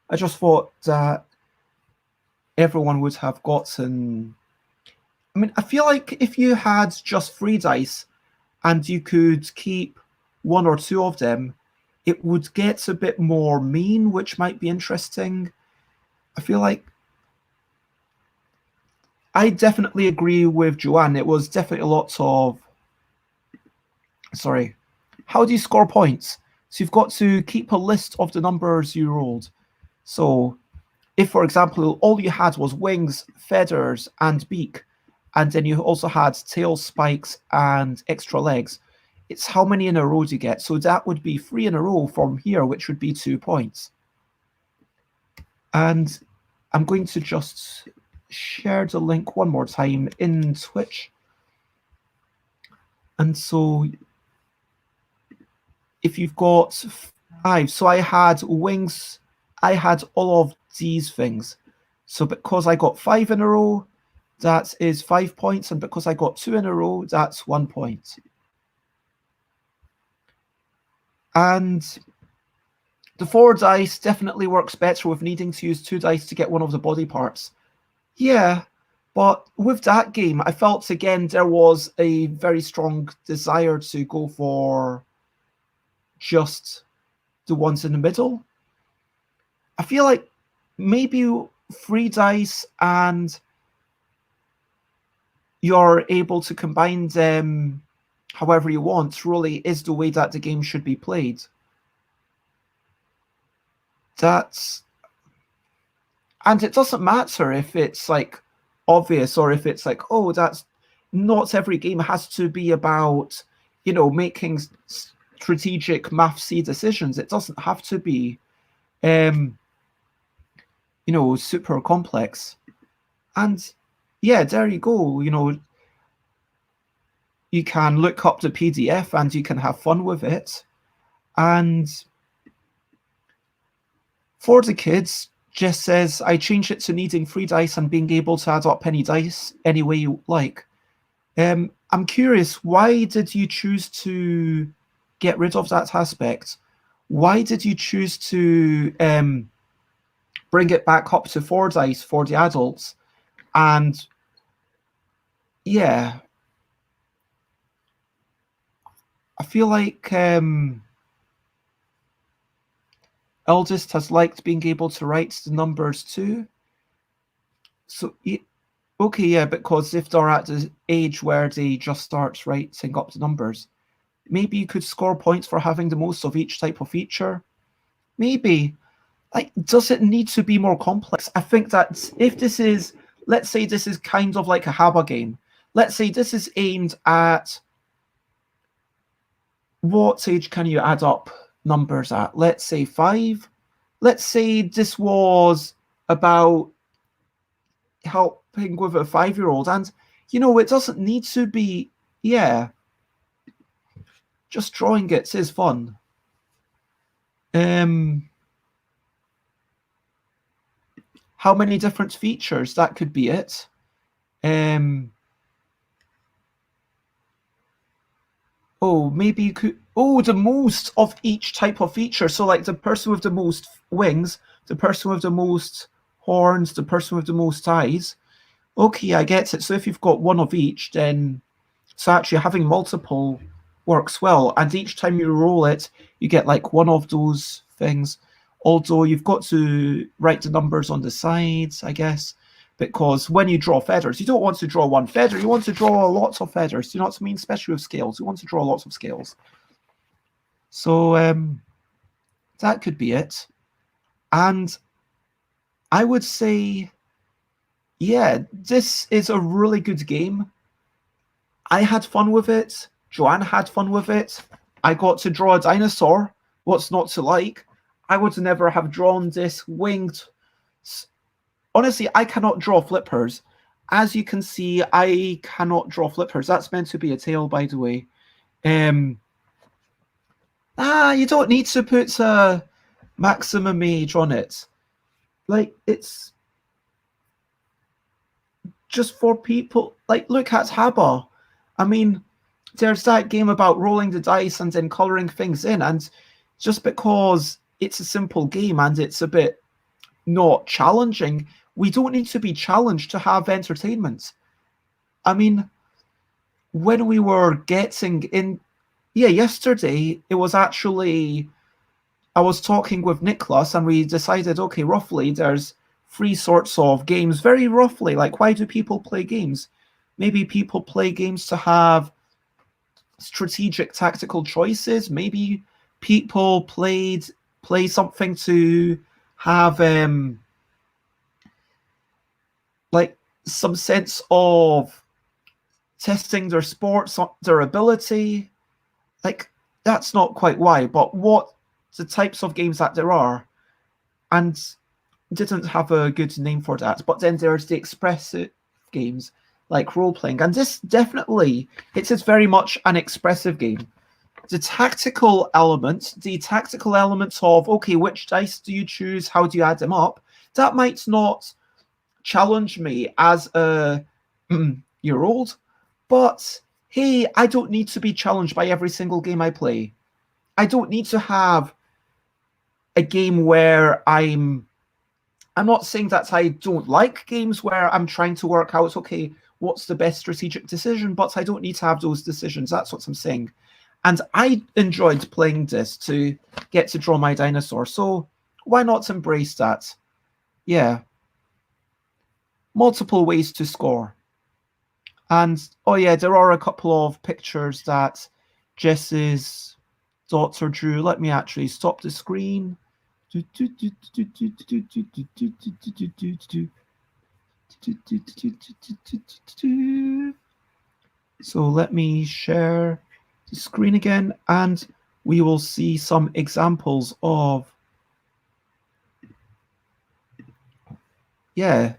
I just thought that everyone would have gotten. I mean, I feel like if you had just 3 dice and you could keep 1 or 2 of them, it would get a bit more mean, which might be interesting. I feel like I definitely agree with Joanne. It was definitely a lot of. Sorry. How do you score points? So you've got to keep a list of the numbers you rolled. So if, for example, all you had was wings, feathers, and beak, and then you also had tail, spikes, and extra legs, it's how many in a row do you get? So that would be 3 in a row from here, which would be 2 points. And I'm going to just share the link one more time in Twitch. And so if you've got 5, so I had wings, I had all of these things. So because I got 5 in a row, that is 5 points. And because I got 2 in a row, that's 1 point. And the 4 dice definitely works better with needing to use 2 dice to get one of the body parts. Yeah, but with that game, I felt again there was a very strong desire to go for just the ones in the middle. I feel like maybe 3 dice and you're able to combine them however you want really is the way that the game should be played. And it doesn't matter if it's like obvious or if it's like, oh, that's not every game has to be about, making strategic mathsy decisions. It doesn't have to be, super complex. And yeah, there you go. You can look up the PDF and you can have fun with it. And for the kids, Jess says, I changed it to needing 3 dice and being able to add up any dice any way you like. I'm curious, why did you choose to get rid of that aspect? Why did you choose to bring it back up to 4 dice for the adults? And yeah, I feel like eldest has liked being able to write the numbers too. So, okay, yeah, because if they're at the age where they just start writing up the numbers, maybe you could score points for having the most of each type of feature. Maybe. Like, does it need to be more complex? I think that if this is, let's say this is kind of like a Haba game. Let's say this is aimed at what age can you add up numbers at? Let's say 5. Let's say this was about helping with a 5-year-old, and it doesn't need to be. Yeah, just drawing it is fun. How many different features? That could be it. Oh, maybe you could. Oh, the most of each type of feature. So, like the person with the most wings, the person with the most horns, the person with the most eyes. Okay, I get it. So if you've got one of each, then so actually having multiple works well. And each time you roll it, you get like one of those things. Although you've got to write the numbers on the sides, I guess, because when you draw feathers, you don't want to draw one feather. You want to draw lots of feathers. You know what I mean? Especially with scales. You want to draw lots of scales. So that could be it. And I would say, yeah, this is a really good game. I had fun with it. Joanne had fun with it. I got to draw a dinosaur. What's not to like? I would never have drawn this winged. Honestly, I cannot draw flippers. As you can see, I cannot draw flippers. That's meant to be a tail, by the way. You don't need to put a maximum age on it. Like, it's just for people. Like, look at Haba. I mean, there's that game about rolling the dice and then coloring things in, and just because it's a simple game and it's a bit not challenging, we don't need to be challenged to have entertainment. I mean, when we were getting in, yesterday, it was actually, I was talking with Nicholas and we decided, okay, roughly there's 3 sorts of games, very roughly. Like, why do people play games? Maybe people play games to have strategic tactical choices. Maybe people play something to have like some sense of testing their sports, their ability. Like, that's not quite why, but what the types of games that there are, and didn't have a good name for that. But then there's the expressive games like role-playing, and this definitely, it is very much an expressive game. The tactical elements of, okay, which dice do you choose? How do you add them up? That might not challenge me as a year-old, but hey, I don't need to be challenged by every single game I play. I don't need to have a game where I'm not saying that I don't like games where I'm trying to work out, okay, what's the best strategic decision, but I don't need to have those decisions. That's what I'm saying. And I enjoyed playing this to get to draw my dinosaur. So why not embrace that? Yeah. Multiple ways to score. And, oh yeah, there are a couple of pictures that Jess's daughter drew. Let me actually stop the screen. So let me share the screen again, and we will see some examples of, yeah,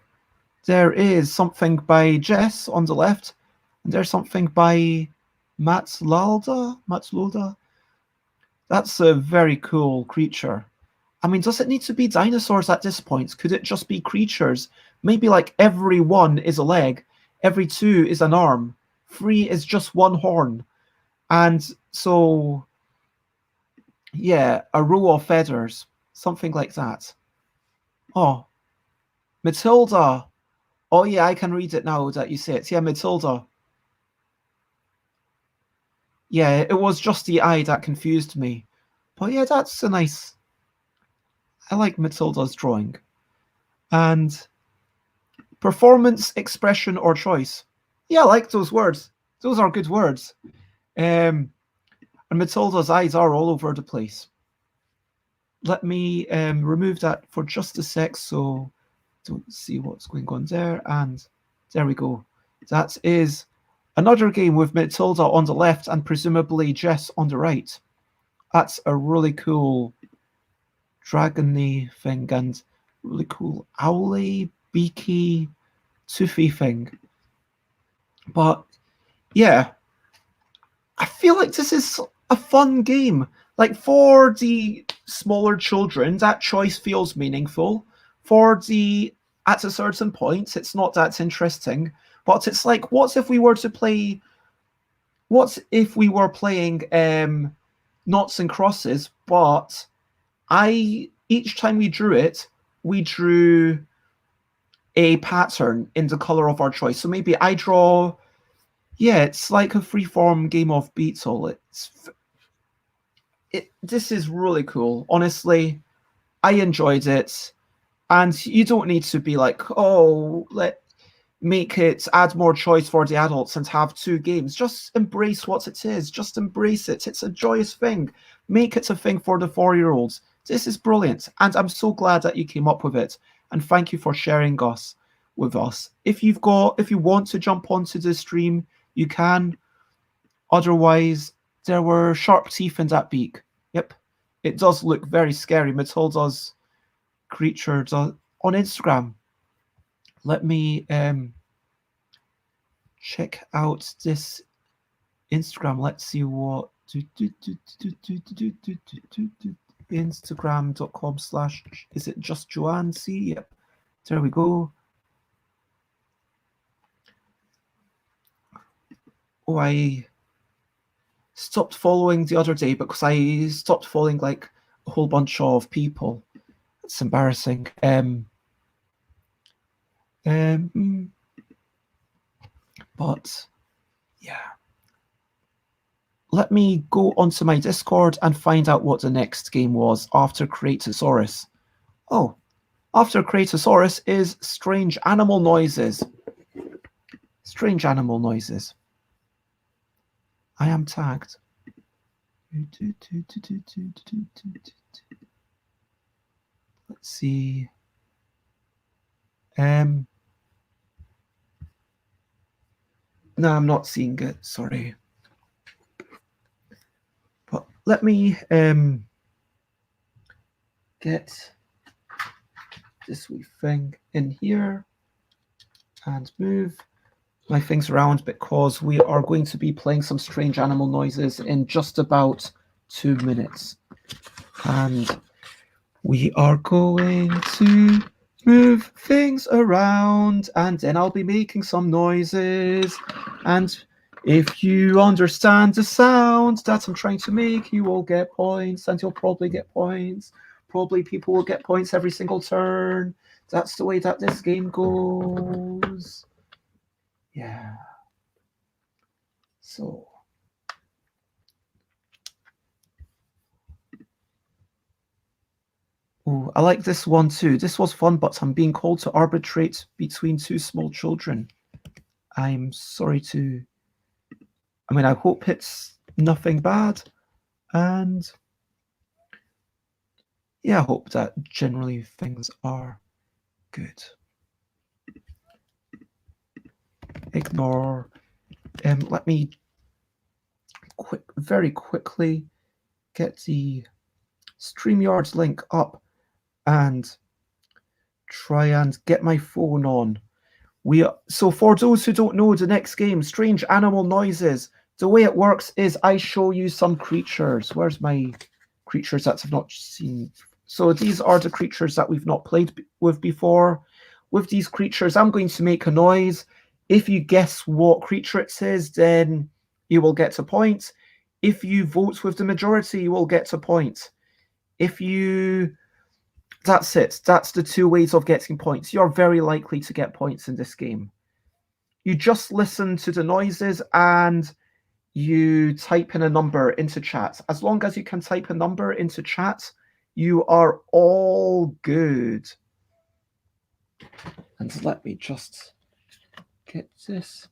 there is something by Jess on the left, and there's something by Matslolda. That's a very cool creature. I mean, does it need to be dinosaurs at this point? Could it just be creatures? Maybe like every 1 is a leg, every 2 is an arm, 3 is just 1 horn. And so, yeah, a row of feathers, something like that. Oh, Matilda. Oh yeah, I can read it now that you say it. Yeah, Matilda. Yeah, it was just the eye that confused me. But yeah, that's a nice... I like Matilda's drawing. And performance, expression, or choice. Yeah, I like those words. Those are good words. And Matilda's eyes are all over the place. Let me remove that for just a sec so don't see what's going on there. And there we go. That is another game with Matilda on the left and presumably Jess on the right. That's a really cool dragony thing. And really cool owly, beaky, toothy thing. But yeah, I feel like this is a fun game. Like for the smaller children, that choice feels meaningful. For the at a certain point, it's not that interesting. But it's like, what if we were playing Noughts and Crosses, but each time we drew a pattern in the color of our choice. So maybe I draw, it's like a freeform game of Beetle. This is really cool. Honestly, I enjoyed it. And you don't need to be like, oh, add more choice for the adults and have 2 games. Just embrace what it is. Just embrace it. It's a joyous thing. Make it a thing for the 4-year-olds. This is brilliant. And I'm so glad that you came up with it. And thank you for sharing with us. If you want to jump onto the stream, you can. Otherwise, there were sharp teeth in that beak. Yep. It does look very scary. Matilda's creature on Instagram. Let me check out this Instagram. Let's see what Instagram.com/ is it just Joanne C? Yep. There we go. Oh, I stopped following the other day because I stopped following like a whole bunch of people. It's embarrassing. But yeah. Let me go onto my Discord and find out what the next game was after Creatosaurus. Oh, after Creatosaurus is Strange Animal Noises. Strange Animal Noises. I am tagged. Let's see. No, I'm not seeing it. Sorry. But let me get this wee thing in here and move my things around because we are going to be playing some Strange Animal Noises in just about 2 minutes. And we are going to move things around and then I'll be making some noises. And if you understand the sound that I'm trying to make, you will get points and you'll probably get points. Probably people will get points every single turn. That's the way that this game goes. Yeah. So. Oh, I like this one too. This was fun, but I'm being called to arbitrate between 2 small children. I'm sorry to... I mean, I hope it's nothing bad. And yeah, I hope that generally things are good. Ignore. Let me very quickly get the StreamYard link up and try and get my phone on. So for those who don't know, the next game, Strange Animal Noises, the way it works is I show you some creatures. Where's my creatures that I've not seen? So these are the creatures that we've not played with before. With these creatures, I'm going to make a noise. If you guess what creature it is, then you will get a point. If you vote with the majority, you will get a point. That's it. That's the 2 ways of getting points. You're very likely to get points in this game. You just listen to the noises and you type in a number into chat. As long as you can type a number into chat, you are all good. And let me just get this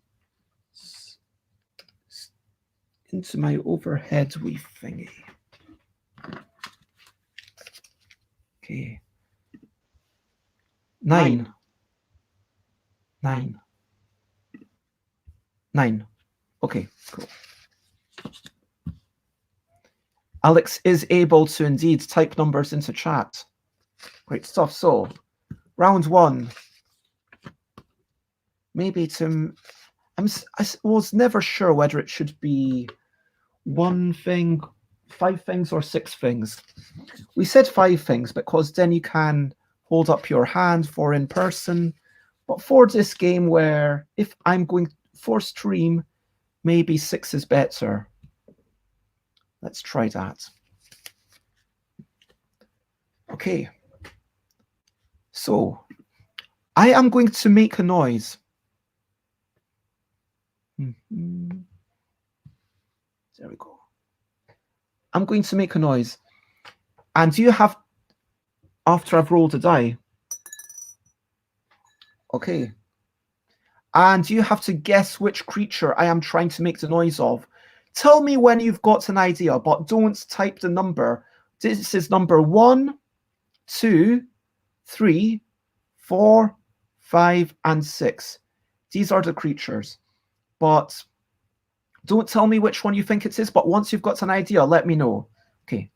into my overhead wee thingy. Okay. 9. 9. 9. Okay, cool. Alex is able to indeed type numbers into chat. Great stuff. So round one. Maybe I was never sure whether it should be one thing, 5 things, or 6 things. We said 5 things because then you can hold up your hand for in person. But for this game where if I'm going for stream, maybe 6 is better. Let's try that. Okay. So I am going to make a noise. There we go. I'm going to make a noise. And you have, after I've rolled a die. Okay. And you have to guess which creature I am trying to make the noise of. Tell me when you've got an idea, but don't type the number. This is number 1, 2, 3, 4, 5, and 6. These are the creatures. But don't tell me which one you think it is, but once you've got an idea, let me know. Okay.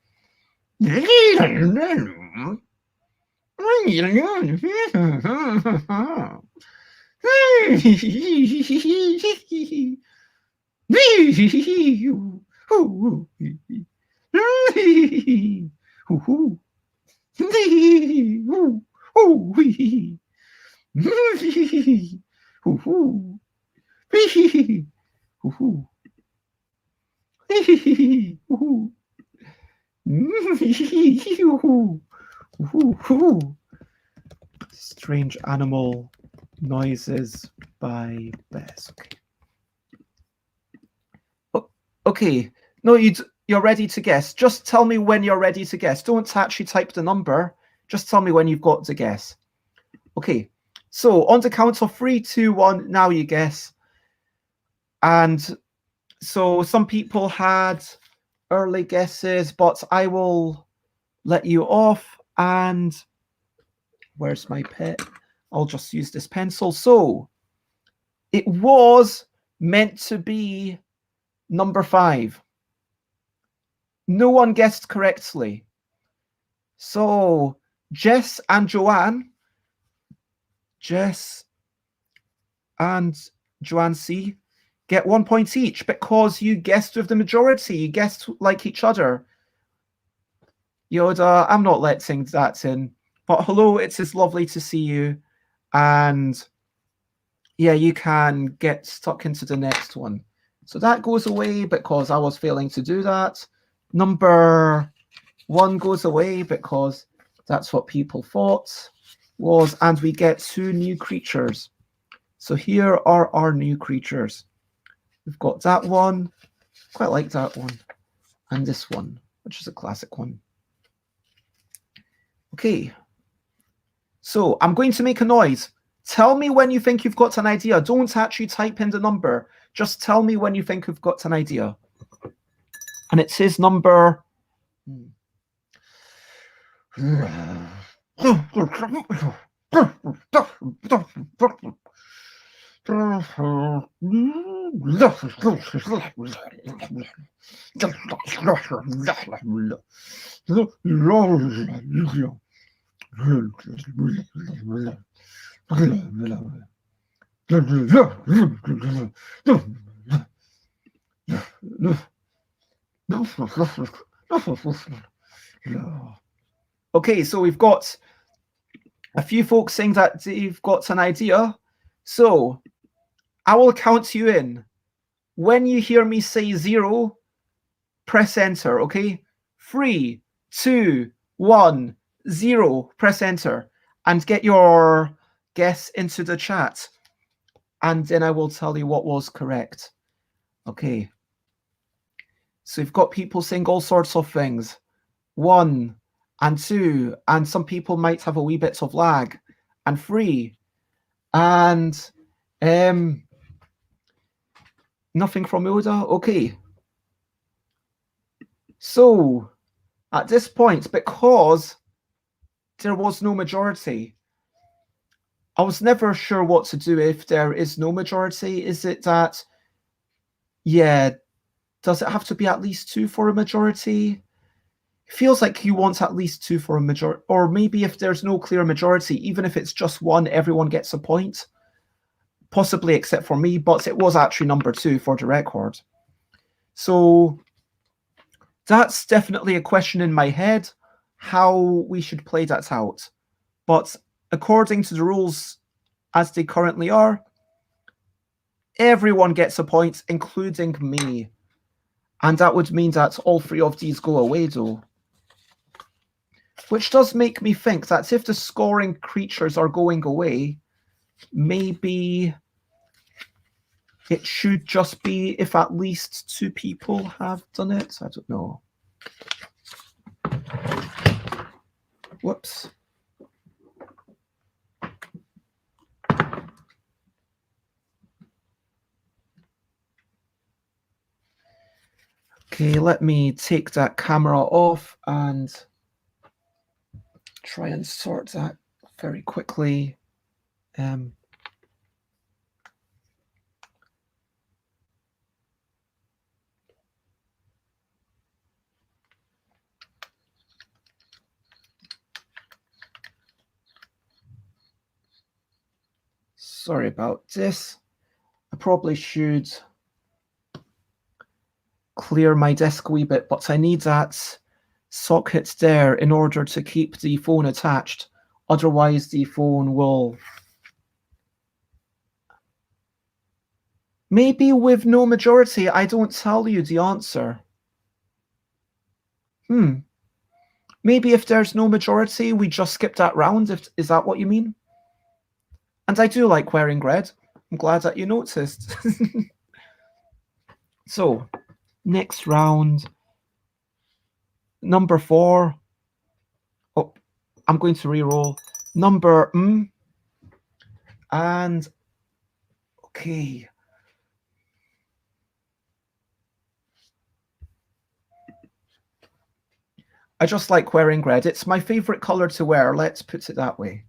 Strange animal noises by Bess. Okay. Okay. No, you're ready to guess. Just tell me when you're ready to guess. Don't actually type the number. Just tell me when you've got to guess. Okay. So on the count of 3, 2, 1, now you guess. And so some people had early guesses, but I will let you off. And where's my pen? I'll just use this pencil. So it was meant to be number 5. No one guessed correctly. So Jess and Joanne C get 1 point each because you guessed with the majority. You guessed like each other. Yoda, I'm not letting that in. But hello, it's lovely to see you. And yeah, you can get stuck into the next one. So that goes away because I was failing to do that. Number 1 goes away because that's what people thought was, and we get 2 new creatures. So here are our new creatures. We've got that one, quite like that one, and this one, which is a classic one. Okay. So I'm going to make a noise. Tell me when you think you've got an idea. Don't actually type in the number. Just tell me when you think you've got an idea. And it says number... Okay, so we've got a few folks saying that they've got an idea. So I will count you in. When you hear me say 0, press enter, okay? 3, 2, 1, 0, press enter. And get your guess into the chat. And then I will tell you what was correct. Okay. So we've got people saying all sorts of things. 1 and 2. And some people might have a wee bit of lag. And 3. And nothing from Oda. Okay. So at this point, because there was no majority, I was never sure what to do if there is no majority. Is it that, yeah, does it have to be at least 2 for a majority? feels like he wants at least 2 for a majority, or maybe if there's no clear majority, even if it's just 1, everyone gets a point, possibly except for me, but it was actually number 2 for the record. So that's definitely a question in my head, how we should play that out. But according to the rules as they currently are, everyone gets a point, including me. And that would mean that all 3 of these go away, though. Which does make me think that if the scoring creatures are going away, maybe it should just be if at least 2 people have done it. I don't know. Whoops. Okay, let me take that camera off and try and sort that very quickly. Sorry about this. I probably should clear my desk a wee bit, but I need that socket there in order to keep the phone attached. Otherwise, the phone will... Maybe with no majority, I don't tell you the answer. Maybe if there's no majority, we just skip that round. Is that what you mean? And I do like wearing red. I'm glad that you noticed. So, next round. Number 4. Oh, I'm going to re-roll. Number and okay. I just like wearing red. It's my favorite color to wear. Let's put it that way.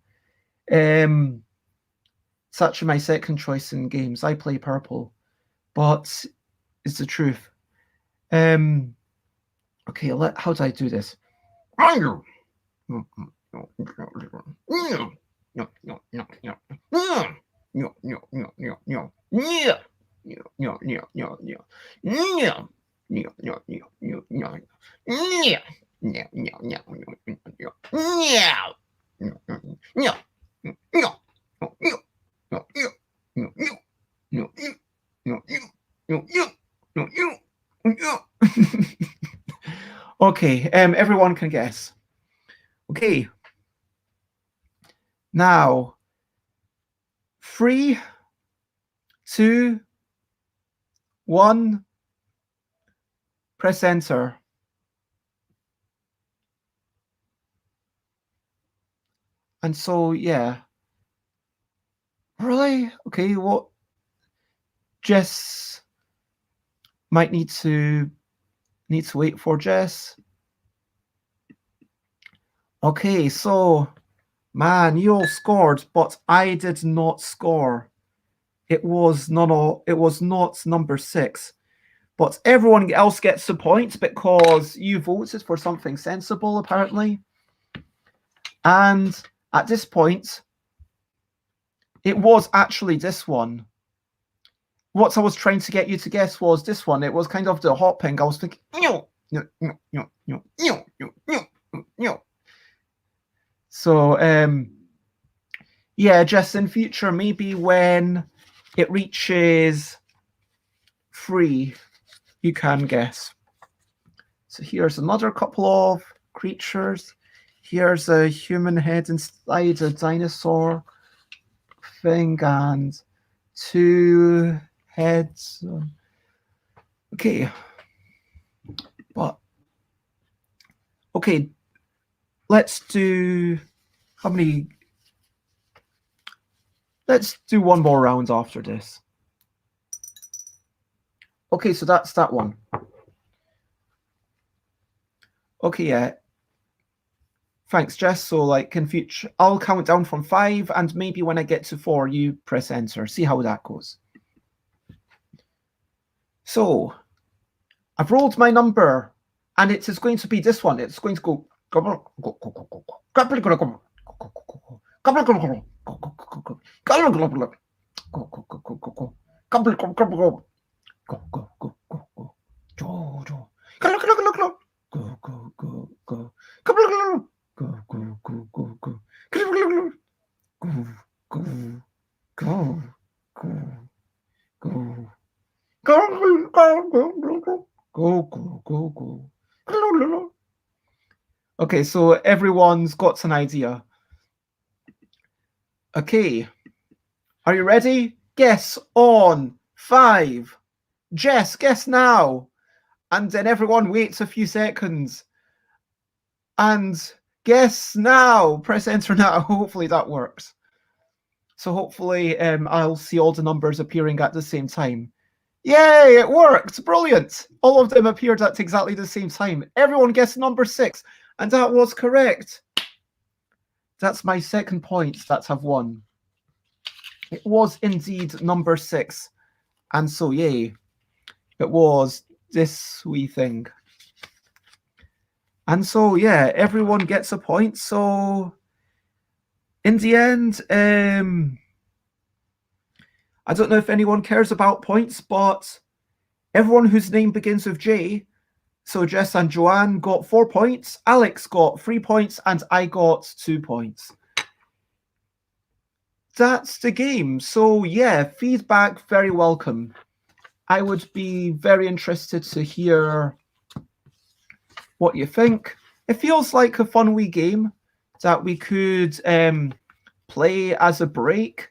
It's actually my second choice in games. I play purple, but it's the truth. Okay, how do I do this? Okay, everyone can guess. Okay. Now, 3, 2, 1, press enter. And so, yeah. Really? Okay, what? Jess might need to wait for Jess. Okay, so, man, you all scored, but I did not score. It was not number 6. But everyone else gets a point because you voted for something sensible, apparently. And at this point, it was actually this one. What I was trying to get you to guess was this one. It was kind of the hopping. I was thinking, no. So, yeah, just in future, maybe when it reaches 3, you can guess. So here's another couple of creatures. Here's a human head inside a dinosaur thing and 2 heads. Okay. But, okay, let's do, how many? Let's do one more round after this. Okay, so that's that one. Okay, yeah. Thanks, Jess. So, like, in future, I'll count down from 5, and maybe when I get to 4, you press enter. See how that goes. So, I've rolled my number and it is going to be this one. It's going to go. Okay, so everyone's got an idea. Okay, are you ready? Guess on 5. Jess, guess now. And then everyone waits a few seconds. And guess now. Press enter now. Hopefully that works. So hopefully I'll see all the numbers appearing at the same time. Yay, it worked. Brilliant. All of them appeared at exactly the same time. Everyone guessed number 6. And that was correct. That's my second point that I've won. It was indeed number 6. And so, yay. It was this wee thing. And so, yeah, everyone gets a point. So, in the end, I don't know if anyone cares about points, but everyone whose name begins with J, so Jess and Joanne got 4 points, Alex got 3 points, and I got 2 points. That's the game. So, yeah, feedback, very welcome. I would be very interested to hear what you think. It feels like a fun wee game that we could play as a break.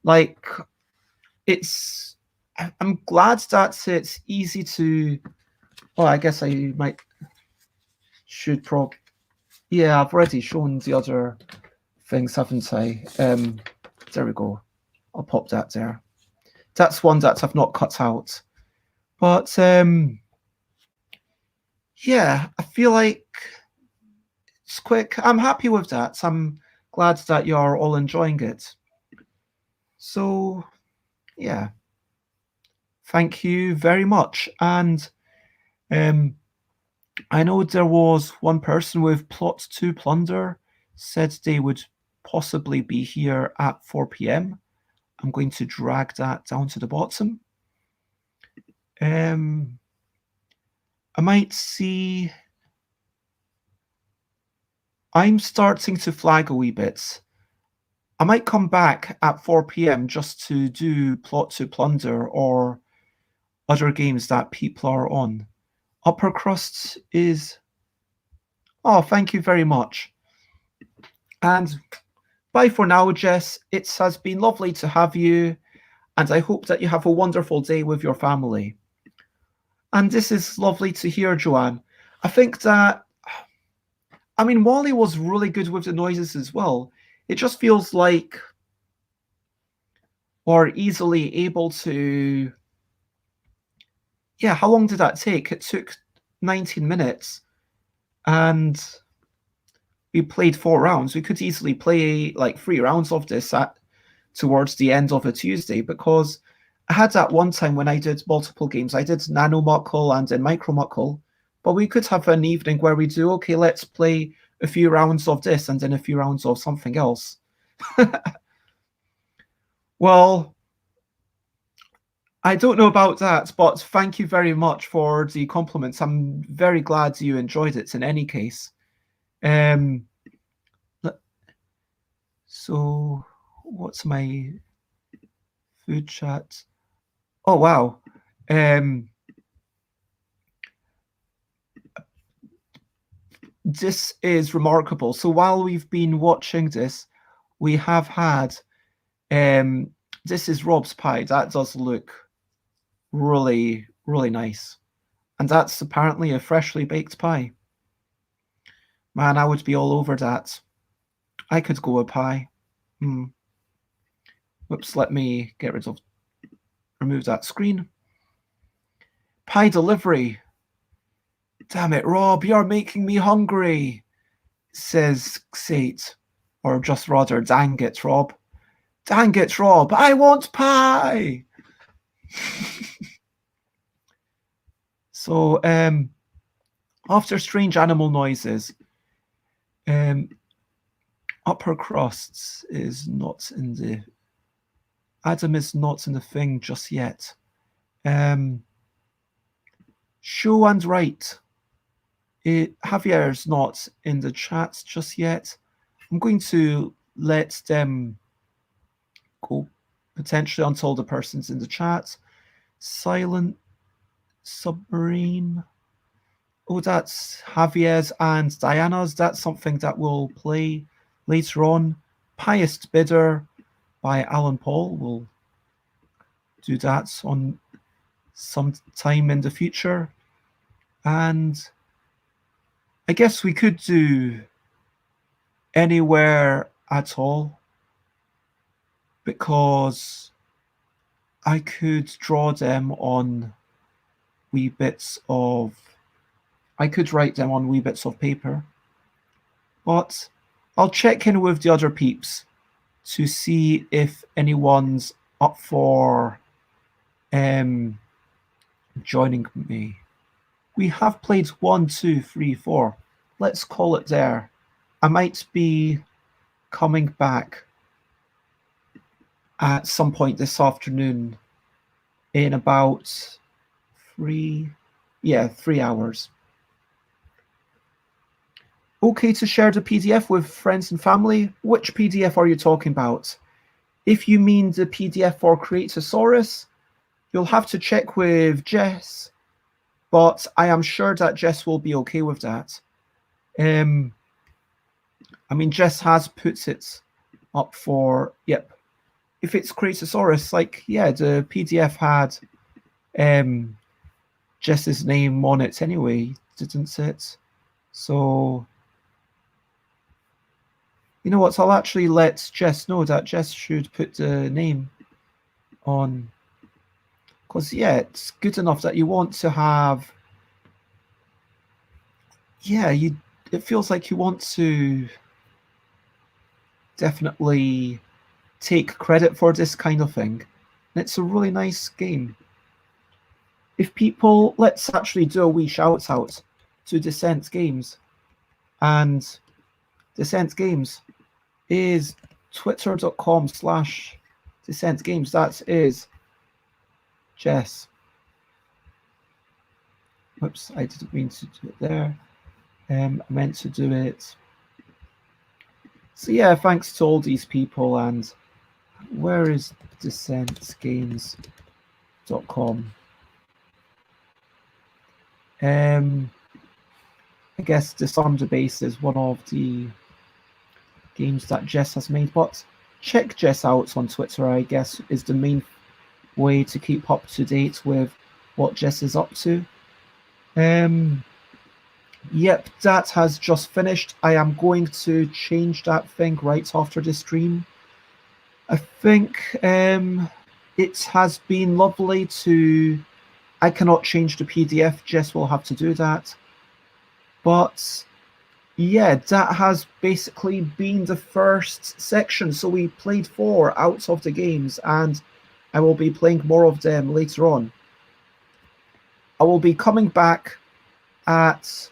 Like, I'm glad that it's easy to, oh, I guess I should probably, yeah, I've already shown the other things, haven't I? There we go. I'll pop that there. That's one that I've not cut out. But, yeah, I feel like it's quick. I'm happy with that. I'm glad that you're all enjoying it. So, yeah. Thank you very much. And I know there was one person with Plot to Plunder said they would possibly be here at 4 p.m. I'm going to drag that down to the bottom. I might see. I'm starting to flag a wee bit. I might come back at 4 p.m. just to do Plot to Plunder or other games that people are on. Upper Crust is... Oh, thank you very much. And bye for now, Jess. It has been lovely to have you, and I hope that you have a wonderful day with your family. And this is lovely to hear, Joanne. I think that... I mean, Wally was really good with the noises as well. It just feels like we're easily able to... Yeah, how long did that take? It took 19 minutes. And we played 4 rounds. We could easily play like 3 rounds of this towards the end of a Tuesday, because I had that one time when I did multiple games. I did Nano Muckle and then Micro Muckle. But we could have an evening where we do, okay, let's play a few rounds of this and then a few rounds of something else. Well, I don't know about that, but thank you very much for the compliments. I'm very glad you enjoyed it in any case. So, what's my food chat? Oh, wow. This is remarkable. So while we've been watching this, we have had, this is Rob's pie. That does look really, really nice. And that's apparently a freshly baked pie. Man, I would be all over that. I could go a pie. Whoops, let me remove that screen. Pie delivery. Damn it, Rob, you're making me hungry, says Sate. Or just rather, dang it, Rob. Dang it, Rob, I want pie! So, After strange animal noises, upper crusts is not in the. Adam is not in the thing just yet. Show and write. Javier's not in the chat just yet. I'm going to let them go potentially until the person's in the chat. Silent Submarine. Oh, that's Javier's and Diana's. That's something that we'll play later on. Pious Bidder by Alan Paul. We'll do that on some time in the future. And I guess we could do Anywhere at All, because I could draw them on wee bits of, I could write them on wee bits of paper, but I'll check in with the other peeps to see if anyone's up for joining me. We have played 1, 2, 3, 4. Let's call it there. I might be coming back at some point this afternoon in about 3 hours. Okay to share the PDF with friends and family? Which PDF are you talking about? If you mean the PDF for Creatosaurus, you'll have to check with Jess, but I am sure that Jess will be okay with that. I mean, Jess has put it up for, yep. If it's Creatosaurus, like, yeah, the PDF had Jess's name on it anyway, didn't it? So, you know what, so I'll actually let Jess know that Jess should put the name on. Because, yeah, it's good enough that you want to have, yeah, it feels like you want to definitely take credit for this kind of thing. And it's a really nice game. If people, let's actually do a wee shout out to Descent Games. And Descent Games is twitter.com/Descent Games. That is Jess. Whoops, I didn't mean to do it there. I meant to do it. So yeah, thanks to all these people. And where is descentgames.com? I guess Disarm the Base is one of the games that Jess has made, but check Jess out on Twitter, I guess, is the main way to keep up to date with what Jess is up to. Yep, that has just finished. I am going to change that thing right after the stream. I think it has been lovely to... I cannot change the PDF. Jess will have to do that. But yeah, that has basically been the first section. So we played 4 out of the games, and I will be playing more of them later on. I will be coming back at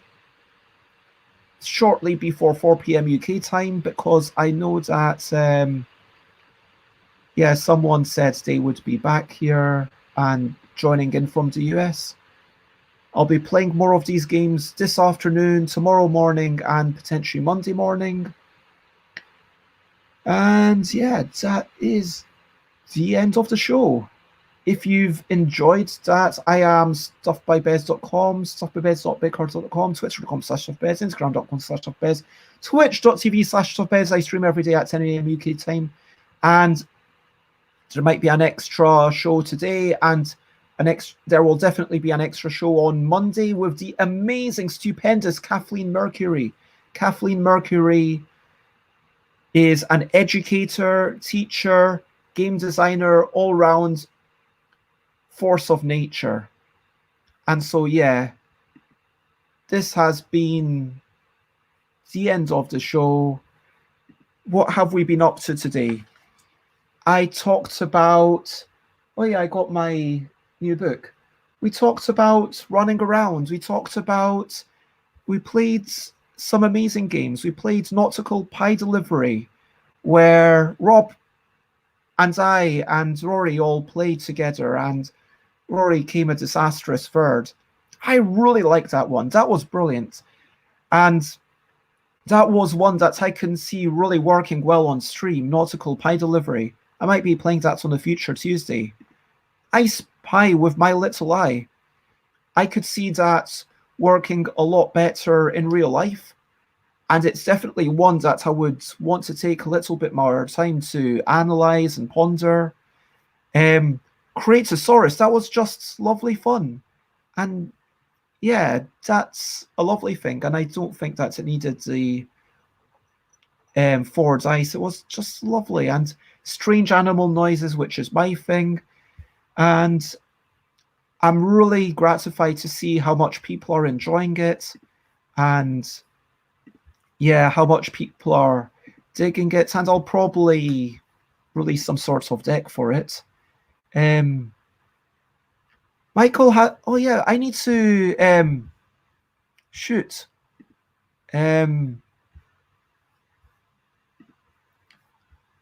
shortly before 4 p.m. UK time, because I know that yeah, someone said they would be back here and joining in from the US. I'll be playing more of these games this afternoon, tomorrow morning, and potentially Monday morning. And yeah, that is the end of the show. If you've enjoyed that, I am stuffbybez.com, stuffbybez.bigcards.com, twitter.com/stuffbez, instagram.com/stuffbez, twitch.tv/stuffbez. I stream every day at 10 a.m. UK time. And there might be an extra show today, and there will definitely be an extra show on Monday with the amazing, stupendous Kathleen Mercury. Kathleen Mercury is an educator, teacher, game designer, all-round force of nature. And so, yeah, this has been the end of the show. What have we been up to today? I talked about, oh yeah, I got my new book. We talked about running around. We talked about we played some amazing games. We played Nautical Pie Delivery, where Rob and I and Rory all played together, and Rory came a disastrous third. I really liked that one. That was brilliant. And that was one that I can see really working well on stream, Nautical Pie Delivery. I might be playing that on a future Tuesday. Ice Pie with My Little Eye. I could see that working a lot better in real life. And it's definitely one that I would want to take a little bit more time to analyze and ponder. Creatosaurus, that was just lovely fun. And yeah, that's a lovely thing. And I don't think that it needed the forward dice. It was just lovely. And Strange Animal Noises, which is my thing. And I'm really gratified to see how much people are enjoying it. And yeah, how much people are digging it. And I'll probably release some sort of deck for it. Michael had. Oh yeah, I need to shoot.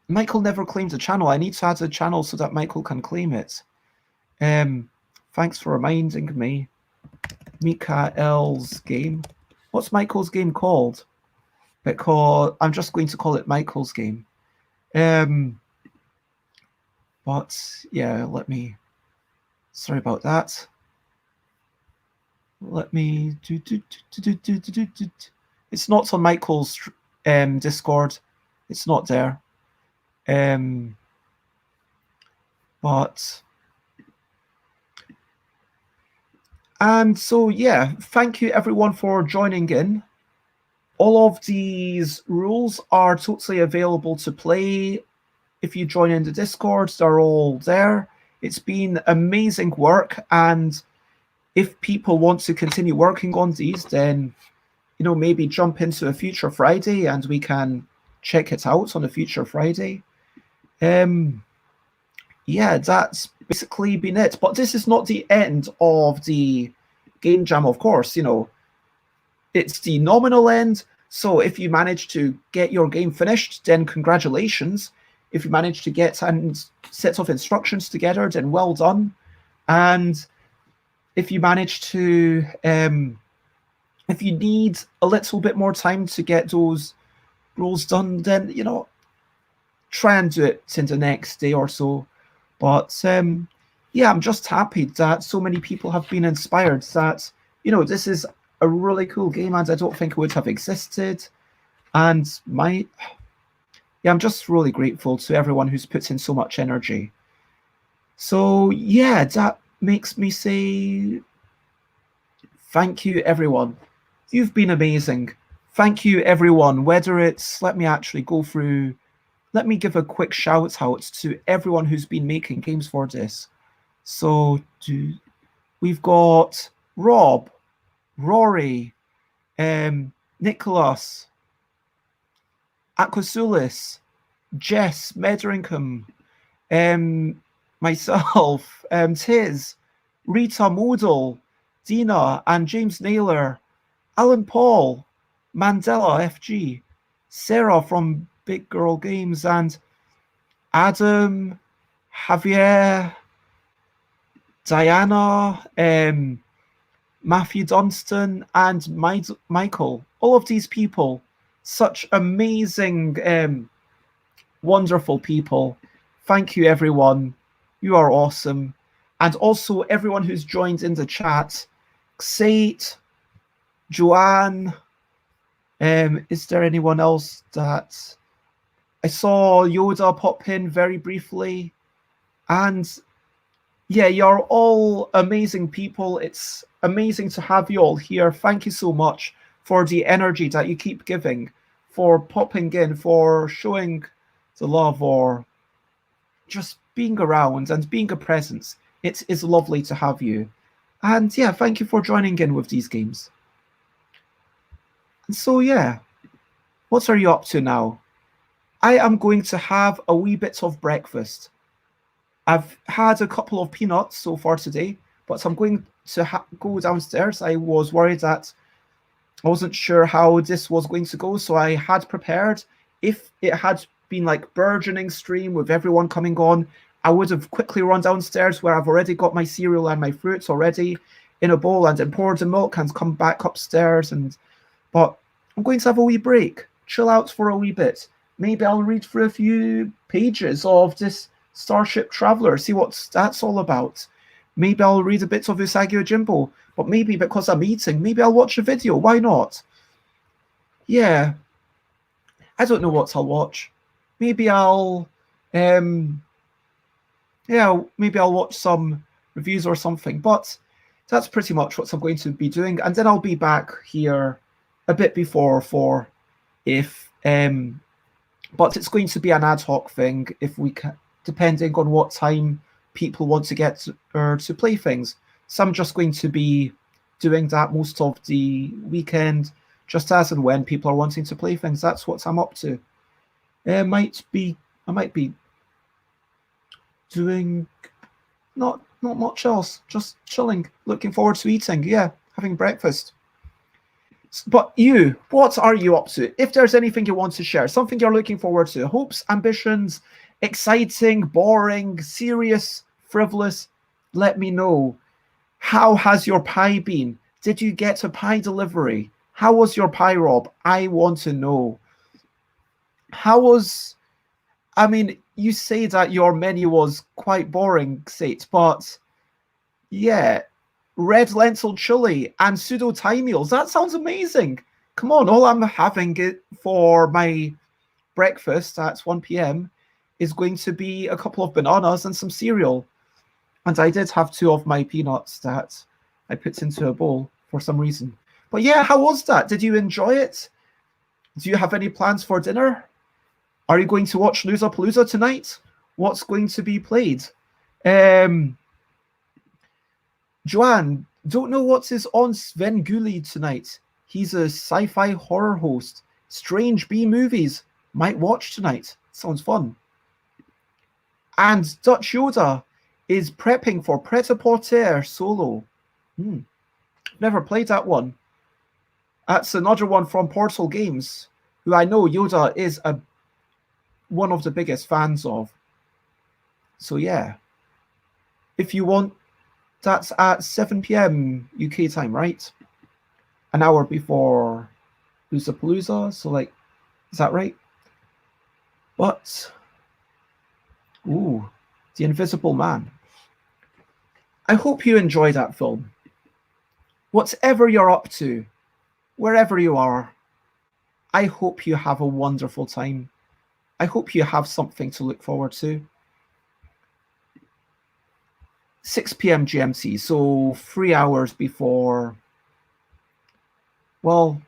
Michael never claimed a channel. I need to add a channel so that Michael can claim it. Thanks for reminding me. Mikael's game. What's Michael's game called? Because I'm just going to call it Michael's game. But yeah, let me. Sorry about that. Let me do. It's not on Michael's Discord. It's not there. But and so yeah, thank you everyone for joining in. All of these rules are totally available to play. If you join in the Discord, they're all there. It's been amazing work, and if people want to continue working on these, then maybe jump into a future Friday and we can check it out on a future Friday. Yeah, that's basically been it. But this is not the end of the game jam, of course. It's the nominal end. So if you manage to get your game finished, then congratulations. If you manage to get a set of instructions together, then well done. And if you manage to, if you need a little bit more time to get those rules done, then, try and do it in the next day or so. But yeah, I'm just happy that so many people have been inspired that, this is a really cool game and I don't think it would have existed. And I'm just really grateful to everyone who's put in so much energy. So yeah, that makes me say thank you, everyone. You've been amazing. Thank you, everyone. Whether it's, let me give a quick shout out to everyone who's been making games for this. So we've got Rob, Rory, Nicholas, Aquasulis, Jess Mederingham, myself, Tiz, Rita Modal, Dina, and James Naylor, Alan Paul, Mandela FG, Sarah from Big Girl Games, and Adam, Javier, Diana, Matthew Dunstan, and Michael. All of these people, such amazing, wonderful people. Thank you, everyone. You are awesome. And also everyone who's joined in the chat. Xate, Joanne. Is there anyone else that... I saw Yoda pop in very briefly. And yeah, you're all amazing people. It's amazing to have you all here. Thank you so much for the energy that you keep giving, for popping in, for showing the love, or just being around and being a presence. It is lovely to have you. And yeah, thank you for joining in with these games. And so yeah, what are you up to now? I am going to have a wee bit of breakfast. I've had a couple of peanuts so far today, but I'm going to go downstairs. I was worried that I wasn't sure how this was going to go, so I had prepared. If it had been like burgeoning stream with everyone coming on, I would have quickly run downstairs where I've already got my cereal and my fruits already in a bowl and then poured the milk and come back upstairs. But I'm going to have a wee break, chill out for a wee bit. Maybe I'll read through a few pages of this Starship Traveler, see what that's all about. Maybe I'll read a bit of Usagi Yojimbo, but maybe because I'm eating, maybe I'll watch a video. Why not? Yeah. I don't know what I'll watch. Maybe I'll maybe I'll watch some reviews or something. But that's pretty much what I'm going to be doing. And then I'll be back here a bit before 4 if but it's going to be an ad hoc thing if we can, depending on what time people want to get to play things. So I'm just going to be doing that most of the weekend, just as and when people are wanting to play things. That's what I'm up to. I might be doing not much else, just chilling, looking forward to eating, having breakfast. But you, what are you up to? If there's anything you want to share, something you're looking forward to, hopes, ambitions, exciting, boring, serious, frivolous, let me know. How has your pie been? Did you get a pie delivery? How was your pie, Rob? I want to know. You say that your menu was quite boring, Sate, but yeah, red lentil chili and pseudo Thai meals. That sounds amazing. Come on, all I'm having it for my breakfast at 1 p.m. is going to be a couple of bananas and some cereal. And I did have 2 of my peanuts that I put into a bowl for some reason. But yeah, how was that? Did you enjoy it? Do you have any plans for dinner? Are you going to watch Loserpalooza tonight? What's going to be played? Joanne, don't know what is on Svengoolie tonight. He's a sci-fi horror host. Strange B movies. Might watch tonight. Sounds fun. And Dutch Yoda is prepping for Pret-a-Porter solo. Never played that one. That's another one from Portal Games, who I know Yoda is one of the biggest fans of. So yeah. If you want, that's at 7 p.m. UK time, right? An hour before Loserpalooza. So is that right? But, The Invisible Man. I hope you enjoy that film. Whatever you're up to, wherever you are, I hope you have a wonderful time. I hope you have something to look forward to. 6 p.m. GMT, so 3 hours before. Well,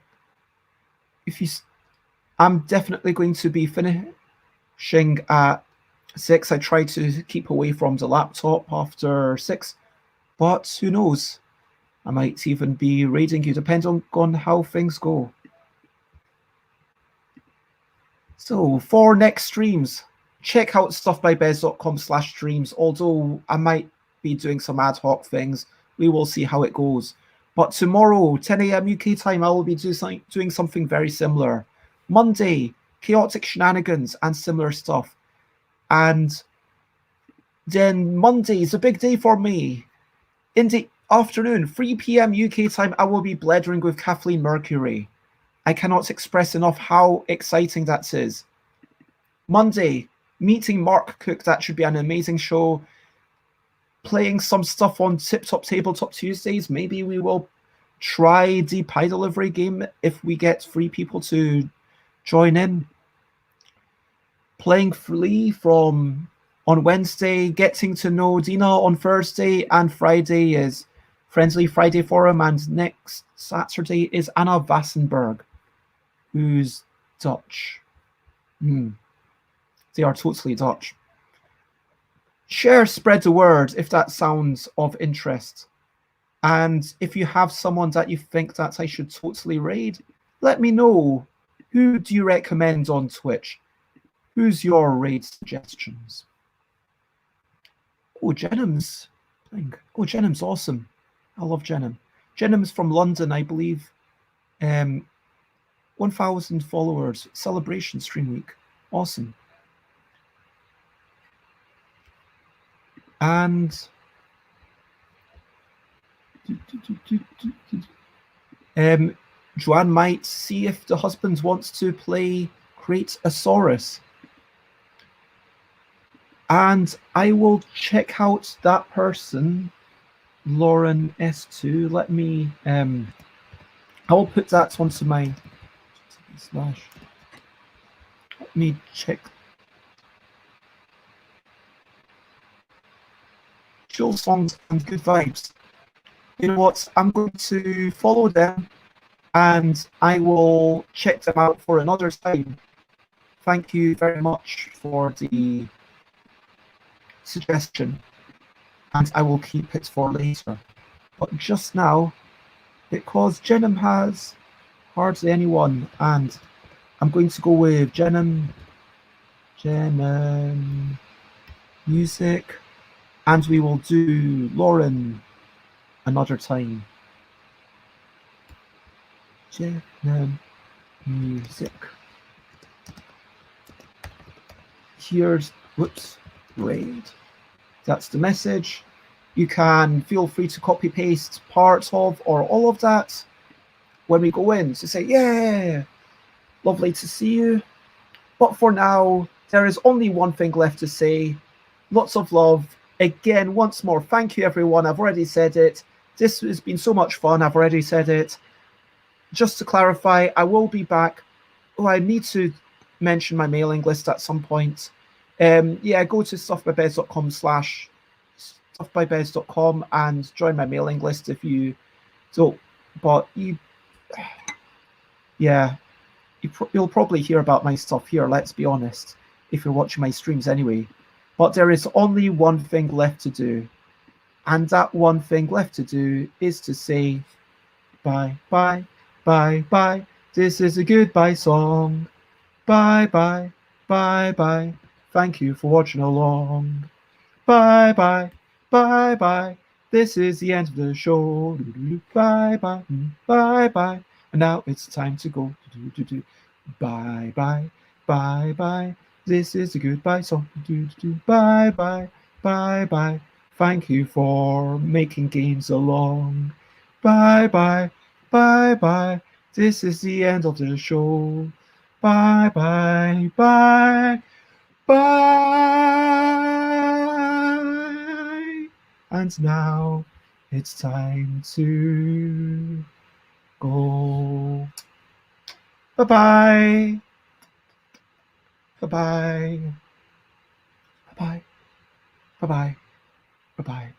I'm definitely going to be finishing at 6. I try to keep away from the laptop after 6, but who knows? I might even be raiding you, depending on how things go. So for next streams, check out stuffbybez.com/streams, although I might be doing some ad hoc things. We will see how it goes. But tomorrow, 10 a.m. UK time, I will be doing something very similar. Monday, chaotic shenanigans and similar stuff. And then Monday is a big day for me. In the afternoon, 3 p.m. UK time, I will be blethering with Kathleen Mercury. I cannot express enough how exciting that is. Monday, meeting Mark Cook. That should be an amazing show. Playing some stuff on Tip Top Tabletop Tuesdays. Maybe we will try the pie delivery game if we get 3 people to join in. Playing Flea on Wednesday. Getting to know Dina on Thursday. And Friday is Friendly Friday Forum. And next Saturday is Anna Vassenberg, who's Dutch. They are totally Dutch. Share, spread the word if that sounds of interest. And if you have someone that you think that I should totally raid, let me know. Who do you recommend on Twitch? Who's your raid suggestions? Oh, Jenham's playing. Oh, Jenham's awesome. I love Jenham. Jenham's from London, I believe. 1,000 followers, celebration stream week. Awesome. And Joanne might see if the husband wants to play Create a Saurus. And I will check out that person, Lauren S2. Let me I will put that onto my slash. Let me check. Chill songs and good vibes. You know what? I'm going to follow them and I will check them out for another time. Thank you very much for the suggestion, and I will keep it for later. But just now, because Jenim has hardly anyone, and I'm going to go with Jenim music, and we will do Lauren another time. Jenim music. Here's, whoops, wait. That's the message. You can feel free to copy paste parts of or all of that when we go in to say, yeah, lovely to see you. But for now, there is only one thing left to say. Lots of love. Again, once more, thank you, everyone. I've already said it. This has been so much fun. I've already said it. Just to clarify, I will be back. Oh, I need to mention my mailing list at some point. Yeah, go to stuffbybez.com and join my mailing list if you don't. But you'll probably hear about my stuff here, let's be honest, if you're watching my streams anyway. But there is only one thing left to do. And that one thing left to do is to say bye, bye, bye, bye. This is a goodbye song. Bye, bye, bye, bye. Thank you for watching along. Bye, bye, bye, bye. This is the end of the show. Bye, bye, bye, bye. And now it's time to go. Bye, bye, bye, bye. This is a goodbye song. Bye, bye, bye, bye. Thank you for making games along. Bye, bye, bye, bye. This is the end of the show. Bye, bye, bye, bye. And now it's time to go. Bye-bye. Bye-bye. Bye-bye. Bye-bye. Bye-bye.